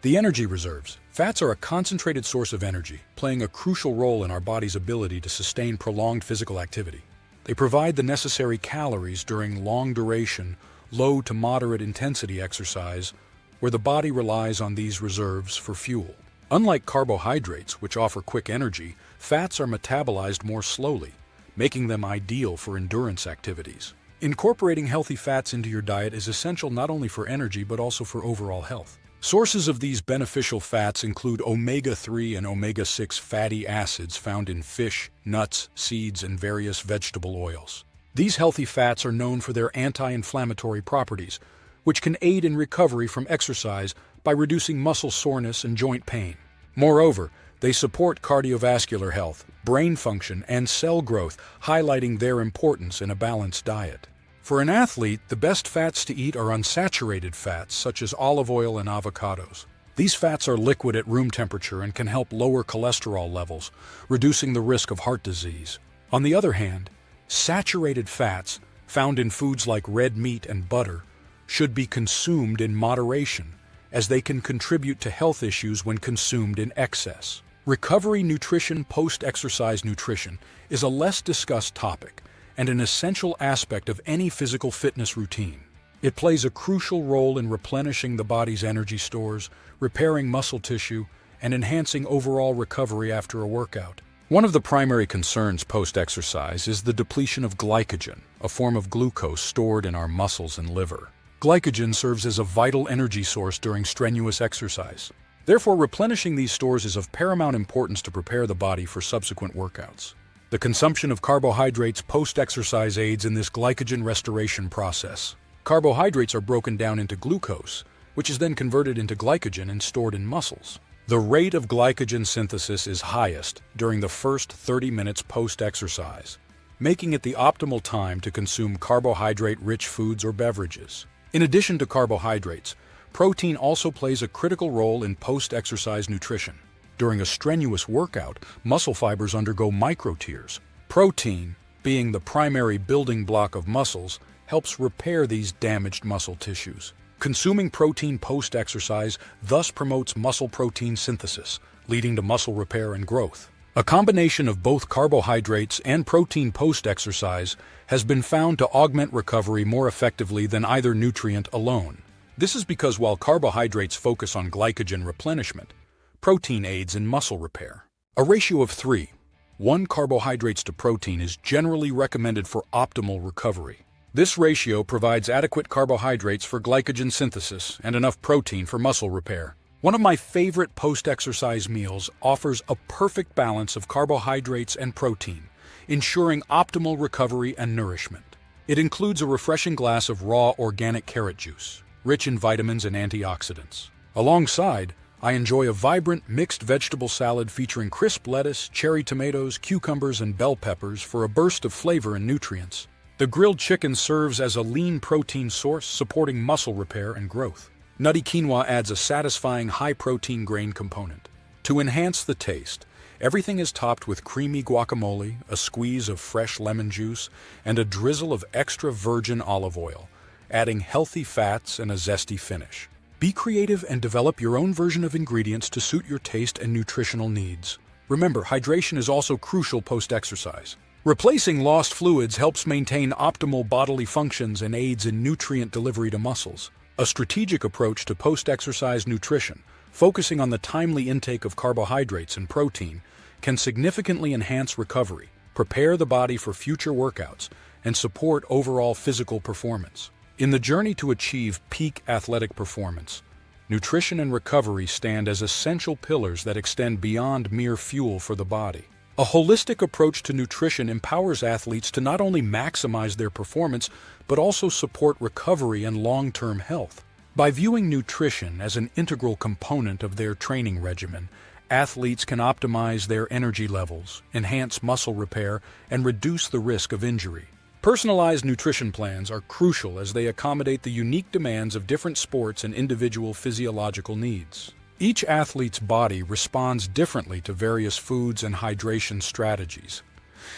The energy reserves. Fats are a concentrated source of energy, playing a crucial role in our body's ability to sustain prolonged physical activity. They provide the necessary calories during long-duration, low to moderate intensity exercise, where the body relies on these reserves for fuel. Unlike carbohydrates, which offer quick energy, fats are metabolized more slowly, making them ideal for endurance activities. Incorporating healthy fats into your diet is essential not only for energy but also for overall health. Sources of these beneficial fats include omega-3 and omega-6 fatty acids found in fish, nuts, seeds, and various vegetable oils. These healthy fats are known for their anti-inflammatory properties, which can aid in recovery from exercise by reducing muscle soreness and joint pain. Moreover, they support cardiovascular health, brain function, and cell growth, highlighting their importance in a balanced diet. For an athlete, the best fats to eat are unsaturated fats such as olive oil and avocados. These fats are liquid at room temperature and can help lower cholesterol levels, reducing the risk of heart disease. On the other hand, saturated fats, found in foods like red meat and butter, should be consumed in moderation, as they can contribute to health issues when consumed in excess. Recovery nutrition. Post-exercise nutrition is a less discussed topic and an essential aspect of any physical fitness routine. It plays a crucial role in replenishing the body's energy stores, repairing muscle tissue, and enhancing overall recovery after a workout. One of the primary concerns post-exercise is the depletion of glycogen, a form of glucose stored in our muscles and liver. Glycogen serves as a vital energy source during strenuous exercise. Therefore, replenishing these stores is of paramount importance to prepare the body for subsequent workouts. The consumption of carbohydrates post-exercise aids in this glycogen restoration process. Carbohydrates are broken down into glucose, which is then converted into glycogen and stored in muscles. The rate of glycogen synthesis is highest during the first 30 minutes post-exercise, making it the optimal time to consume carbohydrate-rich foods or beverages. In addition to carbohydrates, protein also plays a critical role in post-exercise nutrition. During a strenuous workout, muscle fibers undergo microtears. Protein, being the primary building block of muscles, helps repair these damaged muscle tissues. Consuming protein post-exercise thus promotes muscle protein synthesis, leading to muscle repair and growth. A combination of both carbohydrates and protein post-exercise has been found to augment recovery more effectively than either nutrient alone. This is because while carbohydrates focus on glycogen replenishment, protein aids in muscle repair. A ratio of 3:1 carbohydrates to protein is generally recommended for optimal recovery. This ratio provides adequate carbohydrates for glycogen synthesis and enough protein for muscle repair. One of my favorite post-exercise meals offers a perfect balance of carbohydrates and protein, ensuring optimal recovery and nourishment. It includes a refreshing glass of raw organic carrot juice, rich in vitamins and antioxidants. Alongside, I enjoy a vibrant mixed vegetable salad featuring crisp lettuce, cherry tomatoes, cucumbers, and bell peppers for a burst of flavor and nutrients. The grilled chicken serves as a lean protein source, supporting muscle repair and growth. Nutty quinoa adds a satisfying high-protein grain component. To enhance the taste, everything is topped with creamy guacamole, a squeeze of fresh lemon juice, and a drizzle of extra virgin olive oil, adding healthy fats and a zesty finish. Be creative and develop your own version of ingredients to suit your taste and nutritional needs. Remember, hydration is also crucial post-exercise. Replacing lost fluids helps maintain optimal bodily functions and aids in nutrient delivery to muscles. A strategic approach to post-exercise nutrition, focusing on the timely intake of carbohydrates and protein, can significantly enhance recovery, prepare the body for future workouts, and support overall physical performance. In the journey to achieve peak athletic performance, nutrition and recovery stand as essential pillars that extend beyond mere fuel for the body. A holistic approach to nutrition empowers athletes to not only maximize their performance, but also support recovery and long-term health. By viewing nutrition as an integral component of their training regimen, athletes can optimize their energy levels, enhance muscle repair, and reduce the risk of injury. Personalized nutrition plans are crucial as they accommodate the unique demands of different sports and individual physiological needs. Each athlete's body responds differently to various foods and hydration strategies,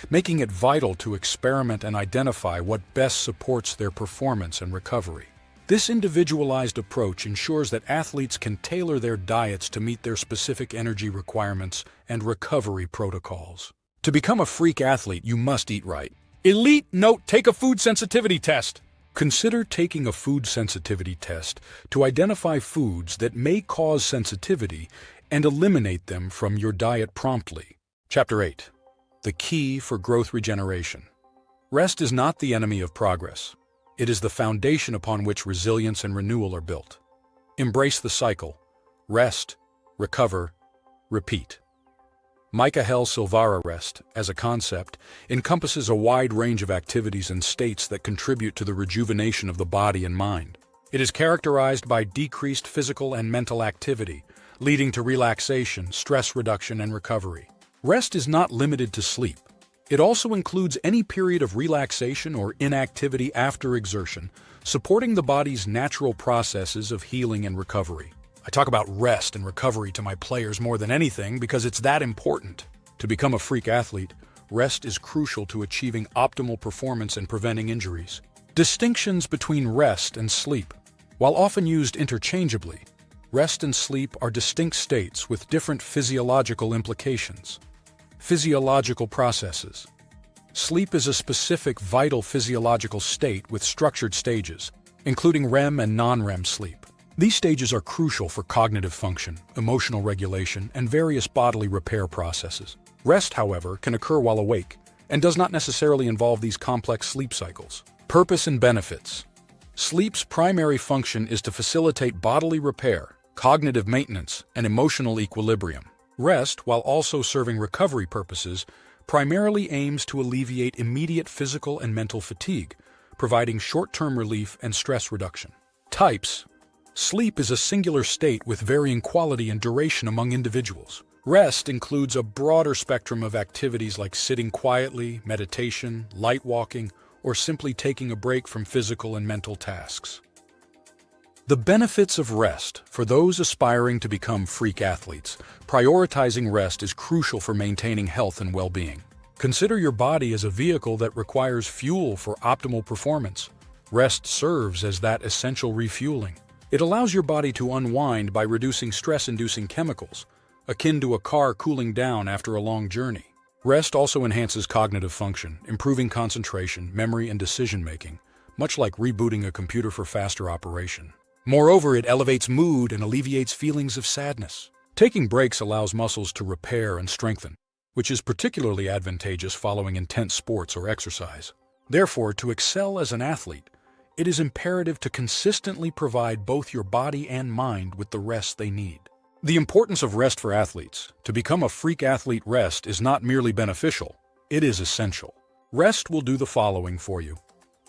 making it vital to experiment and identify what best supports their performance and recovery. This individualized approach ensures that athletes can tailor their diets to meet their specific energy requirements and recovery protocols. To become a freak athlete, you must eat right. Elite note: take a food sensitivity test. Consider taking a food sensitivity test to identify foods that may cause sensitivity and eliminate them from your diet promptly. Chapter 8. The key for growth regeneration. Rest is not the enemy of progress. It is the foundation upon which resilience and renewal are built. Embrace the cycle. Rest, recover, repeat. Michael Sylvara rest, as a concept, encompasses a wide range of activities and states that contribute to the rejuvenation of the body and mind. It is characterized by decreased physical and mental activity, leading to relaxation, stress reduction, and recovery. Rest is not limited to sleep. It also includes any period of relaxation or inactivity after exertion, supporting the body's natural processes of healing and recovery. I talk about rest and recovery to my players more than anything because it's that important. To become a freak athlete, rest is crucial to achieving optimal performance and preventing injuries. Distinctions between rest and sleep. While often used interchangeably, rest and sleep are distinct states with different physiological implications. Physiological processes. Sleep is a specific vital physiological state with structured stages, including REM and non-REM sleep. These stages are crucial for cognitive function, emotional regulation, and various bodily repair processes. Rest, however, can occur while awake and does not necessarily involve these complex sleep cycles. Purpose and benefits. Sleep's primary function is to facilitate bodily repair, cognitive maintenance, and emotional equilibrium. Rest, while also serving recovery purposes, primarily aims to alleviate immediate physical and mental fatigue, providing short-term relief and stress reduction. Types. Sleep is a singular state with varying quality and duration among individuals. Rest includes a broader spectrum of activities like sitting quietly, meditation, light walking, or simply taking a break from physical and mental tasks. The benefits of rest. For those aspiring to become freak athletes, prioritizing rest is crucial for maintaining health and well-being. Consider your body as a vehicle that requires fuel for optimal performance. Rest serves as that essential refueling. It allows your body to unwind by reducing stress-inducing chemicals, akin to a car cooling down after a long journey. Rest also enhances cognitive function, improving concentration, memory, and decision-making, much like rebooting a computer for faster operation. Moreover, it elevates mood and alleviates feelings of sadness. Taking breaks allows muscles to repair and strengthen, which is particularly advantageous following intense sports or exercise. Therefore, to excel as an athlete, it is imperative to consistently provide both your body and mind with the rest they need. The importance of rest for athletes. To become a freak athlete, rest is not merely beneficial, it is essential. Rest will do the following for you.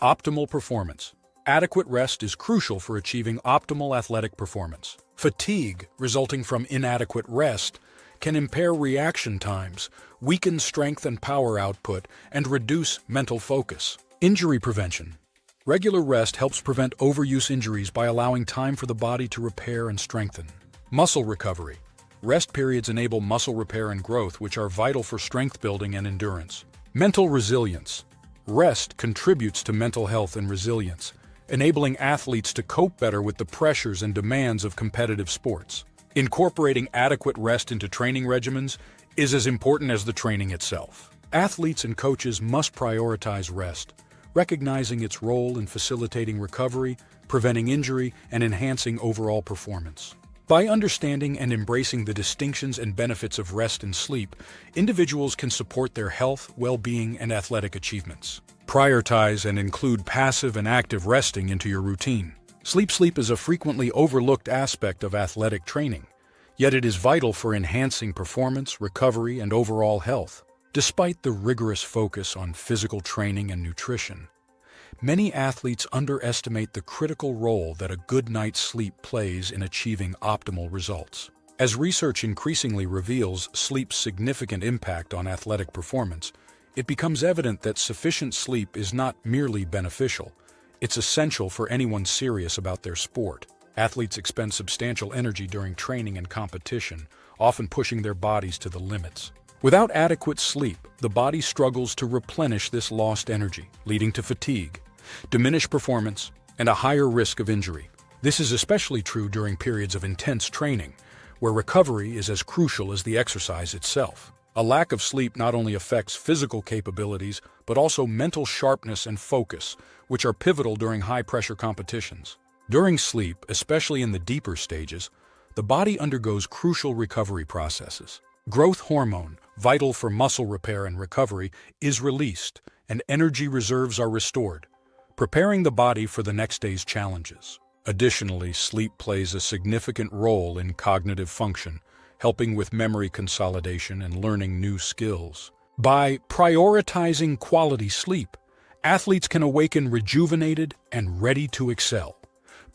Optimal performance. Adequate rest is crucial for achieving optimal athletic performance. Fatigue, resulting from inadequate rest, can impair reaction times, weaken strength and power output, and reduce mental focus. Injury prevention. Regular rest helps prevent overuse injuries by allowing time for the body to repair and strengthen. Muscle recovery. Rest periods enable muscle repair and growth, which are vital for strength building and endurance. Mental resilience. Rest contributes to mental health and resilience, enabling athletes to cope better with the pressures and demands of competitive sports. Incorporating adequate rest into training regimens is as important as the training itself. Athletes and coaches must prioritize rest, recognizing its role in facilitating recovery, preventing injury, and enhancing overall performance. By understanding and embracing the distinctions and benefits of rest and sleep, individuals can support their health, well-being, and athletic achievements. Prioritize and include passive and active resting into your routine. Sleep is a frequently overlooked aspect of athletic training, yet it is vital for enhancing performance, recovery, and overall health. Despite the rigorous focus on physical training and nutrition, many athletes underestimate the critical role that a good night's sleep plays in achieving optimal results. As research increasingly reveals sleep's significant impact on athletic performance, it becomes evident that sufficient sleep is not merely beneficial, it's essential for anyone serious about their sport. Athletes expend substantial energy during training and competition, often pushing their bodies to the limits. Without adequate sleep, the body struggles to replenish this lost energy, leading to fatigue, diminished performance, and a higher risk of injury. This is especially true during periods of intense training, where recovery is as crucial as the exercise itself. A lack of sleep not only affects physical capabilities, but also mental sharpness and focus, which are pivotal during high-pressure competitions. During sleep, especially in the deeper stages, the body undergoes crucial recovery processes. Growth hormone, vital for muscle repair and recovery, is released, and energy reserves are restored, preparing the body for the next day's challenges. Additionally, sleep plays a significant role in cognitive function, helping with memory consolidation and learning new skills. By prioritizing quality sleep, athletes can awaken rejuvenated and ready to excel,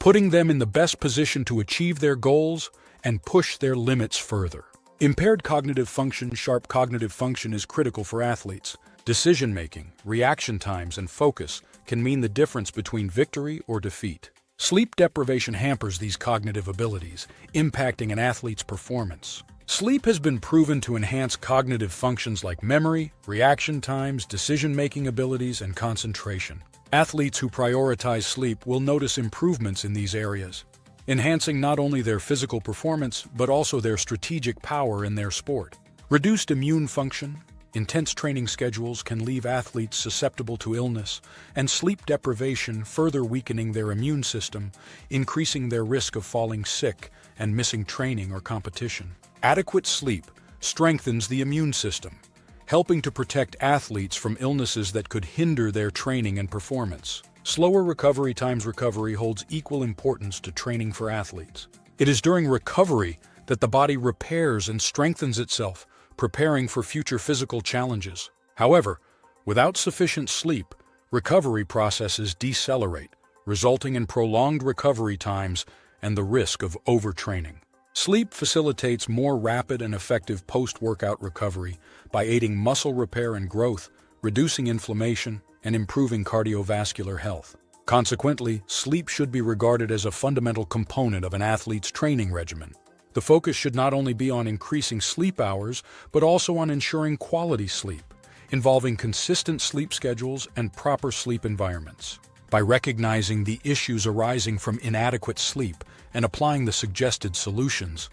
putting them in the best position to achieve their goals and push their limits further. Impaired cognitive function. Sharp cognitive function is critical for athletes. Decision-making, reaction times, and focus can mean the difference between victory or defeat. Sleep deprivation hampers these cognitive abilities, impacting an athlete's performance. Sleep has been proven to enhance cognitive functions like memory, reaction times, decision-making abilities, and concentration. Athletes who prioritize sleep will notice improvements in these areas, enhancing not only their physical performance, but also their strategic power in their sport. Reduced immune function. Intense training schedules can leave athletes susceptible to illness, and sleep deprivation further weakening their immune system, increasing their risk of falling sick and missing training or competition. Adequate sleep strengthens the immune system, helping to protect athletes from illnesses that could hinder their training and performance. Slower recovery times. Recovery holds equal importance to training for athletes. It is during recovery that the body repairs and strengthens itself, preparing for future physical challenges. However, without sufficient sleep, recovery processes decelerate, resulting in prolonged recovery times and the risk of overtraining. Sleep facilitates more rapid and effective post-workout recovery by aiding muscle repair and growth, reducing inflammation, and improving cardiovascular health. Consequently, sleep should be regarded as a fundamental component of an athlete's training regimen. The focus should not only be on increasing sleep hours, but also on ensuring quality sleep, involving consistent sleep schedules and proper sleep environments. By recognizing the issues arising from inadequate sleep and applying the suggested solutions,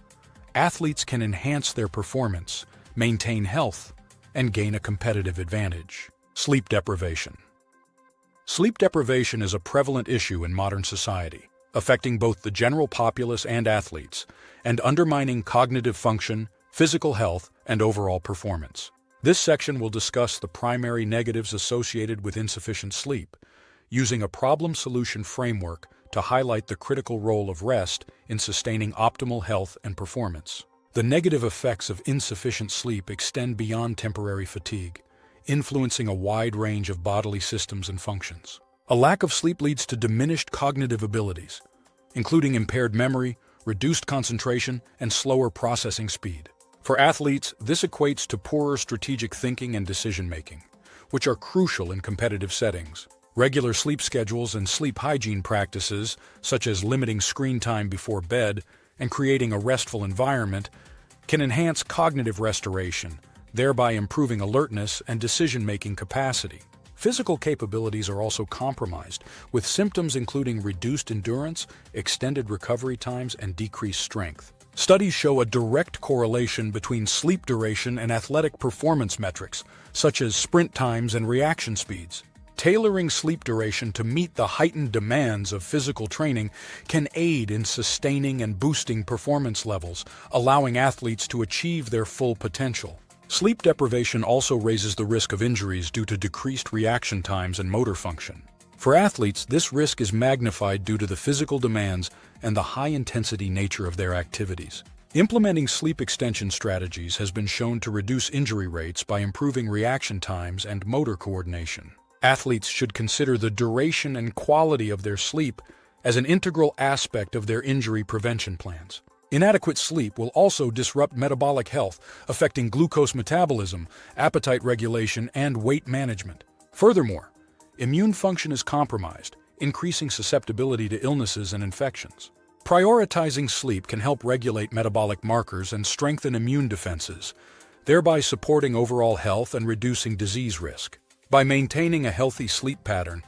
athletes can enhance their performance, maintain health, and gain a competitive advantage. Sleep deprivation. Sleep deprivation is a prevalent issue in modern society, affecting both the general populace and athletes, and undermining cognitive function, physical health, and overall performance. This section will discuss the primary negatives associated with insufficient sleep, using a problem-solution framework to highlight the critical role of rest in sustaining optimal health and performance. The negative effects of insufficient sleep extend beyond temporary fatigue, influencing a wide range of bodily systems and functions. A lack of sleep leads to diminished cognitive abilities, including impaired memory, reduced concentration, and slower processing speed. For athletes, this equates to poorer strategic thinking and decision-making, which are crucial in competitive settings. Regular sleep schedules and sleep hygiene practices, such as limiting screen time before bed and creating a restful environment, can enhance cognitive restoration, thereby improving alertness and decision-making capacity. Physical capabilities are also compromised, with symptoms including reduced endurance, extended recovery times, and decreased strength. Studies show a direct correlation between sleep duration and athletic performance metrics, such as sprint times and reaction speeds. Tailoring sleep duration to meet the heightened demands of physical training can aid in sustaining and boosting performance levels, allowing athletes to achieve their full potential. Sleep deprivation also raises the risk of injuries due to decreased reaction times and motor function. For athletes, this risk is magnified due to the physical demands and the high-intensity nature of their activities. Implementing sleep extension strategies has been shown to reduce injury rates by improving reaction times and motor coordination. Athletes should consider the duration and quality of their sleep as an integral aspect of their injury prevention plans. Inadequate sleep will also disrupt metabolic health, affecting glucose metabolism, appetite regulation, and weight management. Furthermore, immune function is compromised, increasing susceptibility to illnesses and infections. Prioritizing sleep can help regulate metabolic markers and strengthen immune defenses, thereby supporting overall health and reducing disease risk. By maintaining a healthy sleep pattern,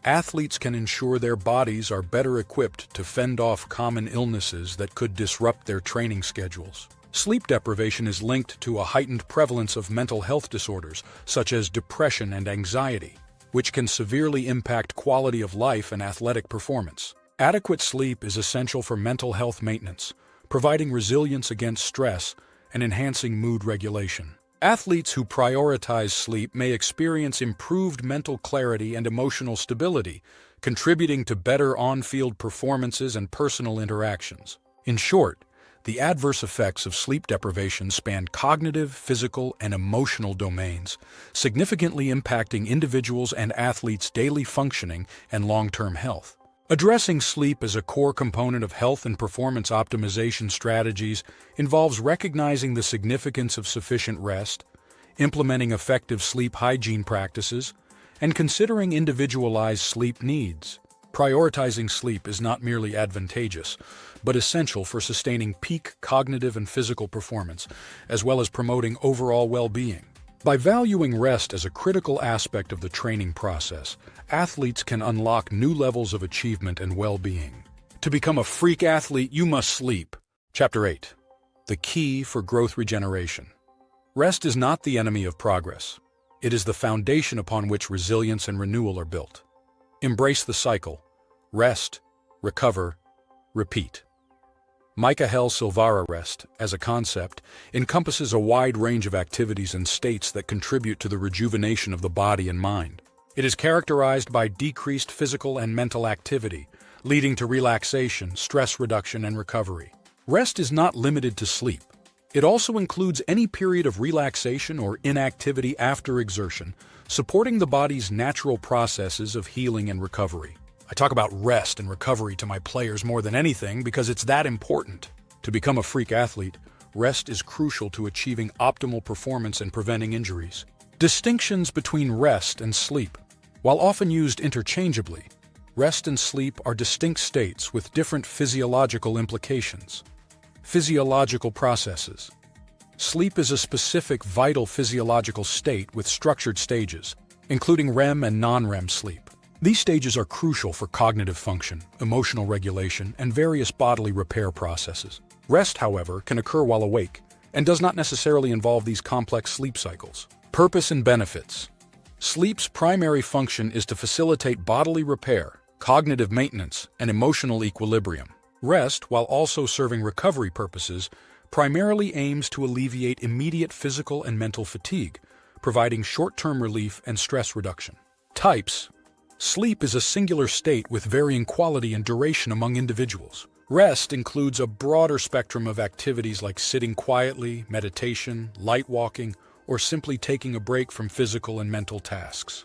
athletes can ensure their bodies are better equipped to fend off common illnesses that could disrupt their training schedules. Sleep deprivation is linked to a heightened prevalence of mental health disorders, such as depression and anxiety, which can severely impact quality of life and athletic performance. Adequate sleep is essential for mental health maintenance, providing resilience against stress and enhancing mood regulation. Athletes who prioritize sleep may experience improved mental clarity and emotional stability, contributing to better on-field performances and personal interactions. In short, the adverse effects of sleep deprivation span cognitive, physical, and emotional domains, significantly impacting individuals and athletes' daily functioning and long-term health. Addressing sleep as a core component of health and performance optimization strategies involves recognizing the significance of sufficient rest, implementing effective sleep hygiene practices, and considering individualized sleep needs. Prioritizing sleep is not merely advantageous, but essential for sustaining peak cognitive and physical performance, as well as promoting overall well-being. By valuing rest as a critical aspect of the training process, athletes can unlock new levels of achievement and well-being. To become a freak athlete, you must sleep. Chapter 8. The Key for Growth Regeneration. Rest is not the enemy of progress. It is the foundation upon which resilience and renewal are built. Embrace the cycle. Rest, recover, repeat. Michael Sylvara rest, as a concept, encompasses a wide range of activities and states that contribute to the rejuvenation of the body and mind. It is characterized by decreased physical and mental activity, leading to relaxation, stress reduction, and recovery. Rest is not limited to sleep. It also includes any period of relaxation or inactivity after exertion, supporting the body's natural processes of healing and recovery. I talk about rest and recovery to my players more than anything because it's that important. To become a freak athlete, rest is crucial to achieving optimal performance and preventing injuries. Distinctions between rest and sleep. While often used interchangeably, rest and sleep are distinct states with different physiological implications. Physiological processes. Sleep is a specific vital physiological state with structured stages, including REM and non-REM sleep. These stages are crucial for cognitive function, emotional regulation, and various bodily repair processes. Rest, however, can occur while awake, and does not necessarily involve these complex sleep cycles. Purpose and benefits. Sleep's primary function is to facilitate bodily repair, cognitive maintenance, and emotional equilibrium. Rest, while also serving recovery purposes, primarily aims to alleviate immediate physical and mental fatigue, providing short-term relief and stress reduction. Types. Sleep is a singular state with varying quality and duration among individuals. Rest includes a broader spectrum of activities like sitting quietly, meditation, light walking, or simply taking a break from physical and mental tasks.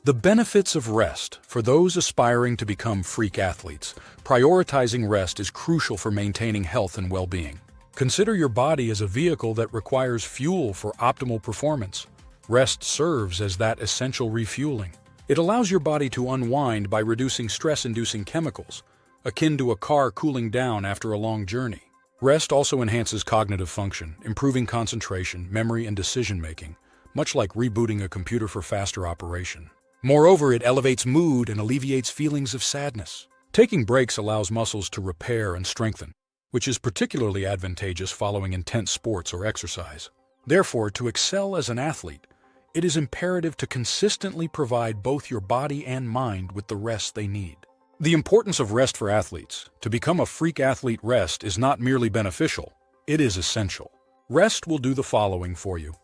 The benefits of rest. For those aspiring to become freak athletes, prioritizing rest is crucial for maintaining health and well-being. Consider your body as a vehicle that requires fuel for optimal performance. Rest serves as that essential refueling. It allows your body to unwind by reducing stress-inducing chemicals, akin to a car cooling down after a long journey. Rest also enhances cognitive function, improving concentration, memory, and decision-making, much like rebooting a computer for faster operation. Moreover, it elevates mood and alleviates feelings of sadness. Taking breaks allows muscles to repair and strengthen, which is particularly advantageous following intense sports or exercise. Therefore, to excel as an athlete, it is imperative to consistently provide both your body and mind with the rest they need. The importance of rest for athletes. To become a freak athlete, rest is not merely beneficial, it is essential. Rest will do the following for you.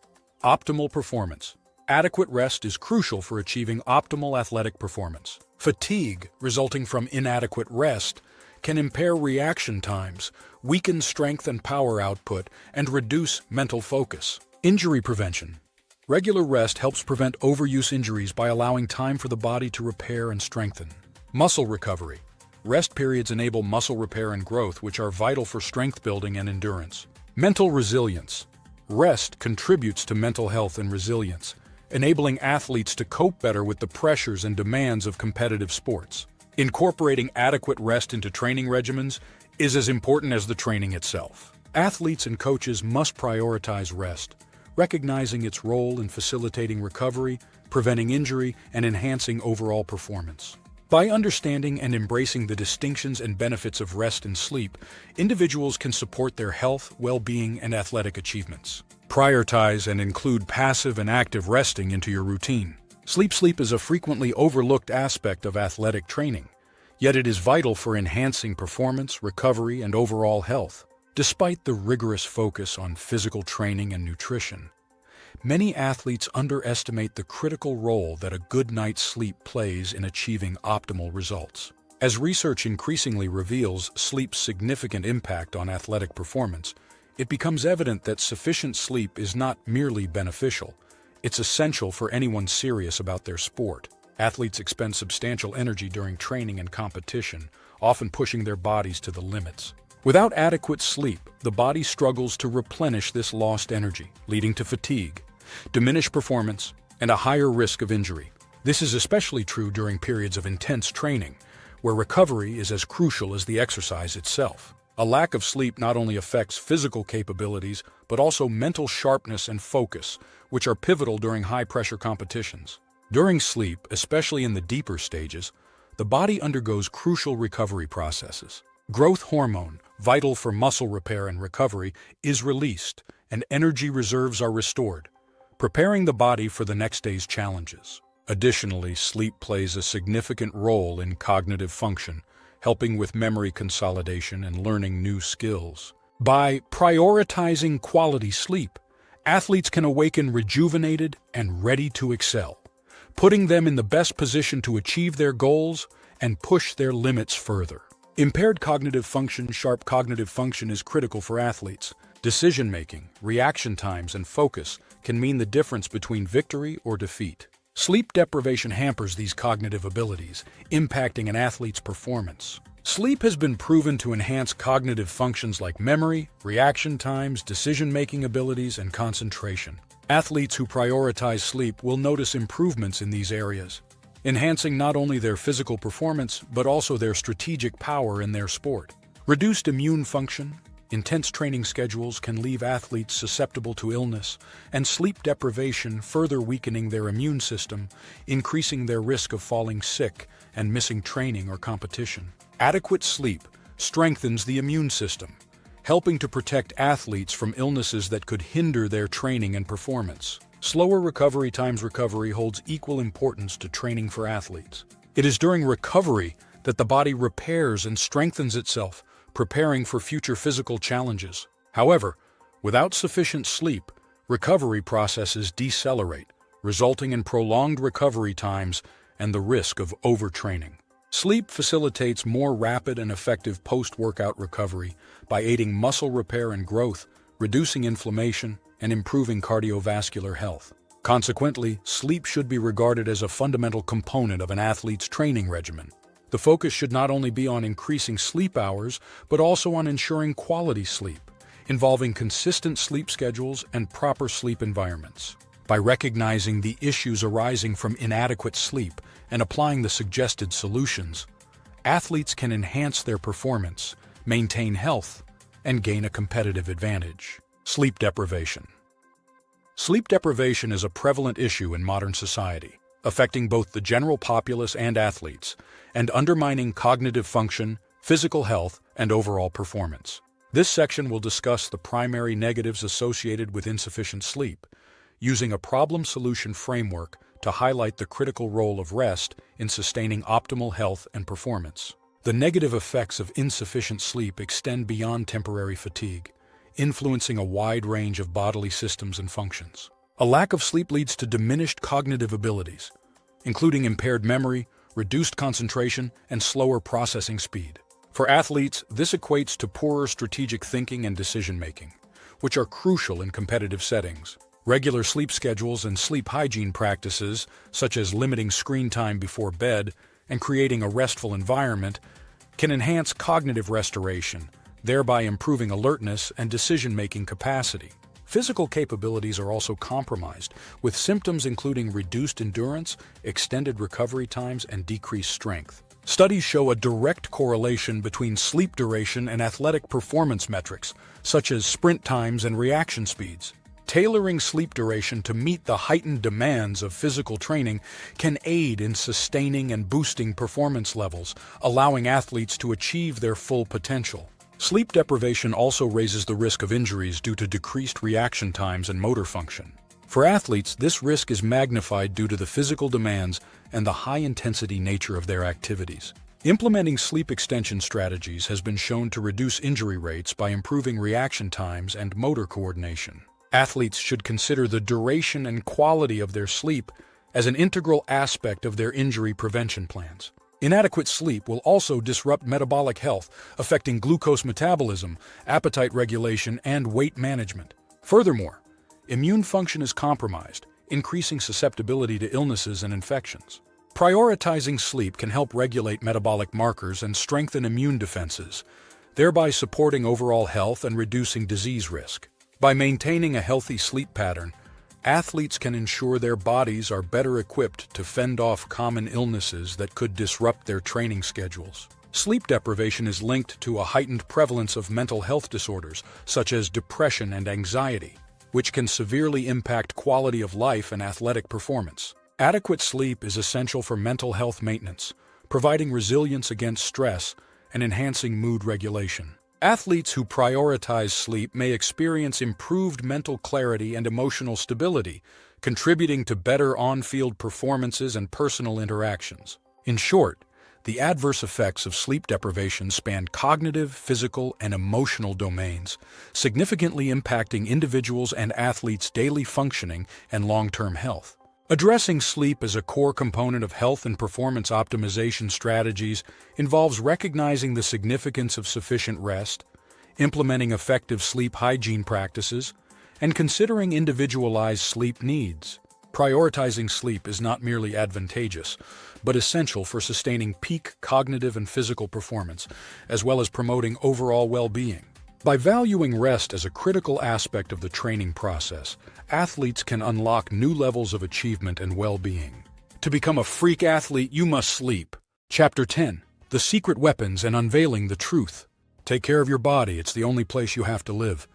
Optimal performance. adequate rest is crucial for achieving optimal athletic performance. Fatigue, resulting from inadequate rest, can impair reaction times, weaken strength and power output, and reduce mental focus. Injury prevention. Regular rest helps prevent overuse injuries by allowing time for the body to repair and strengthen. Muscle recovery. Rest periods enable muscle repair and growth, which are vital for strength building and endurance. Mental resilience. Rest contributes to mental health and resilience, enabling athletes to cope better with the pressures and demands of competitive sports. Incorporating adequate rest into training regimens is as important as the training itself. Athletes and coaches must prioritize rest, recognizing its role in facilitating recovery, preventing injury, and enhancing overall performance. By understanding and embracing the distinctions and benefits of rest and sleep, individuals can support their health, well-being, and athletic achievements. Prioritize and include passive and active resting into your routine. Sleep is a frequently overlooked aspect of athletic training, yet it is vital for enhancing performance, recovery, and overall health. Despite the rigorous focus on physical training and nutrition, many athletes underestimate the critical role that a good night's sleep plays in achieving optimal results. As research increasingly reveals sleep's significant impact on athletic performance, it becomes evident that sufficient sleep is not merely beneficial, it's essential for anyone serious about their sport. Athletes expend substantial energy during training and competition, often pushing their bodies to the limits. Without adequate sleep, the body struggles to replenish this lost energy, leading to fatigue, diminished performance, and a higher risk of injury. This is especially true during periods of intense training, where recovery is as crucial as the exercise itself. A lack of sleep not only affects physical capabilities, but also mental sharpness and focus, which are pivotal during high-pressure competitions. During sleep, especially in the deeper stages, the body undergoes crucial recovery processes. Growth hormone, vital for muscle repair and recovery, is released, and energy reserves are restored, preparing the body for the next day's challenges. Additionally, sleep plays a significant role in cognitive function, helping with memory consolidation and learning new skills. By prioritizing quality sleep, athletes can awaken rejuvenated and ready to excel, putting them in the best position to achieve their goals and push their limits further. Impaired cognitive function. Sharp cognitive function is critical for athletes. Decision-making, reaction times, and focus can mean the difference between victory or defeat. Sleep deprivation hampers these cognitive abilities, impacting an athlete's performance. Sleep has been proven to enhance cognitive functions like memory, reaction times, decision-making abilities, and concentration. Athletes who prioritize sleep will notice improvements in these areas, enhancing not only their physical performance, but also their strategic power in their sport. Reduced immune function. Intense training schedules can leave athletes susceptible to illness, and sleep deprivation further weakening their immune system, increasing their risk of falling sick and missing training or competition. Adequate sleep strengthens the immune system, helping to protect athletes from illnesses that could hinder their training and performance. Slower recovery times. Recovery holds equal importance to training for athletes. It is during recovery that the body repairs and strengthens itself, preparing for future physical challenges. However, without sufficient sleep, recovery processes decelerate, resulting in prolonged recovery times and the risk of overtraining. Sleep facilitates more rapid and effective post-workout recovery by aiding muscle repair and growth, reducing inflammation, and improving cardiovascular health. Consequently, sleep should be regarded as a fundamental component of an athlete's training regimen. The focus should not only be on increasing sleep hours, but also on ensuring quality sleep, involving consistent sleep schedules and proper sleep environments. By recognizing the issues arising from inadequate sleep and applying the suggested solutions, athletes can enhance their performance, maintain health, and gain a competitive advantage. Sleep deprivation. Sleep deprivation is a prevalent issue in modern society, affecting both the general populace and athletes, and undermining cognitive function, physical health, and overall performance. This section will discuss the primary negatives associated with insufficient sleep, using a problem-solution framework to highlight the critical role of rest in sustaining optimal health and performance. The negative effects of insufficient sleep extend beyond temporary fatigue, influencing a wide range of bodily systems and functions. A lack of sleep leads to diminished cognitive abilities, including impaired memory, reduced concentration, and slower processing speed. For athletes, this equates to poorer strategic thinking and decision-making, which are crucial in competitive settings. Regular sleep schedules and sleep hygiene practices, such as limiting screen time before bed and creating a restful environment, can enhance cognitive restoration, thereby improving alertness and decision-making capacity. Physical capabilities are also compromised, with symptoms including reduced endurance, extended recovery times, and decreased strength. Studies show a direct correlation between sleep duration and athletic performance metrics, such as sprint times and reaction speeds. Tailoring sleep duration to meet the heightened demands of physical training can aid in sustaining and boosting performance levels, allowing athletes to achieve their full potential. Sleep deprivation also raises the risk of injuries due to decreased reaction times and motor function. For athletes, this risk is magnified due to the physical demands and the high-intensity nature of their activities. Implementing sleep extension strategies has been shown to reduce injury rates by improving reaction times and motor coordination. Athletes should consider the duration and quality of their sleep as an integral aspect of their injury prevention plans. Inadequate sleep will also disrupt metabolic health, affecting glucose metabolism, appetite regulation, and weight management. Furthermore, immune function is compromised, increasing susceptibility to illnesses and infections. Prioritizing sleep can help regulate metabolic markers and strengthen immune defenses, thereby supporting overall health and reducing disease risk. By maintaining a healthy sleep pattern, athletes can ensure their bodies are better equipped to fend off common illnesses that could disrupt their training schedules. Sleep deprivation is linked to a heightened prevalence of mental health disorders, such as depression and anxiety, which can severely impact quality of life and athletic performance. Adequate sleep is essential for mental health maintenance, providing resilience against stress and enhancing mood regulation. Athletes who prioritize sleep may experience improved mental clarity and emotional stability, contributing to better on-field performances and personal interactions. In short, the adverse effects of sleep deprivation span cognitive, physical, and emotional domains, significantly impacting individuals and athletes' daily functioning and long-term health. Addressing sleep as a core component of health and performance optimization strategies involves recognizing the significance of sufficient rest, implementing effective sleep hygiene practices, and considering individualized sleep needs. Prioritizing sleep is not merely advantageous, but essential for sustaining peak cognitive and physical performance, as well as promoting overall well-being. By valuing rest as a critical aspect of the training process, athletes can unlock new levels of achievement and well-being. To become a freak athlete, you must sleep. Chapter 10. The Secret Weapons and Unveiling the Truth. Take care of your body, it's the only place you have to live.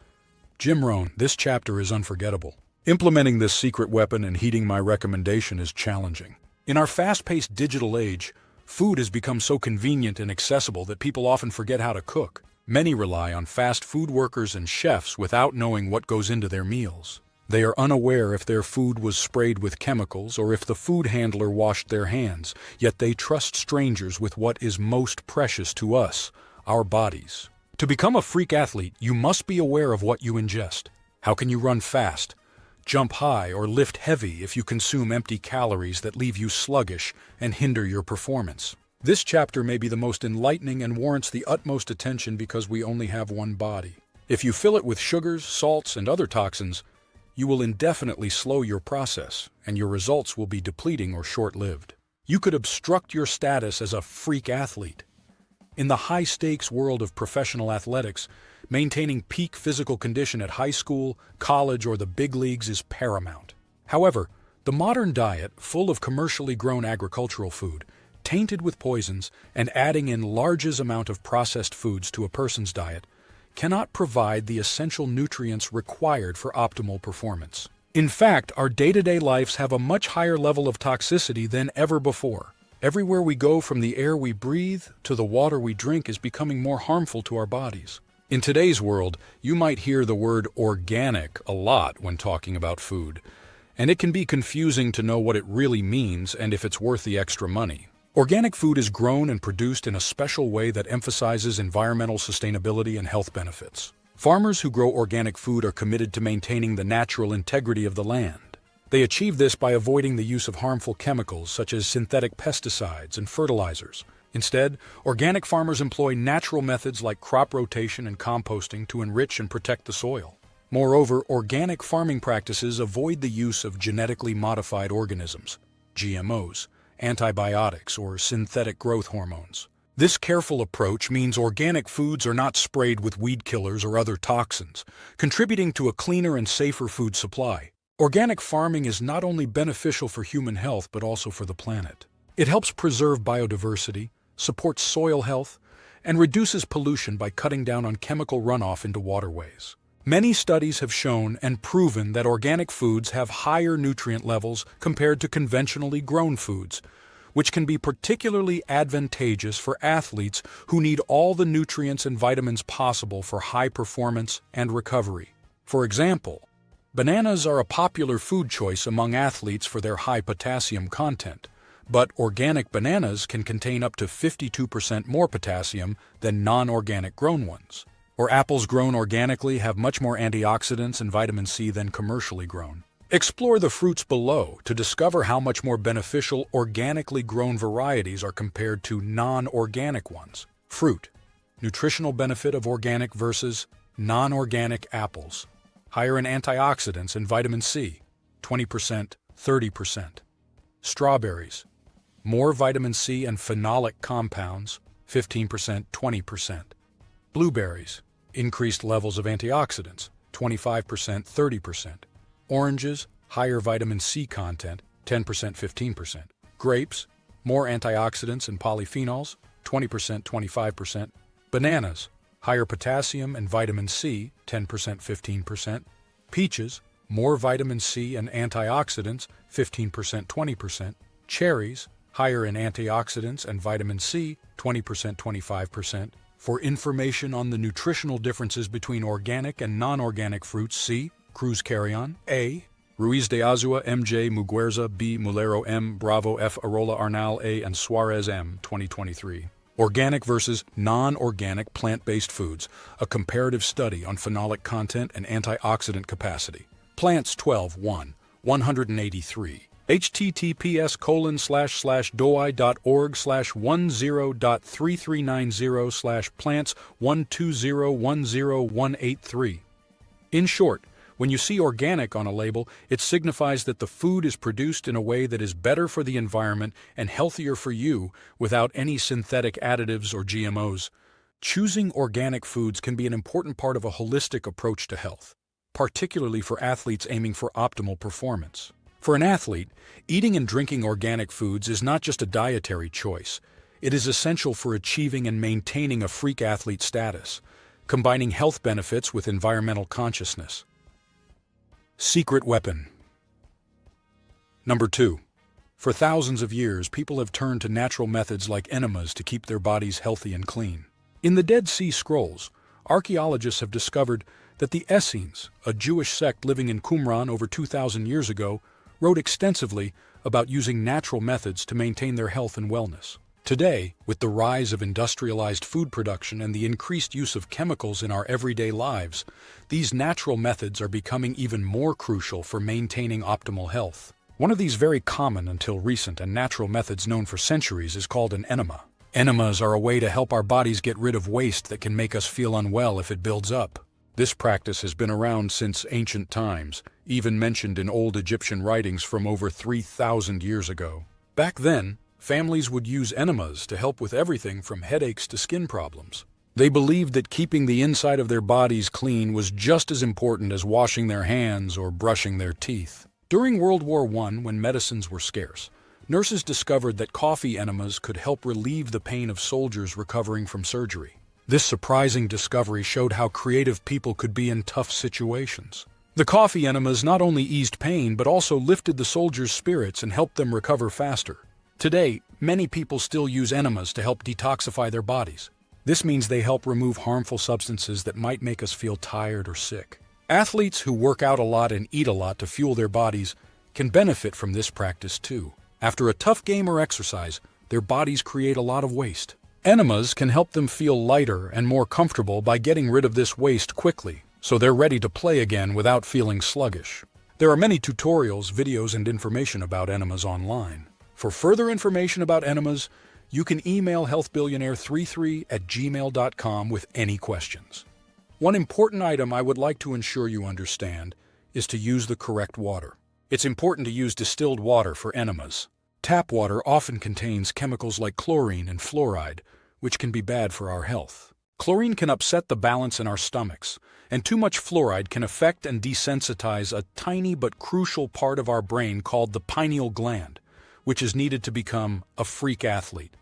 Jim Rohn, this chapter is unforgettable. Implementing this secret weapon and heeding my recommendation is challenging. In our fast-paced digital age, food has become so convenient and accessible that people often forget how to cook. Many rely on fast food workers and chefs without knowing what goes into their meals. They are unaware if their food was sprayed with chemicals or if the food handler washed their hands, yet they trust strangers with what is most precious to us, our bodies. To become a freak athlete, you must be aware of what you ingest. How can you run fast, jump high, or lift heavy if you consume empty calories that leave you sluggish and hinder your performance? This chapter may be the most enlightening and warrants the utmost attention because we only have one body. If you fill it with sugars, salts, and other toxins, you will indefinitely slow your process, and your results will be depleting or short-lived. You could obstruct your status as a freak athlete. In the high-stakes world of professional athletics, maintaining peak physical condition at high school, college, or the big leagues is paramount. However, the modern diet, full of commercially grown agricultural food, tainted with poisons, and adding in large amounts of processed foods to a person's diet, cannot provide the essential nutrients required for optimal performance. In fact, our day-to-day lives have a much higher level of toxicity than ever before. Everywhere we go, from the air we breathe to the water we drink, is becoming more harmful to our bodies. In today's world, you might hear the word organic a lot when talking about food, and it can be confusing to know what it really means and if it's worth the extra money. Organic food is grown and produced in a special way that emphasizes environmental sustainability and health benefits. Farmers who grow organic food are committed to maintaining the natural integrity of the land. They achieve this by avoiding the use of harmful chemicals such as synthetic pesticides and fertilizers. Instead, organic farmers employ natural methods like crop rotation and composting to enrich and protect the soil. Moreover, organic farming practices avoid the use of genetically modified organisms, GMOs, antibiotics, or synthetic growth hormones. This careful approach means organic foods are not sprayed with weed killers or other toxins, contributing to a cleaner and safer food supply. Organic farming is not only beneficial for human health but also for the planet. It helps preserve biodiversity, supports soil health, and reduces pollution by cutting down on chemical runoff into waterways. Many studies have shown and proven that organic foods have higher nutrient levels compared to conventionally grown foods, which can be particularly advantageous for athletes who need all the nutrients and vitamins possible for high performance and recovery. For example, bananas are a popular food choice among athletes for their high potassium content, but organic bananas can contain up to 52% more potassium than non-organic grown ones. Or apples grown organically have much more antioxidants and vitamin C than commercially grown. Explore the fruits below to discover how much more beneficial organically grown varieties are compared to non-organic ones. Fruit. Nutritional benefit of organic versus non-organic apples. Higher in antioxidants and vitamin C, 20%, 30%. Strawberries. More vitamin C and phenolic compounds, 15%, 20%. Blueberries. Increased levels of antioxidants, 25%, 30%. Oranges, higher vitamin C content, 10%, 15%. Grapes, more antioxidants and polyphenols, 20%, 25%. Bananas, higher potassium and vitamin C, 10%, 15%. Peaches, more vitamin C and antioxidants, 15%, 20%. Cherries, higher in antioxidants and vitamin C, 20%, 25%. For information on the nutritional differences between organic and non-organic fruits, see Cruz Carrion, A. Ruiz de Azua, M.J. Muguerza, B. Mulero, M. Bravo, F. Arola Arnal, A. and Suarez, M. 2023. Organic versus non-organic plant-based foods, a comparative study on phenolic content and antioxidant capacity. Plants 12-1, 183. https://doi.org/10.3390/plants1201018183. In short, when you see organic on a label, it signifies that the food is produced in a way that is better for the environment and healthier for you without any synthetic additives or GMOs. Choosing organic foods can be an important part of a holistic approach to health, particularly for athletes aiming for optimal performance. For an athlete, eating and drinking organic foods is not just a dietary choice. It is essential for achieving and maintaining a freak athlete status, combining health benefits with environmental consciousness. Secret weapon. Number 2. For thousands of years, people have turned to natural methods like enemas to keep their bodies healthy and clean. In the Dead Sea Scrolls, archaeologists have discovered that the Essenes, a Jewish sect living in Qumran over 2,000 years ago, wrote extensively about using natural methods to maintain their health and wellness. Today, with the rise of industrialized food production and the increased use of chemicals in our everyday lives, these natural methods are becoming even more crucial for maintaining optimal health. One of these very common until recent and natural methods known for centuries is called an enema. Enemas are a way to help our bodies get rid of waste that can make us feel unwell if it builds up. This practice has been around since ancient times, even mentioned in old Egyptian writings from over 3,000 years ago. Back then, families would use enemas to help with everything from headaches to skin problems. They believed that keeping the inside of their bodies clean was just as important as washing their hands or brushing their teeth. During World War I, when medicines were scarce, nurses discovered that coffee enemas could help relieve the pain of soldiers recovering from surgery. This surprising discovery showed how creative people could be in tough situations. The coffee enemas not only eased pain but also lifted the soldiers' spirits and helped them recover faster. Today, many people still use enemas to help detoxify their bodies. This means they help remove harmful substances that might make us feel tired or sick. Athletes who work out a lot and eat a lot to fuel their bodies can benefit from this practice too. After a tough game or exercise, their bodies create a lot of waste. Enemas can help them feel lighter and more comfortable by getting rid of this waste quickly, so they're ready to play again without feeling sluggish. There are many tutorials, videos, and information about enemas online. For further information about enemas, you can email healthbillionaire33@gmail.com with any questions. One important item I would like to ensure you understand is to use the correct water. It's important to use distilled water for enemas. Tap water often contains chemicals like chlorine and fluoride, which can be bad for our health. Chlorine can upset the balance in our stomachs, and too much fluoride can affect and desensitize a tiny but crucial part of our brain called the pineal gland, which is needed to become a freak athlete.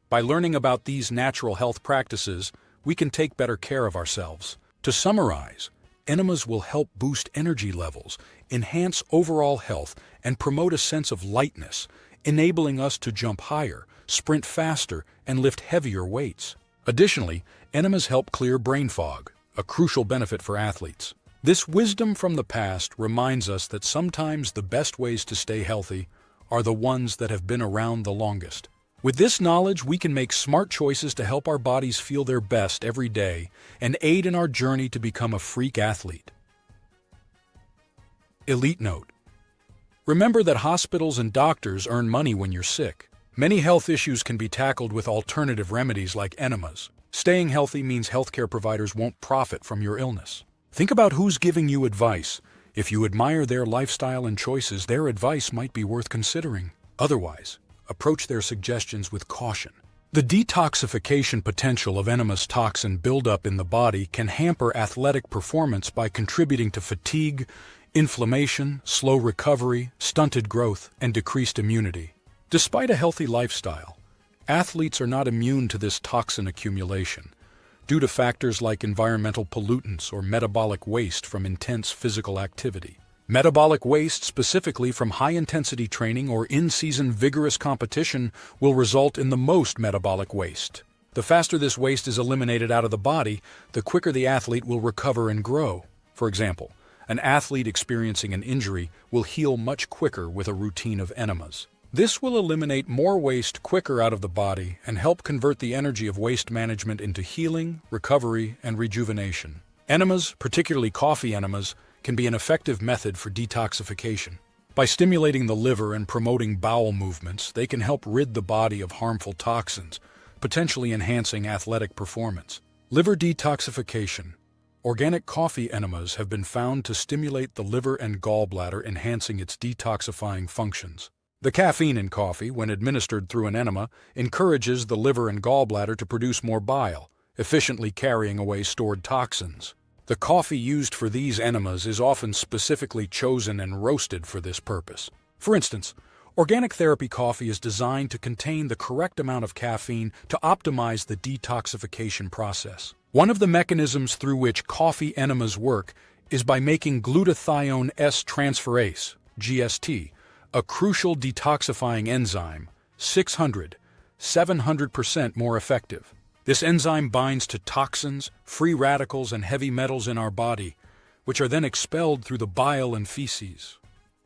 By learning about these natural health practices, we can take better care of ourselves. To summarize, enemas will help boost energy levels, enhance overall health, and promote a sense of lightness, enabling us to jump higher, sprint faster, and lift heavier weights. Additionally, enemas help clear brain fog, a crucial benefit for athletes. This wisdom from the past reminds us that sometimes the best ways to stay healthy are the ones that have been around the longest. With this knowledge, we can make smart choices to help our bodies feel their best every day and aid in our journey to become a freak athlete. Elite note: remember that hospitals and doctors earn money when you're sick. Many health issues can be tackled with alternative remedies like enemas. Staying healthy means healthcare providers won't profit from your illness. Think about who's giving you advice. If you admire their lifestyle and choices, their advice might be worth considering. Otherwise, approach their suggestions with caution. The detoxification potential of enemas toxin buildup in the body can hamper athletic performance by contributing to fatigue, inflammation, slow recovery, stunted growth, and decreased immunity. Despite a healthy lifestyle, athletes are not immune to this toxin accumulation due to factors like environmental pollutants or metabolic waste from intense physical activity. Metabolic waste, specifically from high-intensity training or in-season vigorous competition, will result in the most metabolic waste. The faster this waste is eliminated out of the body, the quicker the athlete will recover and grow. For example, an athlete experiencing an injury will heal much quicker with a routine of enemas. This will eliminate more waste quicker out of the body and help convert the energy of waste management into healing, recovery, and rejuvenation. Enemas, particularly coffee enemas, can be an effective method for detoxification. By stimulating the liver and promoting bowel movements, they can help rid the body of harmful toxins, potentially enhancing athletic performance. Liver detoxification. Organic coffee enemas have been found to stimulate the liver and gallbladder, enhancing its detoxifying functions. The caffeine in coffee, when administered through an enema, encourages the liver and gallbladder to produce more bile, efficiently carrying away stored toxins. The coffee used for these enemas is often specifically chosen and roasted for this purpose. For instance, organic therapy coffee is designed to contain the correct amount of caffeine to optimize the detoxification process. One of the mechanisms through which coffee enemas work is by making glutathione S-transferase, GST, a crucial detoxifying enzyme, 700% more effective. This enzyme binds to toxins, free radicals, and heavy metals in our body, which are then expelled through the bile and feces.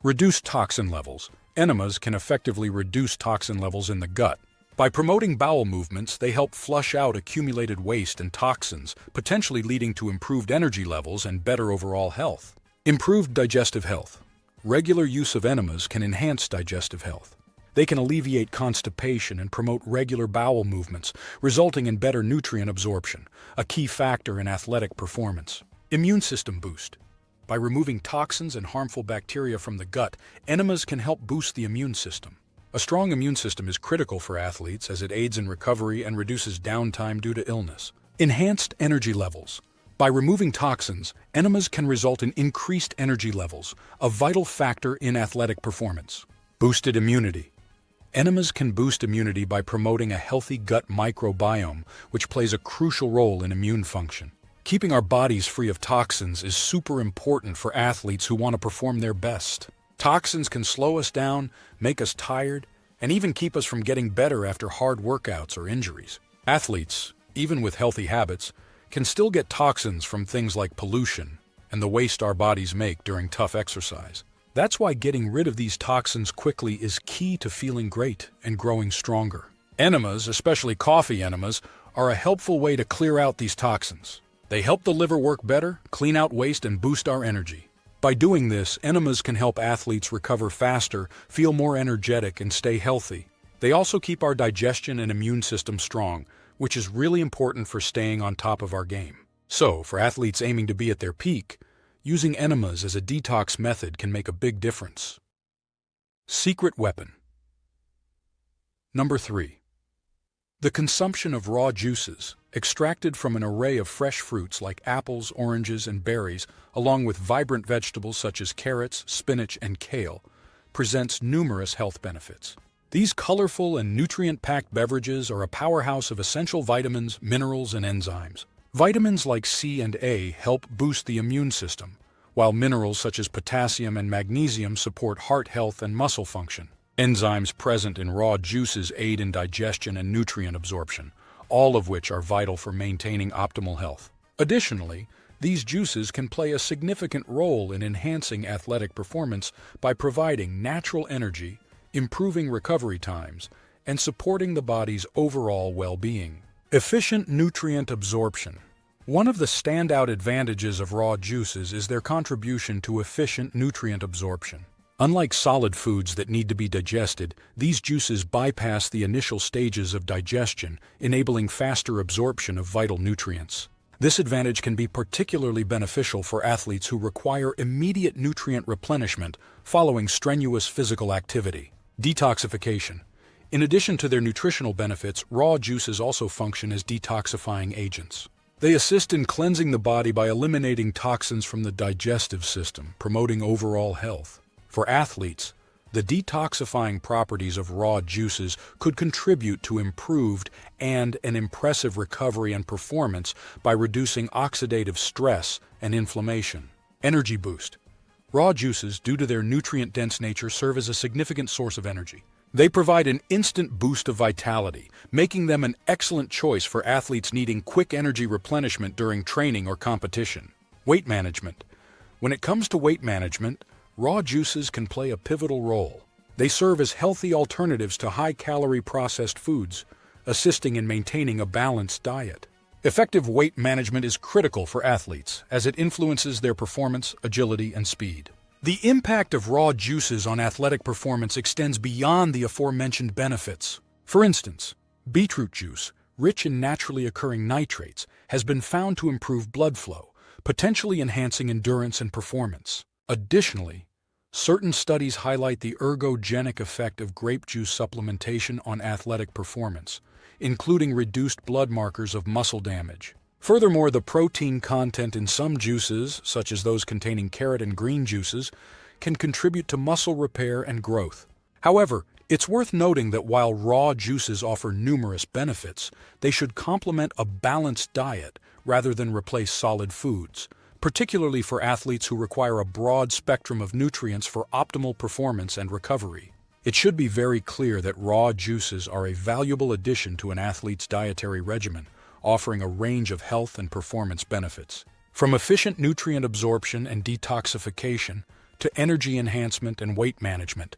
Reduced toxin levels. Enemas can effectively reduce toxin levels in the gut. By promoting bowel movements, they help flush out accumulated waste and toxins, potentially leading to improved energy levels and better overall health. Improved digestive health. Regular use of enemas can enhance digestive health. They can alleviate constipation and promote regular bowel movements, resulting in better nutrient absorption, a key factor in athletic performance. Immune system boost. By removing toxins and harmful bacteria from the gut, enemas can help boost the immune system. A strong immune system is critical for athletes as it aids in recovery and reduces downtime due to illness. Enhanced energy levels. By removing toxins, enemas can result in increased energy levels, a vital factor in athletic performance. Boosted immunity. Enemas can boost immunity by promoting a healthy gut microbiome, which plays a crucial role in immune function. Keeping our bodies free of toxins is super important for athletes who want to perform their best. Toxins can slow us down, make us tired, and even keep us from getting better after hard workouts or injuries. Athletes, even with healthy habits, can still get toxins from things like pollution and the waste our bodies make during tough exercise. That's why getting rid of these toxins quickly is key to feeling great and growing stronger. Enemas, especially coffee enemas, are a helpful way to clear out these toxins. They help the liver work better, clean out waste, and boost our energy. By doing this, enemas can help athletes recover faster, feel more energetic, and stay healthy. They also keep our digestion and immune system strong, which is really important for staying on top of our game. So, for athletes aiming to be at their peak, using enemas as a detox method can make a big difference. Secret weapon. Number 3. The consumption of raw juices, extracted from an array of fresh fruits like apples, oranges, and berries, along with vibrant vegetables such as carrots, spinach, and kale, presents numerous health benefits. These colorful and nutrient-packed beverages are a powerhouse of essential vitamins, minerals, and enzymes. Vitamins like C and A help boost the immune system, while minerals such as potassium and magnesium support heart health and muscle function. Enzymes present in raw juices aid in digestion and nutrient absorption, all of which are vital for maintaining optimal health. Additionally, these juices can play a significant role in enhancing athletic performance by providing natural energy, improving recovery times, and supporting the body's overall well-being. Efficient nutrient absorption. One of the standout advantages of raw juices is their contribution to efficient nutrient absorption. Unlike solid foods that need to be digested, these juices bypass the initial stages of digestion, enabling faster absorption of vital nutrients. This advantage can be particularly beneficial for athletes who require immediate nutrient replenishment following strenuous physical activity. Detoxification. In addition to their nutritional benefits, raw juices also function as detoxifying agents. They assist in cleansing the body by eliminating toxins from the digestive system, promoting overall health. For athletes, the detoxifying properties of raw juices could contribute to improved and an impressive recovery and performance by reducing oxidative stress and inflammation. Energy boost. Raw juices, due to their nutrient-dense nature, serve as a significant source of energy. They provide an instant boost of vitality, making them an excellent choice for athletes needing quick energy replenishment during training or competition. Weight management. When it comes to weight management, raw juices can play a pivotal role. They serve as healthy alternatives to high-calorie processed foods, assisting in maintaining a balanced diet. Effective weight management is critical for athletes, as it influences their performance, agility, and speed. The impact of raw juices on athletic performance extends beyond the aforementioned benefits. For instance, beetroot juice, rich in naturally occurring nitrates, has been found to improve blood flow, potentially enhancing endurance and performance. Additionally, certain studies highlight the ergogenic effect of grape juice supplementation on athletic performance, including reduced blood markers of muscle damage. Furthermore, the protein content in some juices, such as those containing carrot and green juices, can contribute to muscle repair and growth. However, it's worth noting that while raw juices offer numerous benefits, they should complement a balanced diet rather than replace solid foods, particularly for athletes who require a broad spectrum of nutrients for optimal performance and recovery. It should be very clear that raw juices are a valuable addition to an athlete's dietary regimen, offering a range of health and performance benefits. From efficient nutrient absorption and detoxification to energy enhancement and weight management,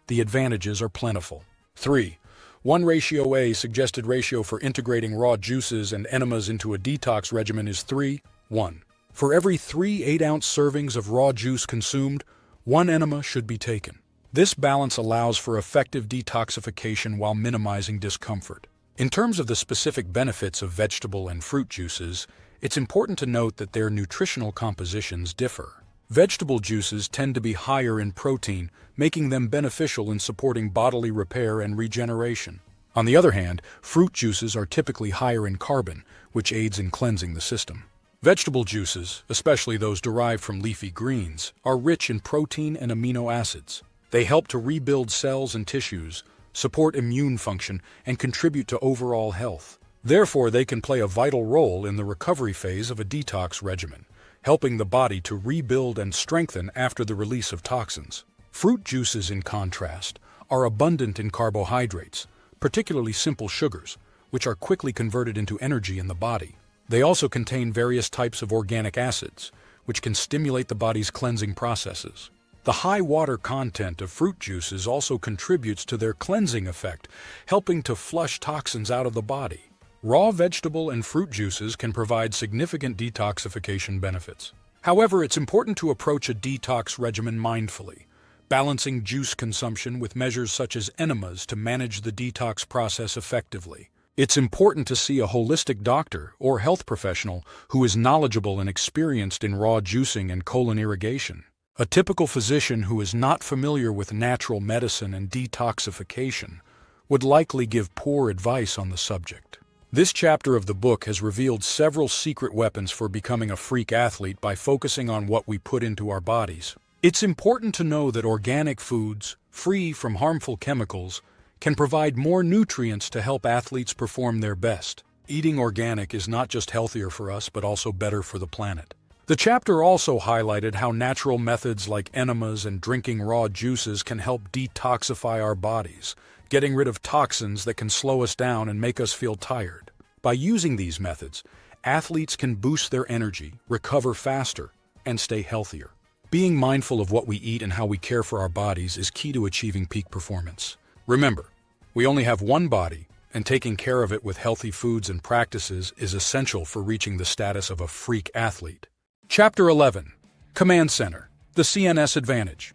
the advantages are plentiful. 3. 1:A suggested ratio for integrating raw juices and enemas into a detox regimen is 3:1. For every 3 8-ounce servings of raw juice consumed, 1 enema should be taken. This balance allows for effective detoxification while minimizing discomfort. In terms of the specific benefits of vegetable and fruit juices, it's important to note that their nutritional compositions differ. Vegetable juices tend to be higher in protein, making them beneficial in supporting bodily repair and regeneration. On the other hand, fruit juices are typically higher in carbon, which aids in cleansing the system. Vegetable juices, especially those derived from leafy greens, are rich in protein and amino acids. They help to rebuild cells and tissues, support immune function, and contribute to overall health. Therefore, they can play a vital role in the recovery phase of a detox regimen, helping the body to rebuild and strengthen after the release of toxins. Fruit juices, in contrast, are abundant in carbohydrates, particularly simple sugars, which are quickly converted into energy in the body. They also contain various types of organic acids, which can stimulate the body's cleansing processes. The high water content of fruit juices also contributes to their cleansing effect, helping to flush toxins out of the body. Raw vegetable and fruit juices can provide significant detoxification benefits. However, it's important to approach a detox regimen mindfully, balancing juice consumption with measures such as enemas to manage the detox process effectively. It's important to see a holistic doctor or health professional who is knowledgeable and experienced in raw juicing and colon irrigation. A typical physician who is not familiar with natural medicine and detoxification would likely give poor advice on the subject. This chapter of the book has revealed several secret weapons for becoming a freak athlete by focusing on what we put into our bodies. It's important to know that organic foods, free from harmful chemicals, can provide more nutrients to help athletes perform their best. Eating organic is not just healthier for us, but also better for the planet. The chapter also highlighted how natural methods like enemas and drinking raw juices can help detoxify our bodies, getting rid of toxins that can slow us down and make us feel tired. By using these methods, athletes can boost their energy, recover faster, and stay healthier. Being mindful of what we eat and how we care for our bodies is key to achieving peak performance. Remember, we only have one body, and taking care of it with healthy foods and practices is essential for reaching the status of a freak athlete. Chapter 11. Command Center, the CNS Advantage.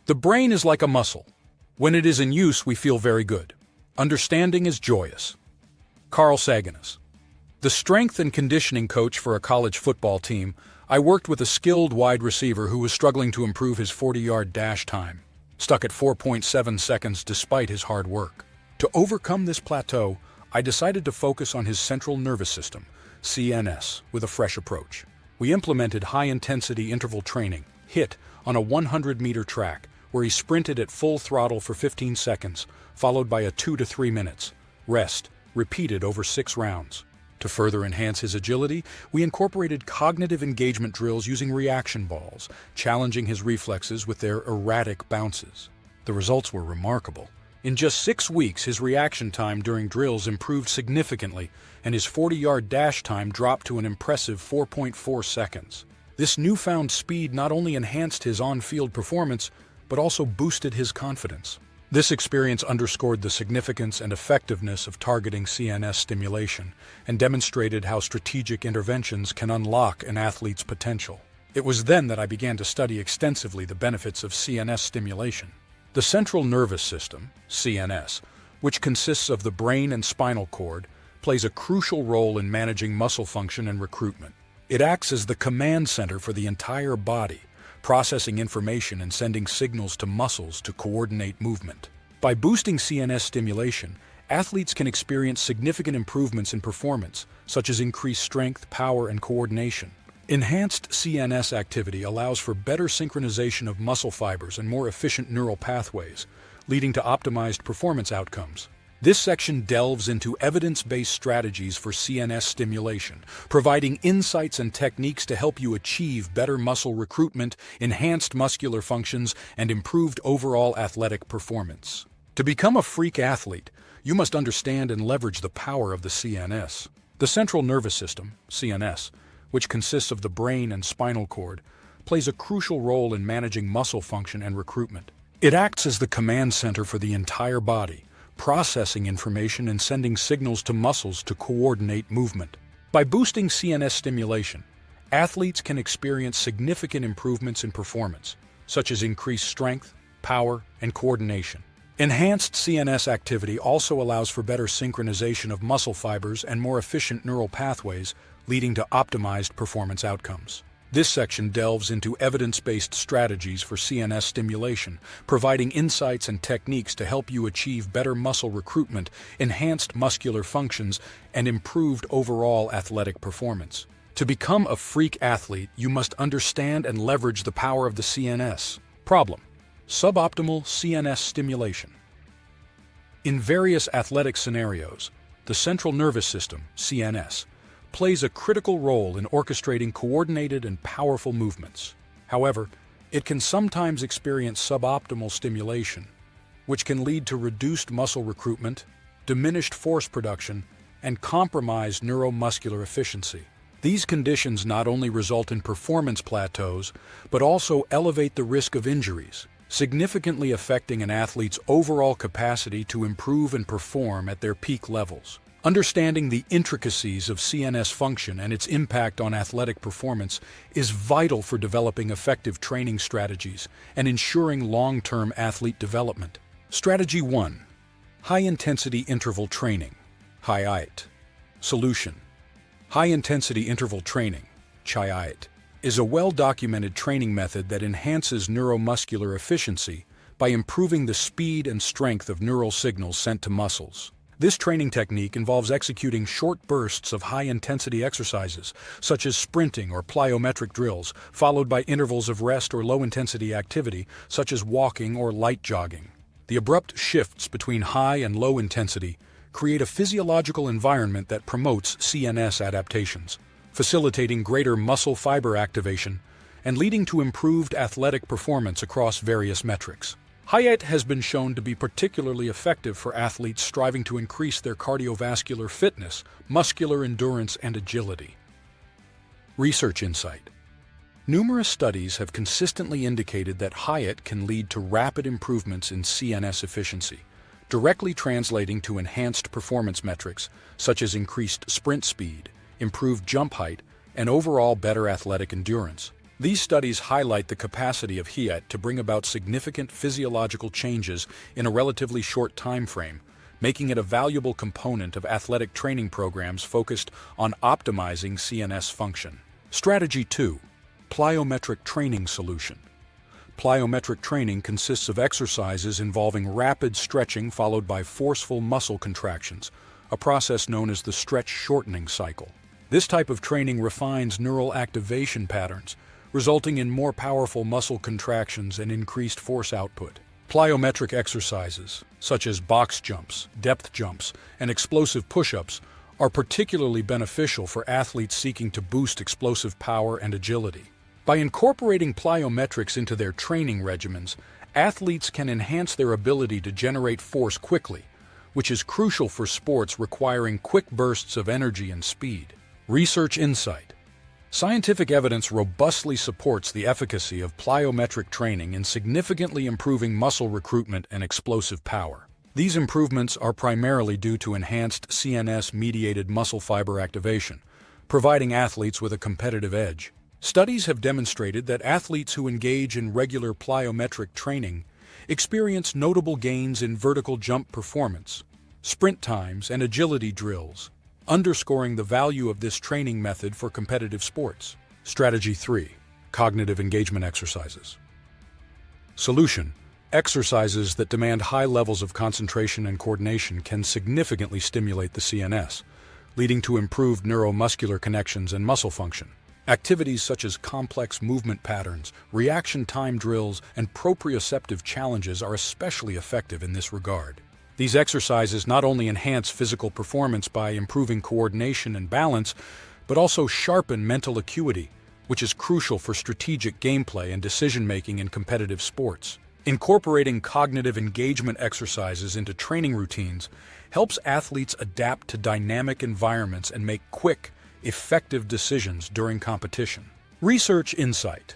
The brain is like a muscle. When it is in use, we feel very good. Understanding is joyous. Carl Sagan. The strength and conditioning coach for a college football team, I worked with a skilled wide receiver who was struggling to improve his 40-yard dash time, stuck at 4.7 seconds despite his hard work. To overcome this plateau, I decided to focus on his central nervous system, CNS, with a fresh approach. We implemented high-intensity interval training, HIIT, on a 100-meter track, where he sprinted at full throttle for 15 seconds, followed by a 2 to 3 minutes rest, repeated over 6 rounds. To further enhance his agility, we incorporated cognitive engagement drills using reaction balls, challenging his reflexes with their erratic bounces. The results were remarkable. In just 6 weeks, his reaction time during drills improved significantly, and his 40-yard dash time dropped to an impressive 4.4 seconds. This newfound speed not only enhanced his on-field performance, but also boosted his confidence. This experience underscored the significance and effectiveness of targeting CNS stimulation and demonstrated how strategic interventions can unlock an athlete's potential. It was then that I began to study extensively the benefits of CNS stimulation. The central nervous system, CNS, which consists of the brain and spinal cord, plays a crucial role in managing muscle function and recruitment. It acts as the command center for the entire body, processing information and sending signals to muscles to coordinate movement. By boosting CNS stimulation, athletes can experience significant improvements in performance, such as increased strength, power, and coordination. Enhanced CNS activity allows for better synchronization of muscle fibers and more efficient neural pathways, leading to optimized performance outcomes. This section delves into evidence-based strategies for CNS stimulation, providing insights and techniques to help you achieve better muscle recruitment, enhanced muscular functions, and improved overall athletic performance. To become a freak athlete, you must understand and leverage the power of the CNS. The central nervous system, CNS, which consists of the brain and spinal cord, plays a crucial role in managing muscle function and recruitment. It acts as the command center for the entire body, processing information and sending signals to muscles to coordinate movement. By boosting CNS stimulation, athletes can experience significant improvements in performance, such as increased strength, power, and coordination. Enhanced CNS activity also allows for better synchronization of muscle fibers and more efficient neural pathways, leading to optimized performance outcomes. This section delves into evidence-based strategies for CNS stimulation, providing insights and techniques to help you achieve better muscle recruitment, enhanced muscular functions, and improved overall athletic performance. To become a freak athlete, you must understand and leverage the power of the CNS. Problem: suboptimal CNS stimulation. In various athletic scenarios, the central nervous system, CNS, plays a critical role in orchestrating coordinated and powerful movements. However, it can sometimes experience suboptimal stimulation, which can lead to reduced muscle recruitment, diminished force production, and compromised neuromuscular efficiency. These conditions not only result in performance plateaus, but also elevate the risk of injuries, significantly affecting an athlete's overall capacity to improve and perform at their peak levels. Understanding the intricacies of CNS function and its impact on athletic performance is vital for developing effective training strategies and ensuring long-term athlete development. Strategy 1. High-intensity interval training, HIIT. Solution. High-intensity interval training, HIIT, is a well-documented training method that enhances neuromuscular efficiency by improving the speed and strength of neural signals sent to muscles. This training technique involves executing short bursts of high-intensity exercises, such as sprinting or plyometric drills, followed by intervals of rest or low-intensity activity, such as walking or light jogging. The abrupt shifts between high and low intensity create a physiological environment that promotes CNS adaptations, facilitating greater muscle fiber activation and leading to improved athletic performance across various metrics. HIIT has been shown to be particularly effective for athletes striving to increase their cardiovascular fitness, muscular endurance, and agility. Research insight. Numerous studies have consistently indicated that HIIT can lead to rapid improvements in CNS efficiency, directly translating to enhanced performance metrics such as increased sprint speed, improved jump height, and overall better athletic endurance. These studies highlight the capacity of HIIT to bring about significant physiological changes in a relatively short time frame, making it a valuable component of athletic training programs focused on optimizing CNS function. Strategy 2. Plyometric training solution. Plyometric training consists of exercises involving rapid stretching followed by forceful muscle contractions, a process known as the stretch shortening cycle. This type of training refines neural activation patterns, resulting in more powerful muscle contractions and increased force output. Plyometric exercises, such as box jumps, depth jumps, and explosive push-ups, are particularly beneficial for athletes seeking to boost explosive power and agility. By incorporating plyometrics into their training regimens, athletes can enhance their ability to generate force quickly, which is crucial for sports requiring quick bursts of energy and speed. Research insight. Scientific evidence robustly supports the efficacy of plyometric training in significantly improving muscle recruitment and explosive power. These improvements are primarily due to enhanced CNS-mediated muscle fiber activation, providing athletes with a competitive edge. Studies have demonstrated that athletes who engage in regular plyometric training experience notable gains in vertical jump performance, sprint times, and agility drills, underscoring the value of this training method for competitive sports. Strategy 3. Cognitive engagement exercises. Solution. Exercises that demand high levels of concentration and coordination can significantly stimulate the CNS, leading to improved neuromuscular connections and muscle function. Activities such as complex movement patterns, reaction time drills, and proprioceptive challenges are especially effective in this regard. These exercises not only enhance physical performance by improving coordination and balance, but also sharpen mental acuity, which is crucial for strategic gameplay and decision-making in competitive sports. Incorporating cognitive engagement exercises into training routines helps athletes adapt to dynamic environments and make quick, effective decisions during competition. Research insight.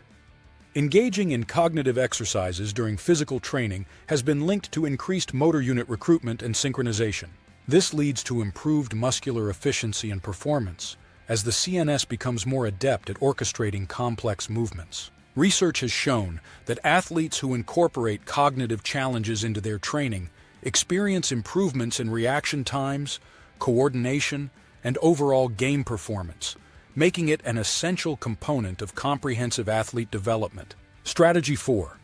Engaging in cognitive exercises during physical training has been linked to increased motor unit recruitment and synchronization. This leads to improved muscular efficiency and performance, as the CNS becomes more adept at orchestrating complex movements. Research has shown that athletes who incorporate cognitive challenges into their training experience improvements in reaction times, coordination, and overall game performance, making it an essential component of comprehensive athlete development. Strategy 4.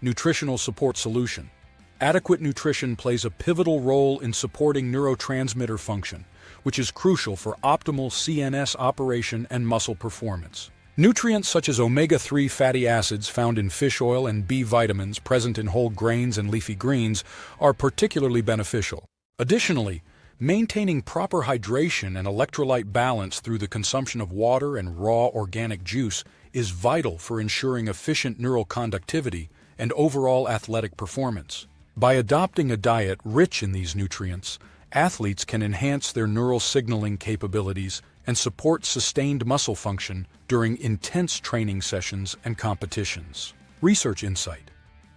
Nutritional support solution. Adequate nutrition plays a pivotal role in supporting neurotransmitter function, which is crucial for optimal CNS operation and muscle performance. Nutrients such as omega-3 fatty acids found in fish oil and B vitamins present in whole grains and leafy greens are particularly beneficial. Additionally, maintaining proper hydration and electrolyte balance through the consumption of water and raw organic juice is vital for ensuring efficient neural conductivity and overall athletic performance. By adopting a diet rich in these nutrients, athletes can enhance their neural signaling capabilities and support sustained muscle function during intense training sessions and competitions. Research insight.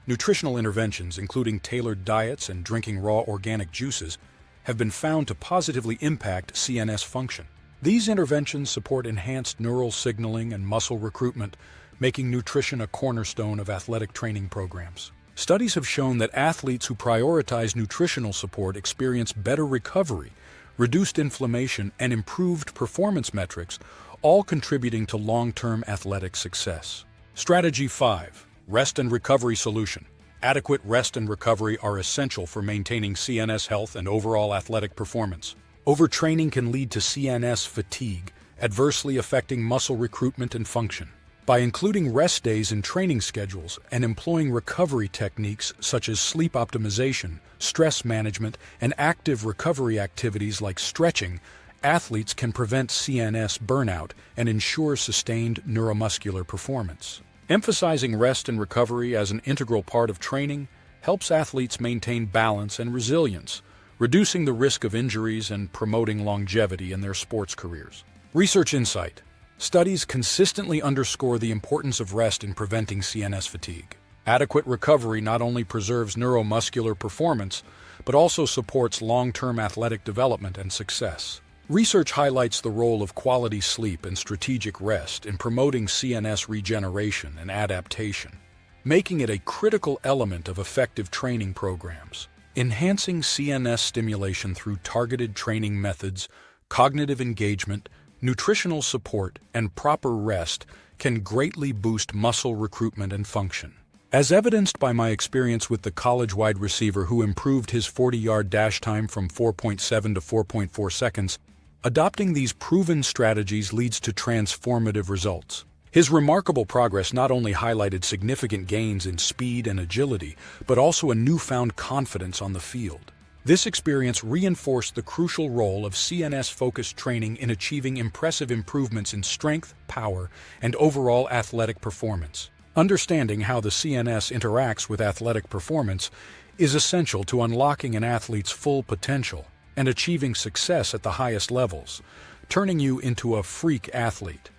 Nutritional interventions, including tailored diets and drinking raw organic juices, have been found to positively impact CNS function. These interventions support enhanced neural signaling and muscle recruitment, making nutrition a cornerstone of athletic training programs. Studies have shown that athletes who prioritize nutritional support experience better recovery, reduced inflammation, and improved performance metrics, all contributing to long-term athletic success. Strategy 5. Rest and recovery solution. Adequate rest and recovery are essential for maintaining CNS health and overall athletic performance. Overtraining can lead to CNS fatigue, adversely affecting muscle recruitment and function. By including rest days in training schedules and employing recovery techniques such as sleep optimization, stress management, and active recovery activities like stretching, athletes can prevent CNS burnout and ensure sustained neuromuscular performance. Emphasizing rest and recovery as an integral part of training helps athletes maintain balance and resilience, reducing the risk of injuries and promoting longevity in their sports careers. Research insight. Studies consistently underscore the importance of rest in preventing CNS fatigue. Adequate recovery not only preserves neuromuscular performance, but also supports long-term athletic development and success. Research highlights the role of quality sleep and strategic rest in promoting CNS regeneration and adaptation, making it a critical element of effective training programs. Enhancing CNS stimulation through targeted training methods, cognitive engagement, nutritional support, and proper rest can greatly boost muscle recruitment and function. As evidenced by my experience with the college wide receiver who improved his 40-yard dash time from 4.7 to 4.4 seconds, adopting these proven strategies leads to transformative results. His remarkable progress not only highlighted significant gains in speed and agility, but also a newfound confidence on the field. This experience reinforced the crucial role of CNS-focused training in achieving impressive improvements in strength, power, and overall athletic performance. Understanding how the CNS interacts with athletic performance is essential to unlocking an athlete's full potential and achieving success at the highest levels, turning you into a freak athlete.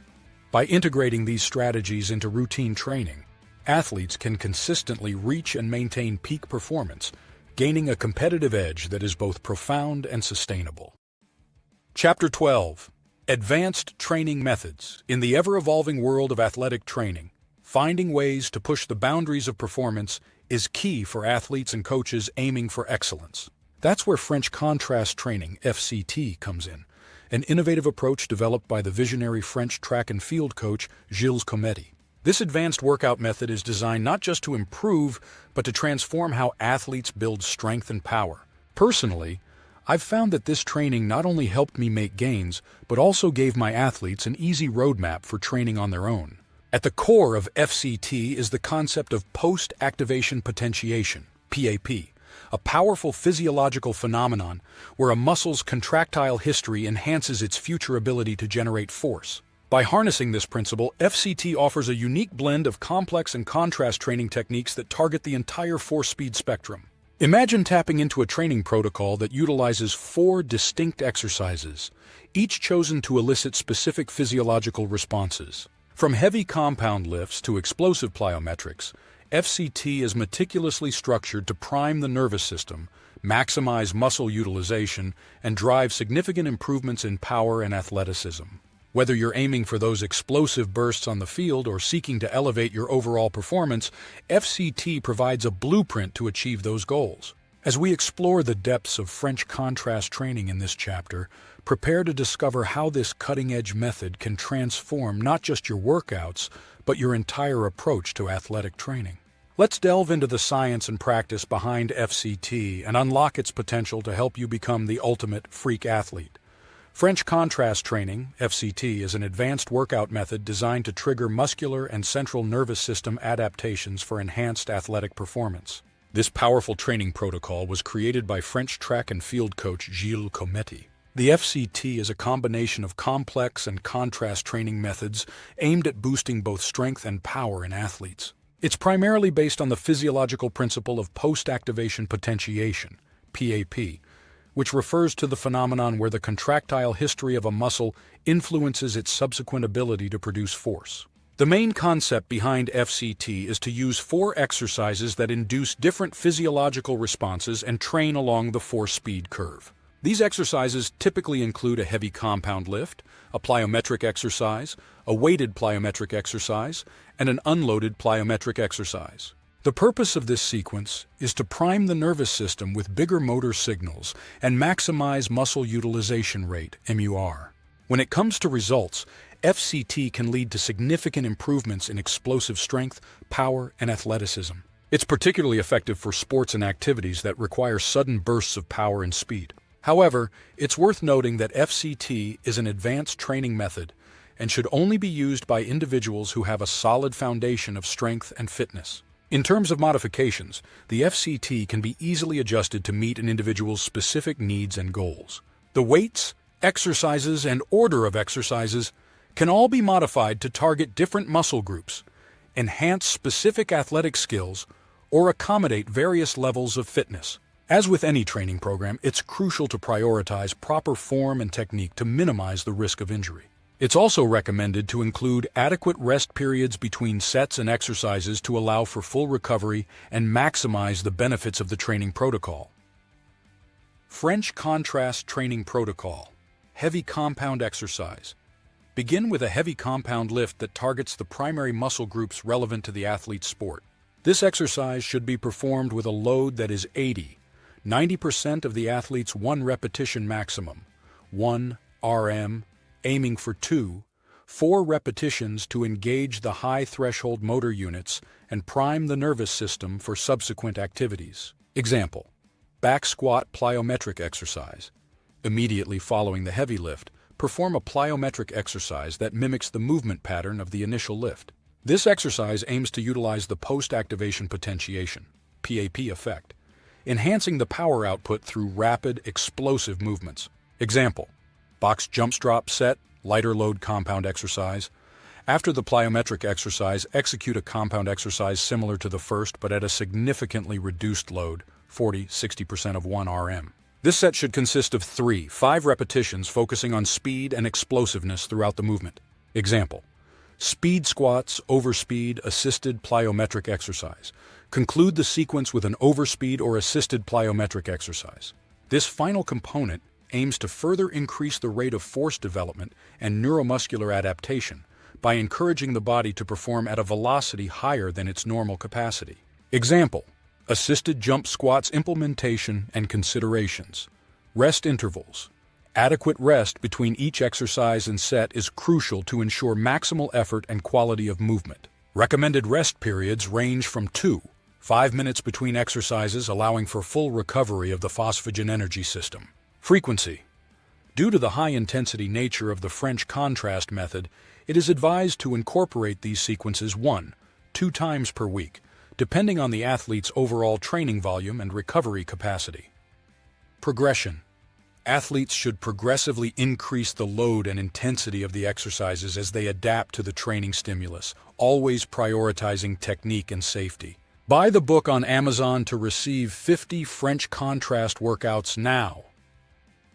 By integrating these strategies into routine training, athletes can consistently reach and maintain peak performance, gaining a competitive edge that is both profound and sustainable. Chapter 12. Advanced Training Methods. In the ever-evolving world of athletic training, finding ways to push the boundaries of performance is key for athletes and coaches aiming for excellence. That's where French contrast training, FCT, comes in, an innovative approach developed by the visionary French track and field coach Gilles Cometti. This advanced workout method is designed not just to improve, but to transform how athletes build strength and power. Personally, I've found that this training not only helped me make gains, but also gave my athletes an easy roadmap for training on their own. At the core of FCT is the concept of post-activation potentiation, PAP, a powerful physiological phenomenon where a muscle's contractile history enhances its future ability to generate force. By harnessing this principle, FCT offers a unique blend of complex and contrast training techniques that target the entire force-speed spectrum. Imagine tapping into a training protocol that utilizes 4 distinct exercises, each chosen to elicit specific physiological responses. From heavy compound lifts to explosive plyometrics, FCT is meticulously structured to prime the nervous system, maximize muscle utilization, and drive significant improvements in power and athleticism. Whether you're aiming for those explosive bursts on the field or seeking to elevate your overall performance, FCT provides a blueprint to achieve those goals. As we explore the depths of French contrast training in this chapter, prepare to discover how this cutting-edge method can transform not just your workouts, but your entire approach to athletic training. Let's delve into the science and practice behind FCT and unlock its potential to help you become the ultimate freak athlete. French contrast training, FCT, is an advanced workout method designed to trigger muscular and central nervous system adaptations for enhanced athletic performance. This powerful training protocol was created by French track and field coach Gilles Cometti. The FCT is a combination of complex and contrast training methods aimed at boosting both strength and power in athletes. It's primarily based on the physiological principle of post-activation potentiation, PAP, which refers to the phenomenon where the contractile history of a muscle influences its subsequent ability to produce force. The main concept behind FCT is to use 4 exercises that induce different physiological responses and train along the force-speed curve. These exercises typically include a heavy compound lift, a plyometric exercise, a weighted plyometric exercise, and an unloaded plyometric exercise. The purpose of this sequence is to prime the nervous system with bigger motor signals and maximize muscle utilization rate, MUR. When it comes to results, FCT can lead to significant improvements in explosive strength, power, and athleticism. It's particularly effective for sports and activities that require sudden bursts of power and speed. However, it's worth noting that FCT is an advanced training method and should only be used by individuals who have a solid foundation of strength and fitness. In terms of modifications, the FCT can be easily adjusted to meet an individual's specific needs and goals. The weights, exercises, and order of exercises can all be modified to target different muscle groups, enhance specific athletic skills, or accommodate various levels of fitness. As with any training program, it's crucial to prioritize proper form and technique to minimize the risk of injury. It's also recommended to include adequate rest periods between sets and exercises to allow for full recovery and maximize the benefits of the training protocol. French Contrast Training Protocol. Heavy compound exercise. Begin with a heavy compound lift that targets the primary muscle groups relevant to the athlete's sport. This exercise should be performed with a load that is 90% of the athlete's 1 repetition maximum, 1 RM, aiming for 4 repetitions to engage the high threshold motor units and prime the nervous system for subsequent activities. Example: back squat plyometric exercise. Immediately following the heavy lift, perform a plyometric exercise that mimics the movement pattern of the initial lift. This exercise aims to utilize the post-activation potentiation, PAP effect, enhancing the power output through rapid, explosive movements. Example: box jump drop set, lighter load compound exercise. After the plyometric exercise, execute a compound exercise similar to the first but at a significantly reduced load, 40–60% of 1 RM. This set should consist of 5 repetitions focusing on speed and explosiveness throughout the movement. Example: speed squats, overspeed, assisted plyometric exercise. Conclude the sequence with an overspeed or assisted plyometric exercise. This final component aims to further increase the rate of force development and neuromuscular adaptation by encouraging the body to perform at a velocity higher than its normal capacity. Example: assisted jump squats implementation and considerations. Rest intervals. Adequate rest between each exercise and set is crucial to ensure maximal effort and quality of movement. Recommended rest periods range from 2–5 minutes between exercises, allowing for full recovery of the phosphagen energy system. Frequency. Due to the high-intensity nature of the French contrast method, it is advised to incorporate these sequences 1–2 times per week, depending on the athlete's overall training volume and recovery capacity. Progression. Athletes should progressively increase the load and intensity of the exercises as they adapt to the training stimulus, always prioritizing technique and safety. Buy the book on Amazon to receive 50 French contrast workouts now.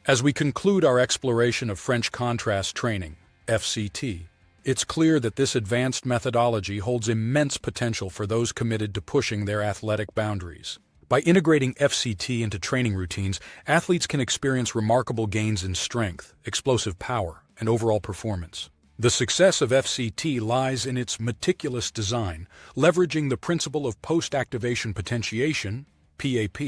As we conclude our exploration of French contrast training, FCT, it's clear that this advanced methodology holds immense potential for those committed to pushing their athletic boundaries. By integrating FCT into training routines, athletes can experience remarkable gains in strength, explosive power, and overall performance. The success of FCT lies in its meticulous design, leveraging the principle of post-activation potentiation, PAP,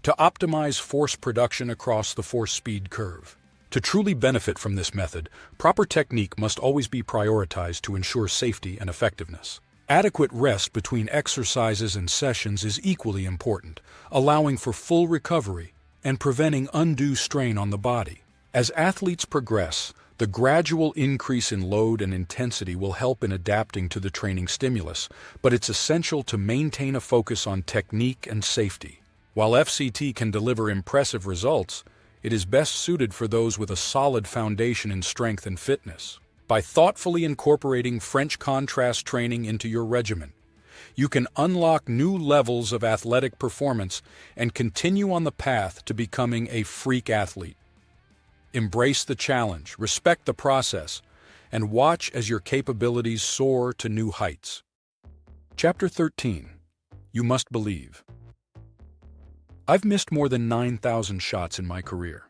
to optimize force production across the force-speed curve. To truly benefit from this method, proper technique must always be prioritized to ensure safety and effectiveness. Adequate rest between exercises and sessions is equally important, allowing for full recovery and preventing undue strain on the body. As athletes progress, the gradual increase in load and intensity will help in adapting to the training stimulus, but it's essential to maintain a focus on technique and safety. While FCT can deliver impressive results, it is best suited for those with a solid foundation in strength and fitness. By thoughtfully incorporating French contrast training into your regimen, you can unlock new levels of athletic performance and continue on the path to becoming a freak athlete. Embrace the challenge, respect the process, and watch as your capabilities soar to new heights. Chapter 13. You Must Believe. I've missed more than 9,000 shots in my career.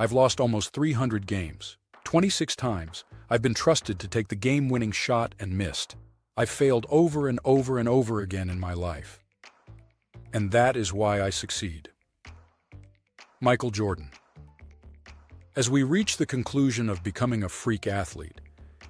I've lost almost 300 games. 26 times, I've been trusted to take the game-winning shot and missed. I've failed over and over and over again in my life. And that is why I succeed. Michael Jordan. As we reach the conclusion of becoming a freak athlete,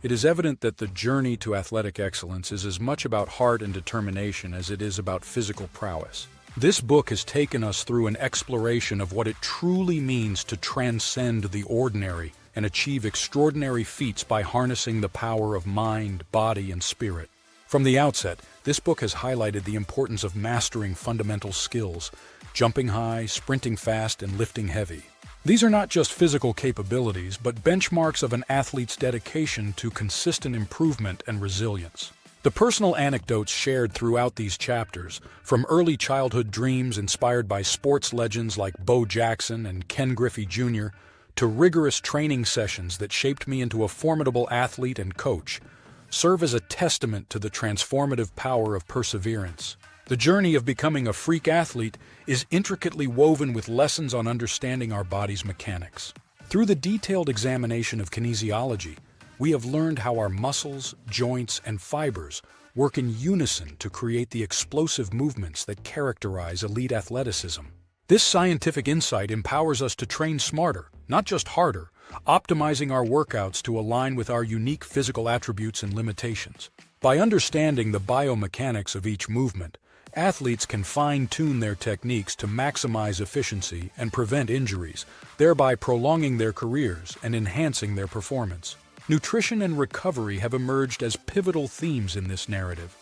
it is evident that the journey to athletic excellence is as much about heart and determination as it is about physical prowess. This book has taken us through an exploration of what it truly means to transcend the ordinary and achieve extraordinary feats by harnessing the power of mind, body, and spirit. From the outset, this book has highlighted the importance of mastering fundamental skills, jumping high, sprinting fast, and lifting heavy. These are not just physical capabilities, but benchmarks of an athlete's dedication to consistent improvement and resilience. The personal anecdotes shared throughout these chapters, from early childhood dreams inspired by sports legends like Bo Jackson and Ken Griffey Jr., to rigorous training sessions that shaped me into a formidable athlete and coach, serve as a testament to the transformative power of perseverance. The journey of becoming a freak athlete is intricately woven with lessons on understanding our body's mechanics. Through the detailed examination of kinesiology, we have learned how our muscles, joints, and fibers work in unison to create the explosive movements that characterize elite athleticism. This scientific insight empowers us to train smarter, not just harder, optimizing our workouts to align with our unique physical attributes and limitations. By understanding the biomechanics of each movement, athletes can fine-tune their techniques to maximize efficiency and prevent injuries, thereby prolonging their careers and enhancing their performance. Nutrition and recovery have emerged as pivotal themes in this narrative,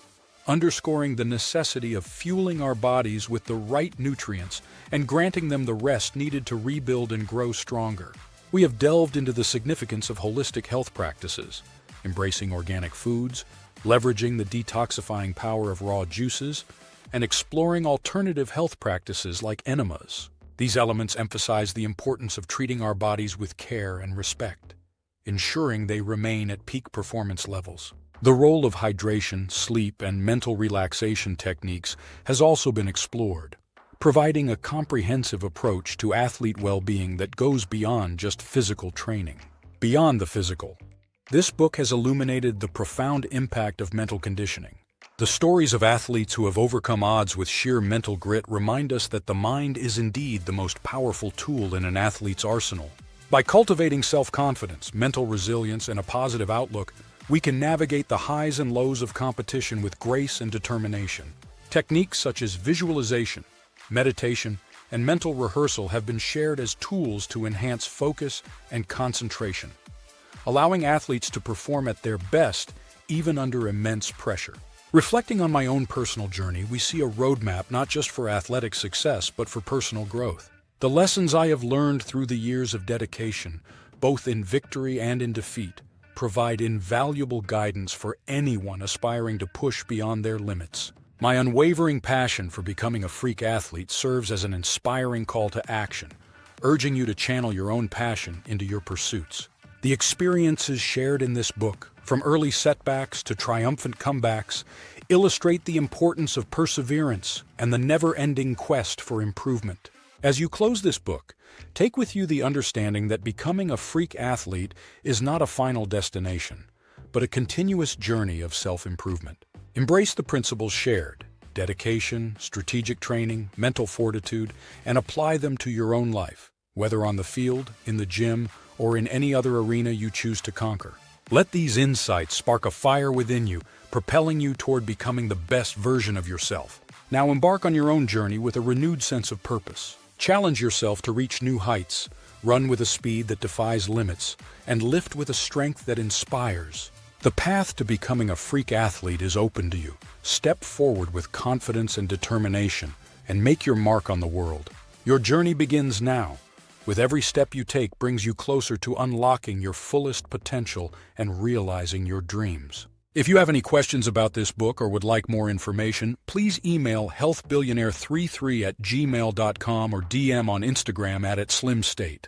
underscoring the necessity of fueling our bodies with the right nutrients and granting them the rest needed to rebuild and grow stronger. We have delved into the significance of holistic health practices, embracing organic foods, leveraging the detoxifying power of raw juices, and exploring alternative health practices like enemas. These elements emphasize the importance of treating our bodies with care and respect, ensuring they remain at peak performance levels. The role of hydration, sleep, and mental relaxation techniques has also been explored, providing a comprehensive approach to athlete well-being that goes beyond just physical training. Beyond the physical, this book has illuminated the profound impact of mental conditioning. The stories of athletes who have overcome odds with sheer mental grit remind us that the mind is indeed the most powerful tool in an athlete's arsenal. By cultivating self-confidence, mental resilience, and a positive outlook, we can navigate the highs and lows of competition with grace and determination. Techniques such as visualization, meditation, and mental rehearsal have been shared as tools to enhance focus and concentration, allowing athletes to perform at their best even under immense pressure. Reflecting on my own personal journey, we see a roadmap not just for athletic success, but for personal growth. The lessons I have learned through the years of dedication, both in victory and in defeat, provide invaluable guidance for anyone aspiring to push beyond their limits. My unwavering passion for becoming a freak athlete serves as an inspiring call to action, urging you to channel your own passion into your pursuits. The experiences shared in this book, from early setbacks to triumphant comebacks, illustrate the importance of perseverance and the never-ending quest for improvement. As you close this book, take with you the understanding that becoming a freak athlete is not a final destination, but a continuous journey of self-improvement. Embrace the principles shared, dedication, strategic training, mental fortitude, and apply them to your own life, whether on the field, in the gym, or in any other arena you choose to conquer. Let these insights spark a fire within you, propelling you toward becoming the best version of yourself. Now embark on your own journey with a renewed sense of purpose. Challenge yourself to reach new heights, run with a speed that defies limits, and lift with a strength that inspires. The path to becoming a freak athlete is open to you. Step forward with confidence and determination, and make your mark on the world. Your journey begins now. With every step you take brings you closer to unlocking your fullest potential and realizing your dreams. If you have any questions about this book or would like more information, please email healthbillionaire33@gmail.com or DM on Instagram @slimstate.